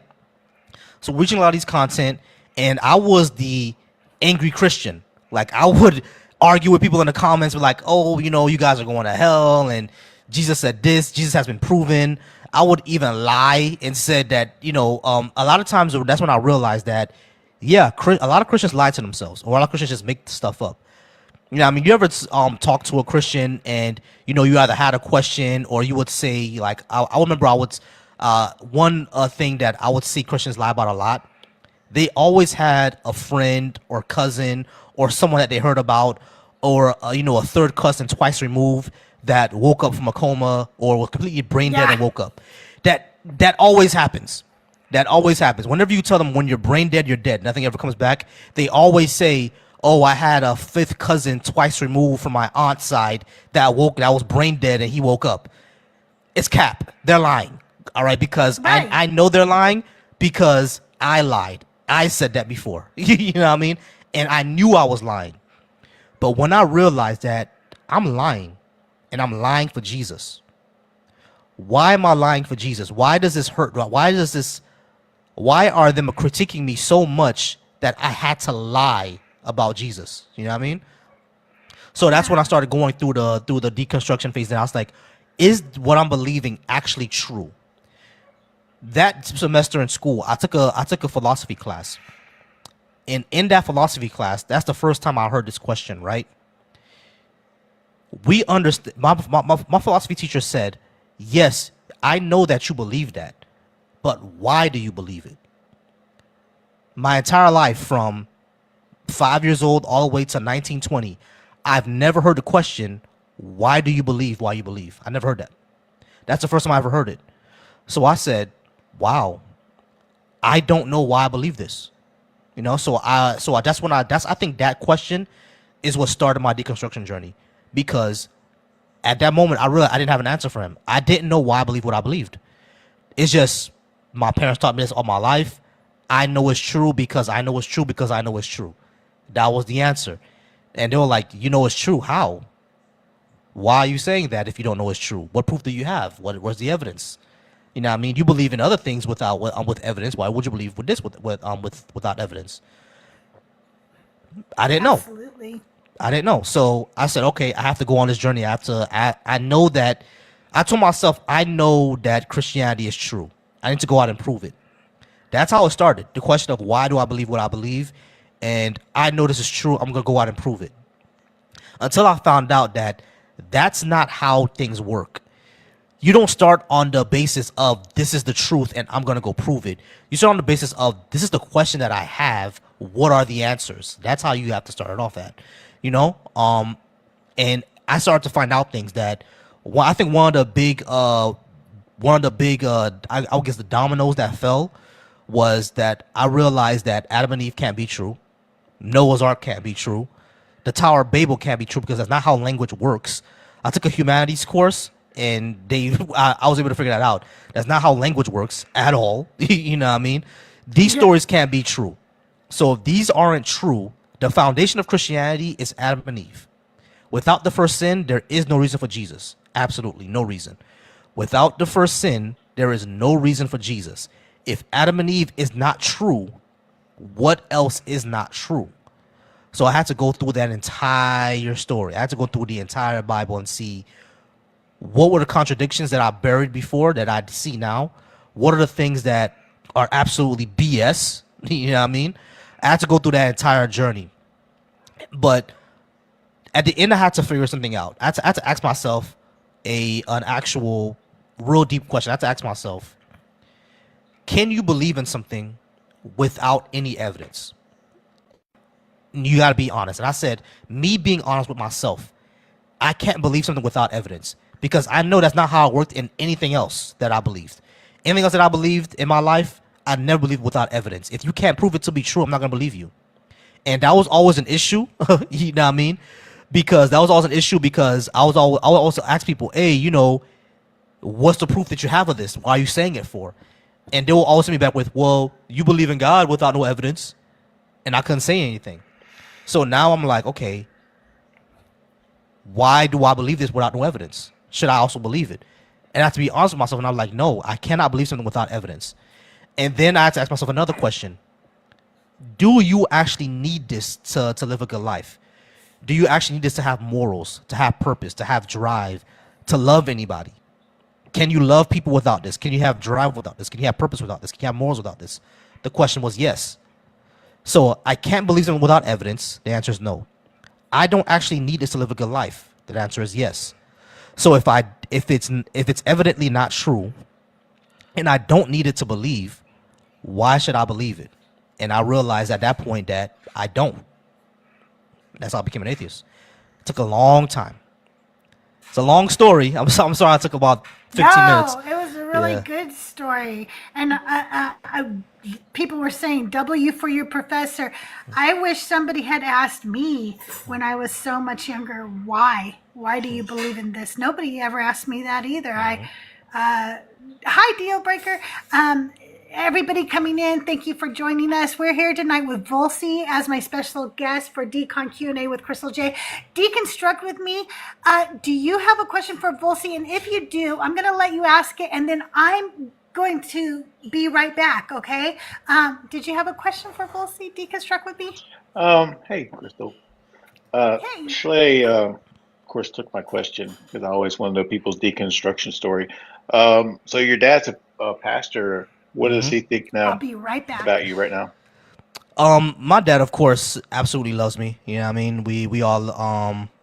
So reaching a lot of these content, and I was the angry Christian. Like, I would argue with people in the comments, like, oh, you guys are going to hell, and Jesus said this, Jesus has been proven. I would even lie and said that, a lot of times that's when I realized that, yeah, a lot of Christians lie to themselves, or a lot of Christians just make stuff up. You ever talk to a Christian and, you either had a question or you would say, like, I remember one thing that I would see Christians lie about a lot. They always had a friend or cousin or someone that they heard about, or a third cousin twice removed that woke up from a coma or was completely brain dead and woke up. That always happens. That always happens. Whenever you tell them when you're brain dead, you're dead, nothing ever comes back, they always say, oh, I had a fifth cousin twice removed from my aunt's side that was brain dead and he woke up. It's cap. They're lying. All right, because Right. I know they're lying because I lied. I said that before. You know what I mean? And I knew I was lying. But when I realized that I'm lying and I'm lying for Jesus. Why am I lying for Jesus? Why does this hurt? Why are them critiquing me so much that I had to lie about Jesus? You know what I mean? So that's when I started going through the deconstruction phase, and I was like, is what I'm believing actually true? That semester in school, I took a philosophy class. And in that philosophy class, that's the first time I heard this question, right? We understand. My philosophy teacher said, yes, I know that you believe that, but why do you believe it? My entire life, from 5 years old all the way to 1920, I've never heard the question, why do you believe why you believe? I never heard that. That's the first time I ever heard it. So I said, wow, I don't know why I believe this. You know, I think that question is what started my deconstruction journey, because at that moment I realized I didn't have an answer for him. I didn't know why I believed what I believed. It's just my parents taught me this all my life. I know it's true because I know it's true because I know it's true. That was the answer. And they were like, you know it's true. How? Why are you saying that if you don't know it's true? What proof do you have? Where's the evidence? You know what I mean? You believe in other things with evidence. Why would you believe with this without evidence? I didn't know. Absolutely. I didn't know. So I said, okay, I have to go on this journey. I know that, I told myself, I know that Christianity is true. I need to go out and prove it. That's how it started. The question of why do I believe what I believe? And I know this is true. I'm going to go out and prove it. Until I found out that that's not how things work. You don't start on the basis of this is the truth and I'm going to go prove it. You start on the basis of this is the question that I have. What are the answers? That's how you have to start it off at, you know? And I started to find out things that, well, I think one of the big, I guess the dominoes that fell was that I realized that Adam and Eve can't be true. Noah's Ark can't be true. The Tower of Babel can't be true because that's not how language works. I took a humanities course and I was able to figure that out. That's not how language works at all. You know what I mean? These stories can't be true. So if these aren't true, the foundation of Christianity is Adam and Eve. Without the first sin, there is no reason for Jesus. Absolutely no reason. Without the first sin, there is no reason for Jesus. If Adam and Eve is not true, what else is not true? So I had to go through that entire story. I had to go through the entire Bible and see what were the contradictions that I buried before that I see now. What are the things that are absolutely BS? You know what I mean? I had to go through that entire journey. But at the end, I had to figure something out. I had to ask myself an actual real deep question. I had to ask myself, can you believe in something without any evidence? You got to be honest. And I said, me being honest with myself, I can't believe something without evidence because I know that's not how it worked in anything else that I believed. Anything else that I believed in my life, I never believed without evidence. If you can't prove it to be true, I'm not going to believe you. And that was always an issue. You know what I mean? Because that was always an issue because I would also ask people, hey, you know, what's the proof that you have of this? Why are you saying it for? And they will always send me back with, well, you believe in God without no evidence. And I couldn't say anything. So now I'm like, okay, why do I believe this without no evidence? Should I also believe it? And I have to be honest with myself. And I'm like, no, I cannot believe something without evidence. And then I had to ask myself another question. Do you actually need this to live a good life? Do you actually need this to have morals, to have purpose, to have drive, to love anybody? Can you love people without this? Can you have drive without this? Can you have purpose without this? Can you have morals without this? The question was yes. So I can't believe something without evidence. The answer is no. I don't actually need this to live a good life. The answer is yes. So if it's evidently not true, and I don't need it to believe, why should I believe it? And I realized at that point that I don't. That's how I became an atheist. It took a long time. It's a long story. I'm sorry I took about 15 minutes. No, it was a really good story. And people were saying, W for your professor. I wish somebody had asked me when I was so much younger, why? Why do you believe in this? Nobody ever asked me that either. Hi, Deal Breaker. everybody coming in, thank you for joining us. We're here tonight with Volcy as my special guest for Decon Q&A with CrystalJae. Deconstruct with me. Do you have a question for Volcy? And if you do, I'm going to let you ask it, and then I'm going to be right back, okay? Did you have a question for Volcy, Deconstruct with me? Hey, Crystal. Hey. Schley, of course, took my question because I always want to know people's deconstruction story. So your dad's a pastor. What does he think I'll now be right back. about you right now? My dad, of course, absolutely loves me. You know what I mean? We all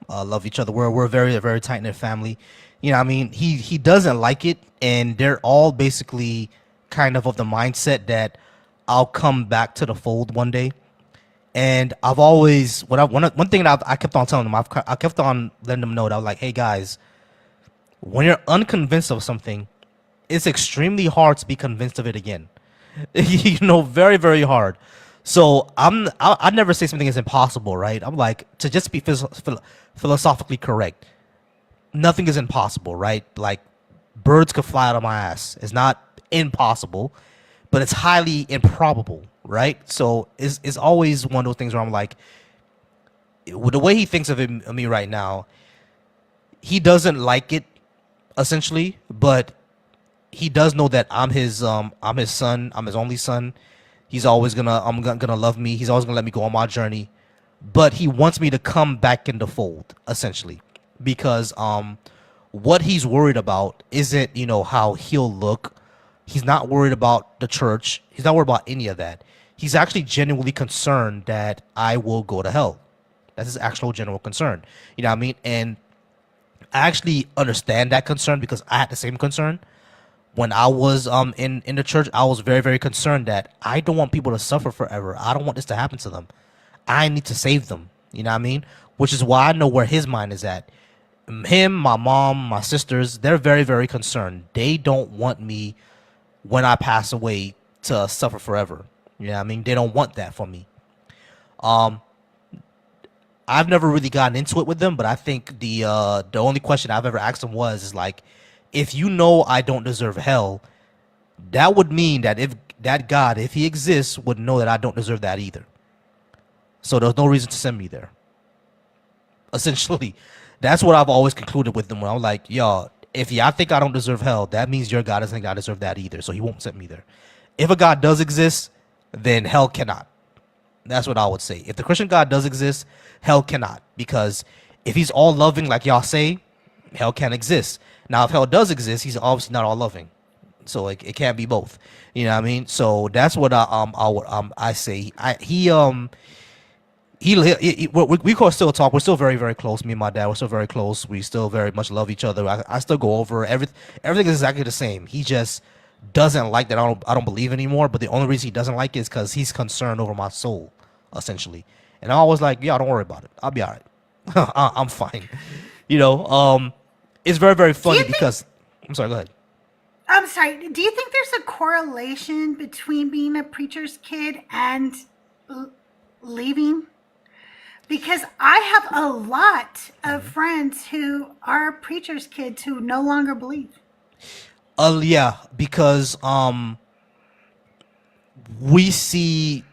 love each other. We're a very, very tight-knit family. You know what I mean? He doesn't like it, and they're all basically kind of the mindset that I'll come back to the fold one day. And I've always one thing that I kept on telling them, I kept on letting them know that I was like, hey guys, when you're unconvinced of something, it's extremely hard to be convinced of it again. You know, very, very hard. So I never say something is impossible, right? I'm like, to just be philosophically correct, nothing is impossible, right? Like, birds could fly out of my ass. It's not impossible, but it's highly improbable, right? So it's always one of those things where I'm like, with the way he thinks of me right now, he doesn't like it, essentially, but he does know that I'm his son, I'm his only son. He's always gonna love me. He's always gonna let me go on my journey, but he wants me to come back in the fold, essentially, because what he's worried about isn't, you know, how he'll look. He's not worried about the church. He's not worried about any of that. He's actually genuinely concerned that I will go to hell. That's his actual general concern. You know what I mean? And I actually understand that concern because I had the same concern. When I was in the church, I was very, very concerned that I don't want people to suffer forever. I don't want this to happen to them. I need to save them. You know what I mean? Which is why I know where his mind is at. Him, my mom, my sisters, they're very, very concerned. They don't want me, when I pass away, to suffer forever. You know what I mean? They don't want that for me. I've never really gotten into it with them, but I think the only question I've ever asked them is like, if you know I don't deserve hell, that would mean that if that God, if he exists, would know that I don't deserve that either. So there's no reason to send me there. Essentially, that's what I've always concluded with them. When I'm like, yo, if y'all think I don't deserve hell, that means your God doesn't think I deserve that either. So he won't send me there. If a God does exist, then hell cannot. That's what I would say. If the Christian God does exist, hell cannot. Because if he's all loving like y'all say, hell can't exist. Now, if hell does exist, he's obviously not all loving. So it can't be both. You know what I mean? So that's what I say. We still talk. We're still very, very close. Me and my dad, we're still very close. We still very much love each other. I still go over everything. Everything is exactly the same. He just doesn't like that I don't believe anymore. But the only reason he doesn't like it is because he's concerned over my soul, essentially. And I was like, yeah, don't worry about it. I'll be all right. I'm fine. You know, it's very, very funny because I'm sorry. Go ahead. I'm sorry. Do you think there's a correlation between being a preacher's kid and leaving? Because I have a lot of friends who are preacher's kids who no longer believe. Yeah, because we see,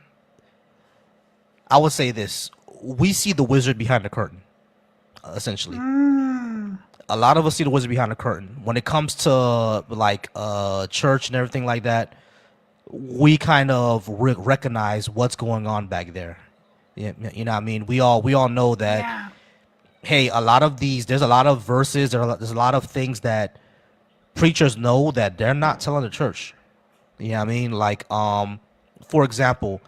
I would say this, we see the wizard behind the curtain, essentially. A lot of us see the wizard behind the curtain. When it comes to like church and everything like that, we kind of recognize what's going on back there. You know what I mean? We all know that, Yeah. hey, there's a lot of verses, there's a lot of things that preachers know that they're not telling the church. You know what I mean? Like, for example,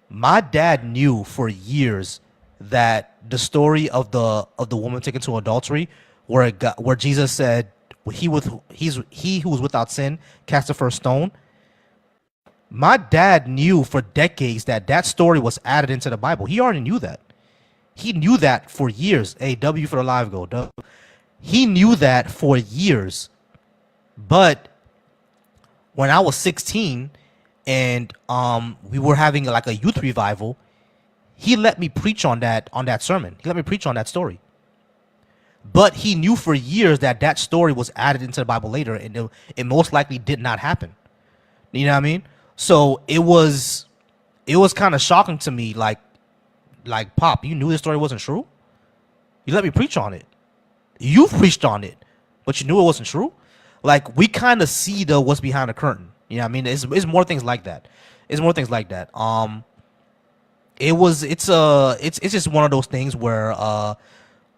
my dad knew for years that the story of the woman taken to adultery, where Jesus said, he who was without sin cast the first stone. My dad knew for decades that story was added into the Bible. He already knew that. He knew that for years. Hey, W for the live goal. W. He knew that for years. But when I was 16 and we were having like a youth revival, he let me preach on that sermon. He let me preach on that story. But he knew for years that story was added into the Bible later, and it most likely did not happen. You know what I mean? So it was kind of shocking to me, like Pop, you knew this story wasn't true? You let me preach on it. You've preached on it, but you knew it wasn't true? Like, we kind of see the what's behind the curtain. You know what I mean? It's more things like that. It's more things like that. It's just one of those things where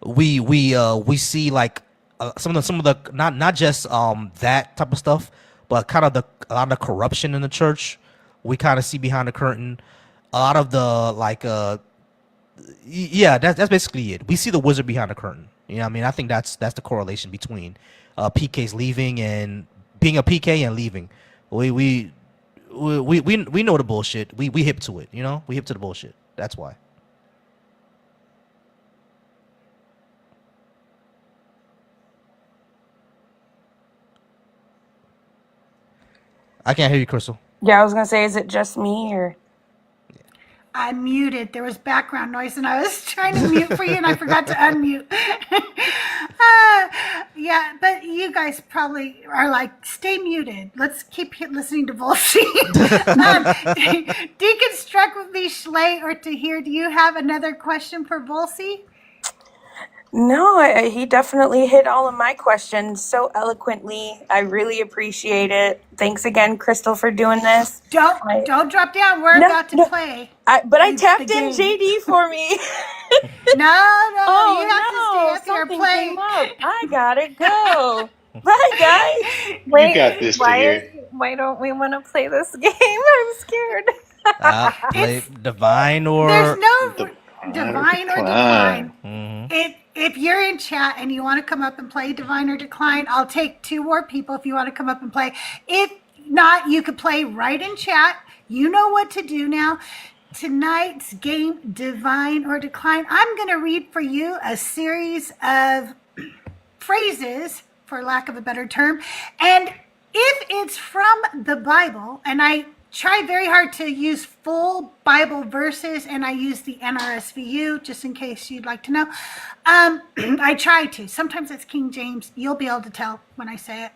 we see like some of the not just that type of stuff, but kind of a lot of the corruption in the church. We kind of see behind the curtain. A lot of the like yeah, that's basically it. We see the wizard behind the curtain. You know what I mean? I think that's the correlation between PK's leaving and being a PK and leaving. We know the bullshit. We hip to it, you know? We hip to the bullshit. That's why. I can't hear you, Crystal. Yeah, I was gonna say, is it just me or? I muted. There was background noise, and I was trying to mute for you, and I forgot to unmute. Yeah, but you guys probably are like, stay muted. Let's keep listening to Volcy. Deconstruct with me, Schley or Tahir. Do you have another question for Volcy? No, he definitely hit all of my questions so eloquently. I really appreciate it. Thanks again, Crystal, for doing this. Don't drop down. We're about to play. But I tapped the in game. JD for me. No, Oh you have to stay up here something playing. came up. I gotta go. Bye, guys. You got this, Tahir. Why don't we want to play this game? I'm scared. Play divine or There's no Divine divine or decline. decline. If you're in chat and you want to come up and play divine or decline, I'll take 2 more people if you want to come up and play. If not, you could play right in chat. You know what to do now. Tonight's game, divine or decline. I'm going to read for you a series of phrases, for lack of a better term, and if it's from the Bible, and I try very hard to use full Bible verses, and I use the NRSVU just in case you'd like to know. I try to. Sometimes it's King James. You'll be able to tell when I say it.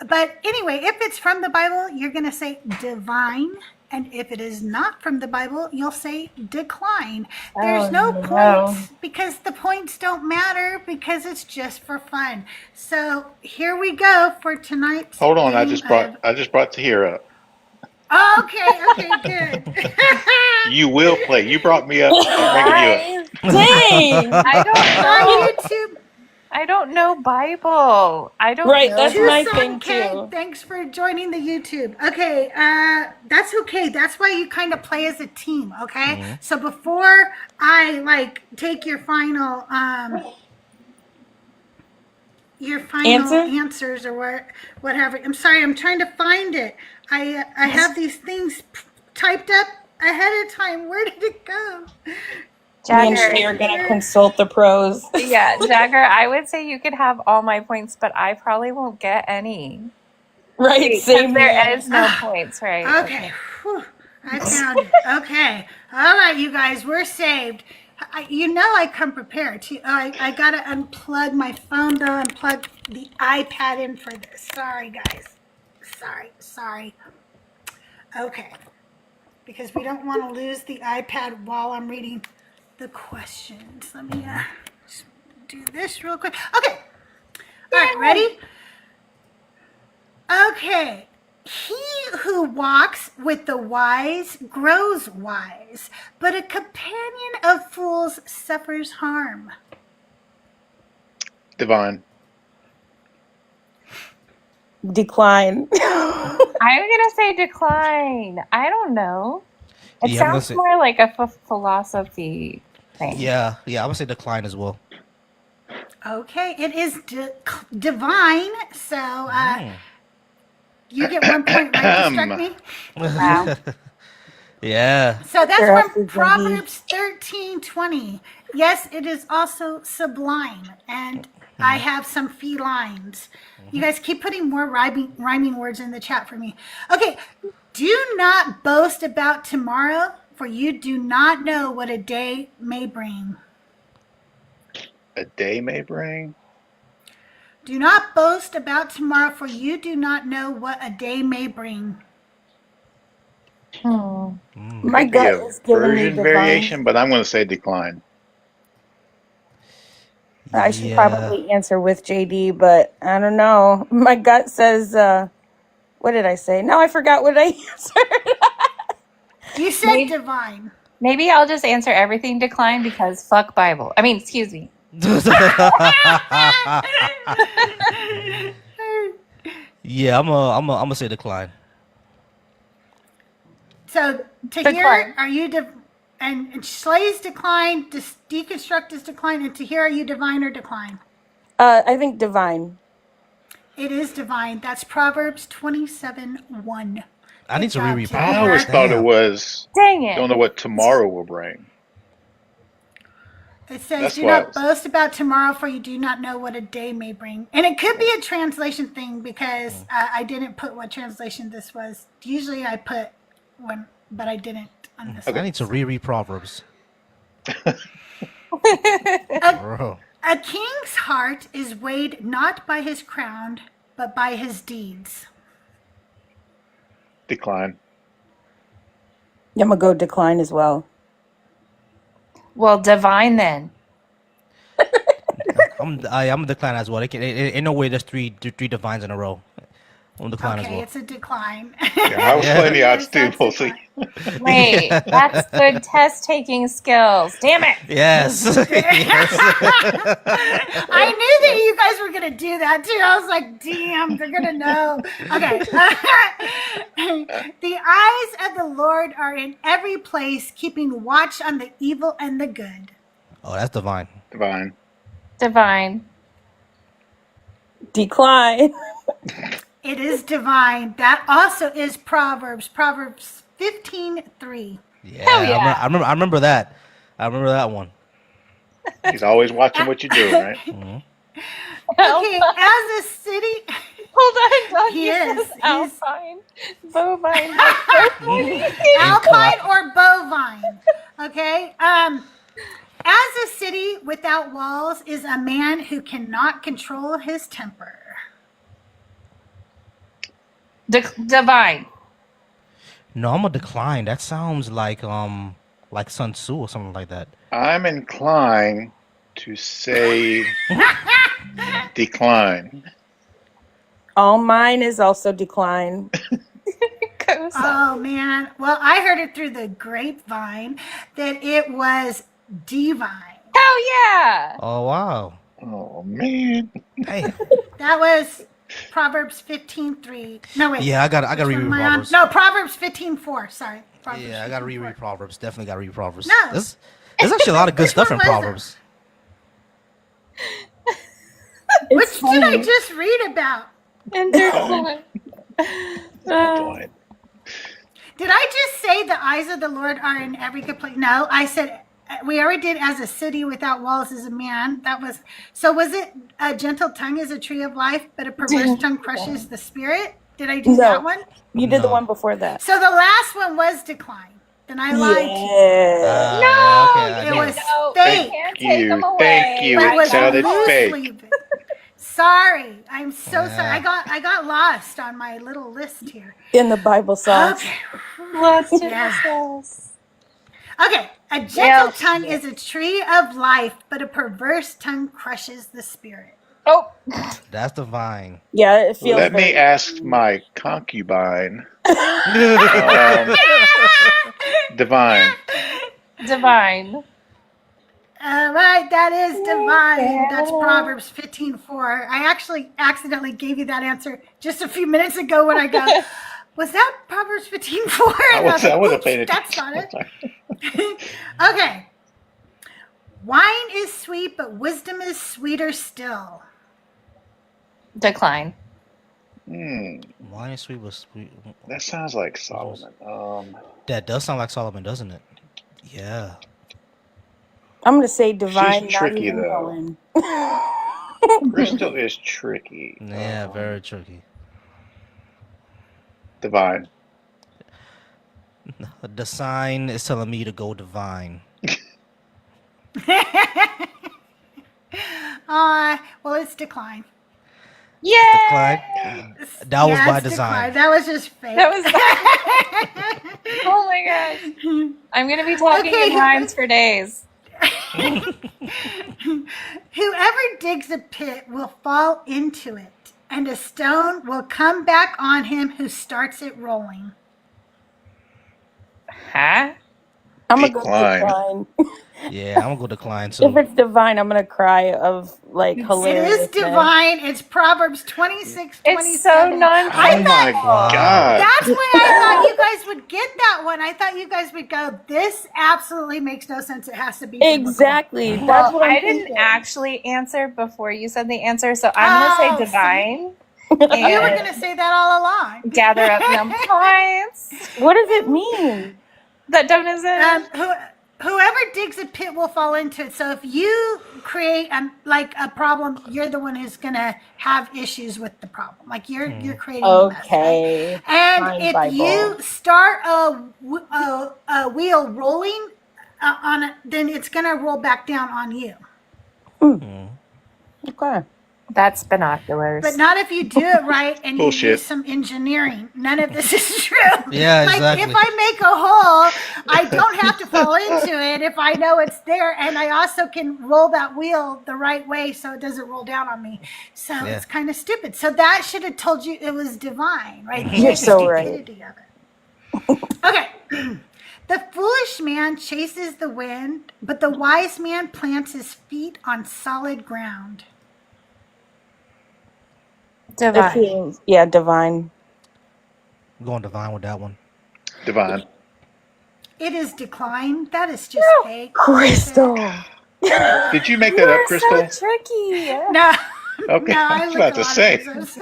But anyway, if it's from the Bible, you're going to say divine. And if it is not from the Bible, you'll say decline. There's no points because the points don't matter because it's just for fun. So here we go for tonight's Hold on, I game just brought Tahir up. Okay, good. You will play. You brought me up. I'm bringing you up. Dang. I don't On know. YouTube. I don't know Bible. I don't Right, know. that's my Tucson thing K, too. thanks for joining the YouTube. Okay, that's okay. That's why you kind of play as a team, okay? So before I take your final answers or whatever. I'm sorry, I'm trying to find it. I have these things typed up ahead of time. Where did it go? Me and Jagger. Shay are gonna consult the pros. Yeah, Jagger, I would say you could have all my points, but I probably won't get any. Right, Because same there here. is no points, right? Okay, whew, I found it. Okay, all right, you guys, we're saved. I come prepared. I gotta unplug my phone though, and plug the iPad in for this. Sorry, guys. Sorry. Okay, because we don't want to lose the iPad while I'm reading the questions. Let me just do this real quick. Okay. All right, ready? Okay. He who walks with the wise grows wise, but a companion of fools suffers harm. Divine. Decline. I'm gonna say decline. I don't know. It Yeah, I'm gonna sounds say- more like a philosophy thing. Yeah, I would say decline as well. Okay, it is divine, so you get 1 point, right? Distract me. Wow. Yeah. So that's Sure, from Proverbs 13:20. Yes, it is also sublime, and I have some felines. You guys keep putting more rhyming words in the chat for me. Okay, do not boast about tomorrow, for you do not know what a day may bring. A day may bring. Do not boast about tomorrow, for you do not know what a day may bring. My Could be gut a is giving me version divine. variation, but I'm going to say decline. I should Yeah. probably answer with JD, but I don't know. My gut says, what did I say? No, I forgot what I answered. You said Maybe- divine. Maybe I'll just answer everything decline because fuck Bible. I mean, excuse me. Yeah, I'm gonna say decline. So to Decline. hear, are you and Slay's decline, deconstruct is decline, and to hear, are you divine or decline? I think divine. It is divine. That's Proverbs 27:1. I need to job, reread Tim. I always thought it Damn. was, Dang it. don't know what tomorrow will bring. It says, That's do why I not was- boast about tomorrow, for you do not know what a day may bring. And it could be a translation thing because I didn't put what translation this was. Usually I put one, but I didn't on this I one. need to reread Proverbs. A, Bro. a king's heart is weighed not by his crown, but by his deeds. Decline. I'm gonna go decline as well. Well, divine then. I'm gonna decline as well. Ain't no way there's three divines in a row. I'm gonna decline as Okay, well. it's a decline. Yeah, I was playing the odds too, That's Volcy. decline. Wait, that's good test taking skills. Damn it. Yes. Yes. I knew that you guys were going to do that too. I was like, damn, they're going to know. Okay. The eyes of the Lord are in every place, keeping watch on the evil and the good. Oh, that's divine. Divine. Divine. Decline. It is divine. That also is Proverbs. Proverbs 15:3. Yeah. Hell yeah. I remember that. I remember that one. He's always watching what you're doing, right? Okay, as a city, Hold on, Doug. He says is. He's- Alpine. Bovine. alpine or bovine. Okay. As a city without walls is a man who cannot control his temper. Divine. No, I'm gonna decline. That sounds like Sun Tzu or something like that. I'm inclined to say decline. All mine is also decline. Goes up. Oh man. Well, I heard it through the grapevine that it was divine. Hell yeah. Oh wow. Oh man. Hey. That was Proverbs 15:3. No wait. Yeah, I gotta Which one reread am I on? Proverbs. No, Proverbs 15:4. Sorry. Proverbs Yeah, I gotta 15:4. reread Proverbs. Definitely gotta read Proverbs. No. There's actually a lot of good Which stuff in one was it? Proverbs. Which did I just read about? Intertwined. Decline. Did I just say the eyes of the Lord are in every good place? No, I said we already did as a city without walls is a man. That was so. Was it a gentle tongue is a tree of life, but a perverse tongue crushes the spirit? Did I do No. that one? You did the No. one before that. So the last one was decline. Then I lied to you. Yeah. Okay, I It knew was No, fake. can't Thank take you. them away. Thank you. But It it was sounded fake. loosely. Sorry, I'm so sorry. Yeah. I got lost on my little list here. In the Bible sauce. Okay. Lost in Yeah. the sauce. Okay, a gentle Well, tongue is a tree of life, but a perverse tongue crushes the spirit. Oh, That's divine. Yeah, it feels Let me very- ask my concubine. Divine. divine. All right, that is divine. That's Proverbs 15:4. I actually accidentally gave you that answer just a few minutes ago when I go, was that Proverbs 15:4? I wasn't paying That's attention. not it. Okay. Wine is sweet, but wisdom is sweeter still. Decline. Wine is sweet was sweet. That sounds like Solomon. That does sound like Solomon, doesn't it? Yeah. I'm gonna say divine. She's not tricky, even though. going. Crystal is tricky. Yeah, very tricky. Divine. The sign is telling me to go divine. Well, it's decline. Yeah. Decline. That was by it's design. decline. That was just fake. That was. I'm going to be talking in rhymes for days. Whoever digs a pit will fall into it, and a stone will come back on him who starts it rolling. Huh? I'm gonna go Decline. decline. Yeah, I'm gonna go decline If too. it's divine, I'm gonna cry of like It hilarious. is divine. It's Proverbs 26, It's so 27. non-trivial. Oh my God. That's why I thought you guys would get that one. I thought you guys would go, this absolutely makes no sense. It has to be biblical. Exactly. That's Well, what I'm I didn't thinking. actually answer before you said the answer, so I'm going to say divine. You were And going to say that all along. gather up them points. What does it mean? That don't isn't. Whoever digs a pit will fall into it. So if you create a problem, you're the one who's going to have issues with the problem. Like you're creating the mess, right? Okay. And Fine, if Bible. you start a wheel rolling on it, then it's going to roll back down on you. Okay. That's binoculars. But not if you do it right and you Bullshit. use some engineering. None of this is true. Yeah, Like exactly. if I make a hole, I don't have to fall into it if I know it's there, and I also can roll that wheel the right way so it doesn't roll down on me. So Yeah. it's kind of stupid. So that should have told you it was divine, right? You're The so right. stupidity of it. Okay. The foolish man chases the wind, but the wise man plants his feet on solid ground. divine. Yeah, divine. I'm going divine with that one. Divine. It is decline. That is just fake. Crystal. Did you make that up, Crystal? So tricky. No. Okay, No, I I was look about a to lot say. of those.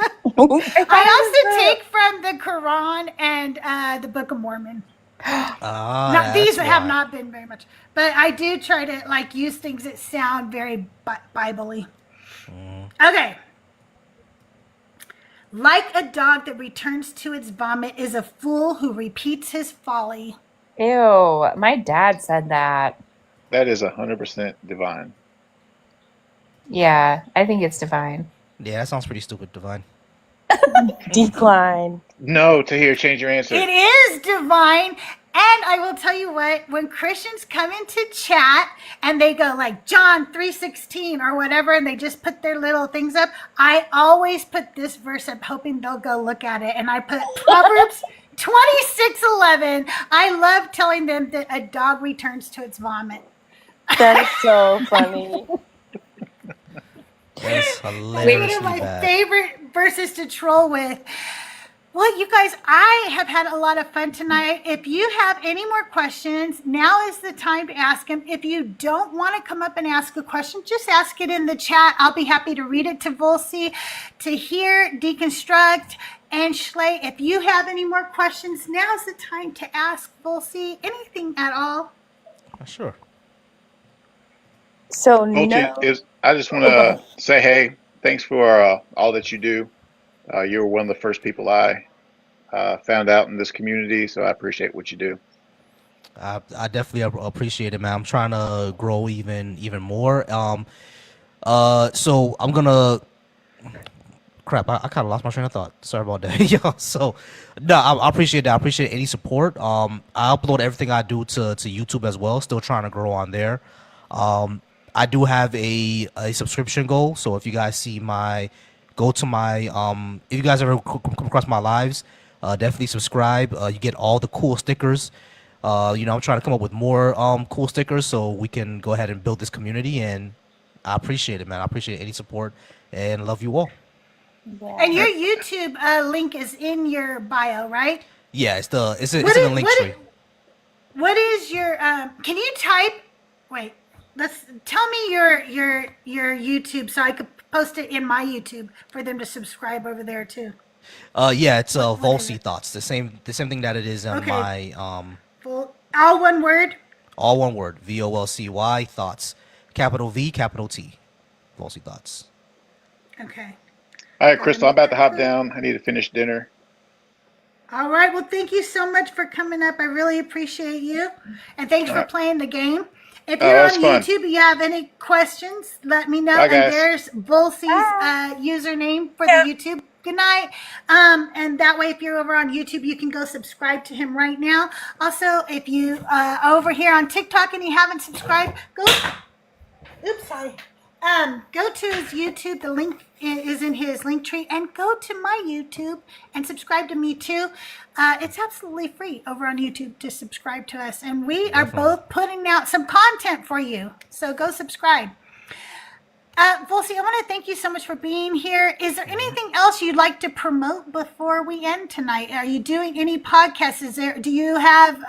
I also take from the Quran and the Book of Mormon. Ah, These that's have why. not been very much, but I do try to use things that sound very Bible-y. Okay. Like a dog that returns to its vomit is a fool who repeats his folly. Ew. My dad said that. That is 100% divine. Yeah, I think it's divine. Yeah, that sounds pretty stupid, divine. Decline. No, Tahir, change your answer. It is divine. And I will tell you what, when Christians come into chat and they go like John 3:16 or whatever, and they just put their little things up, I always put this verse up hoping they'll go look at it. And I put Proverbs 26:11. I love telling them that a dog returns to its vomit. That is so funny. That's One hilariously of my bad. favorite verses to troll with. Well, you guys, I have had a lot of fun tonight. If you have any more questions, now is the time to ask them. If you don't want to come up and ask a question, just ask it in the chat. I'll be happy to read it to Volcy, to hear, deconstruct, and Schley. If you have any more questions, now's the time to ask Volcy anything at all. Sure. So Volcy, I just want to say, hey, thanks for all that you do. You were one of the first people I found out in this community, so I appreciate what you do. I definitely appreciate it, man. I'm trying to grow even more. So I'm gonna. Crap, I kind of lost my train of thought. Sorry about that, yo. So, no, I appreciate that. I appreciate any support. I upload everything I do to YouTube as well. Still trying to grow on there. I do have a subscription goal. So if you guys go to my if you guys ever come across my lives, definitely subscribe. You get all the cool stickers. I'm trying to come up with more cool stickers so we can go ahead and build this community, and I appreciate it, man. I appreciate any support and love you all. And your YouTube link is in your bio, right? Yeah, it's in the link tree. What is your can you type tell me your YouTube so I could post it in my YouTube for them to subscribe over there too. Yeah, it's Volcy Thoughts. The same thing that it is on my All one word? all one word, VOLCY Thoughts. Capital V, capital T. Volcy Thoughts. Okay. All right, Crystal, I'm about to hop down. I need to finish dinner. All right. Well, thank you so much for coming up. I really appreciate you. And thanks for playing the game. If you're that's on fun. YouTube and you have any questions, let me know. Bye, And guys. there's Volcy's username for the YouTube. Good night. And that way, if you're over on YouTube, you can go subscribe to him right now. Also, if you over here on TikTok and you haven't subscribed, go. Oops, sorry. Go to his YouTube. The link is in his link tree, and go to my YouTube and subscribe to me too. It's absolutely free over on YouTube to subscribe to us, and we are both putting out some content for you. So go subscribe. Volcy, I want to thank you so much for being here. Is there anything else you'd like to promote before we end tonight? Are you doing any podcasts? Do you have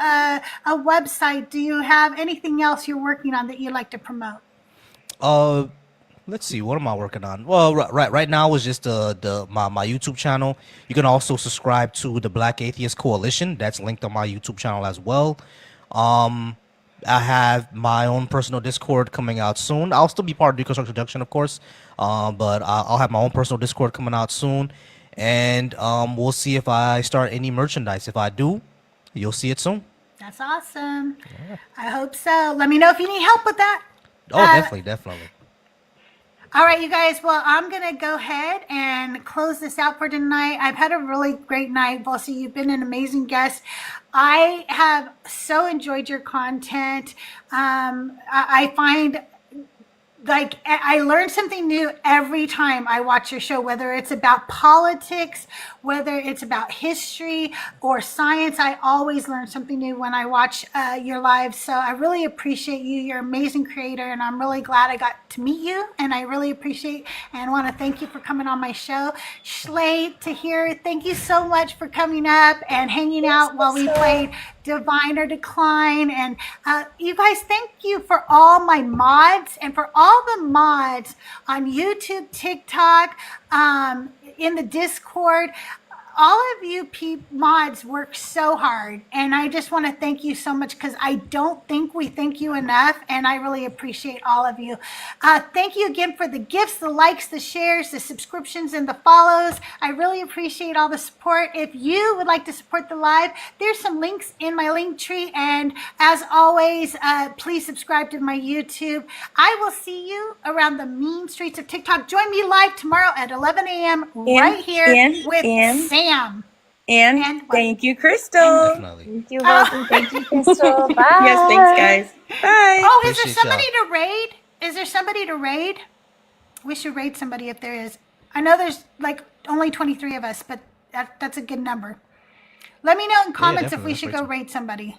a website? Do you have anything else you're working on that you'd like to promote? Let's see. What am I working on? Well, right now is just my YouTube channel. You can also subscribe to the Black Atheist Coalition. That's linked on my YouTube channel as well. I have my own personal Discord coming out soon. I'll still be part of Deconstruction, of course, but I'll have my own personal Discord coming out soon, and we'll see if I start any merchandise. If I do, you'll see it soon. That's awesome. Yeah. I hope so. Let me know if you need help with that. Oh, definitely. All right, you guys. Well, I'm going to go ahead and close this out for tonight. I've had a really great night. Volcy, you've been an amazing guest. I have so enjoyed your content. I find like I learn something new every time I watch your show, whether it's about politics, whether it's about history or science. I always learn something new when I watch your lives. So I really appreciate you. You're an amazing creator, and I'm really glad I got to meet you. And I really appreciate and want to thank you for coming on my show. Schley, Tahir, thank you so much for coming up and hanging out while we played Divine or Decline. And you guys, thank you for all my mods and for all the mods on YouTube, TikTok, in the Discord. All of you mods work so hard, and I just want to thank you so much because I don't think we thank you enough, and I really appreciate all of you. Thank you again for the gifts, the likes, the shares, the subscriptions, and the follows. I really appreciate all the support. If you would like to support the live, there's some links in my link tree, and as always, please subscribe to my YouTube. I will see you around the mean streets of TikTok. Join me live tomorrow at 11 a.m. right here with Sam. And thank you, Crystal. Definitely. Thank you, Volcy. Thank you, Crystal. Bye. Yes, thanks, guys. Bye. Oh, is there Appreciate somebody to raid? Is there somebody to raid? We should raid somebody if there is. I know there's like only 23 of us, but that's a good number. Let me know in comments if we should go raid somebody.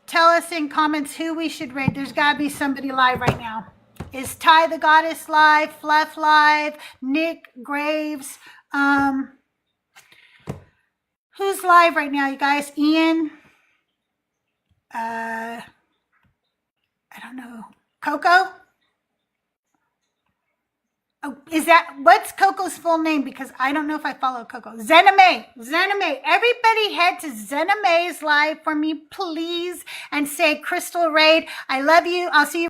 Tell us in comments who we should raid. There's got to be somebody live right now. Is Ty the Goddess live? Fluff live? Nick Graves? Who's live right now, you guys? Ian? I don't know. Coco? Oh, what's Coco's full name? Because I don't know if I follow Coco. Zename. Everybody head to Zename's live for me, please, and say Crystal Raid. I love you. I'll see you.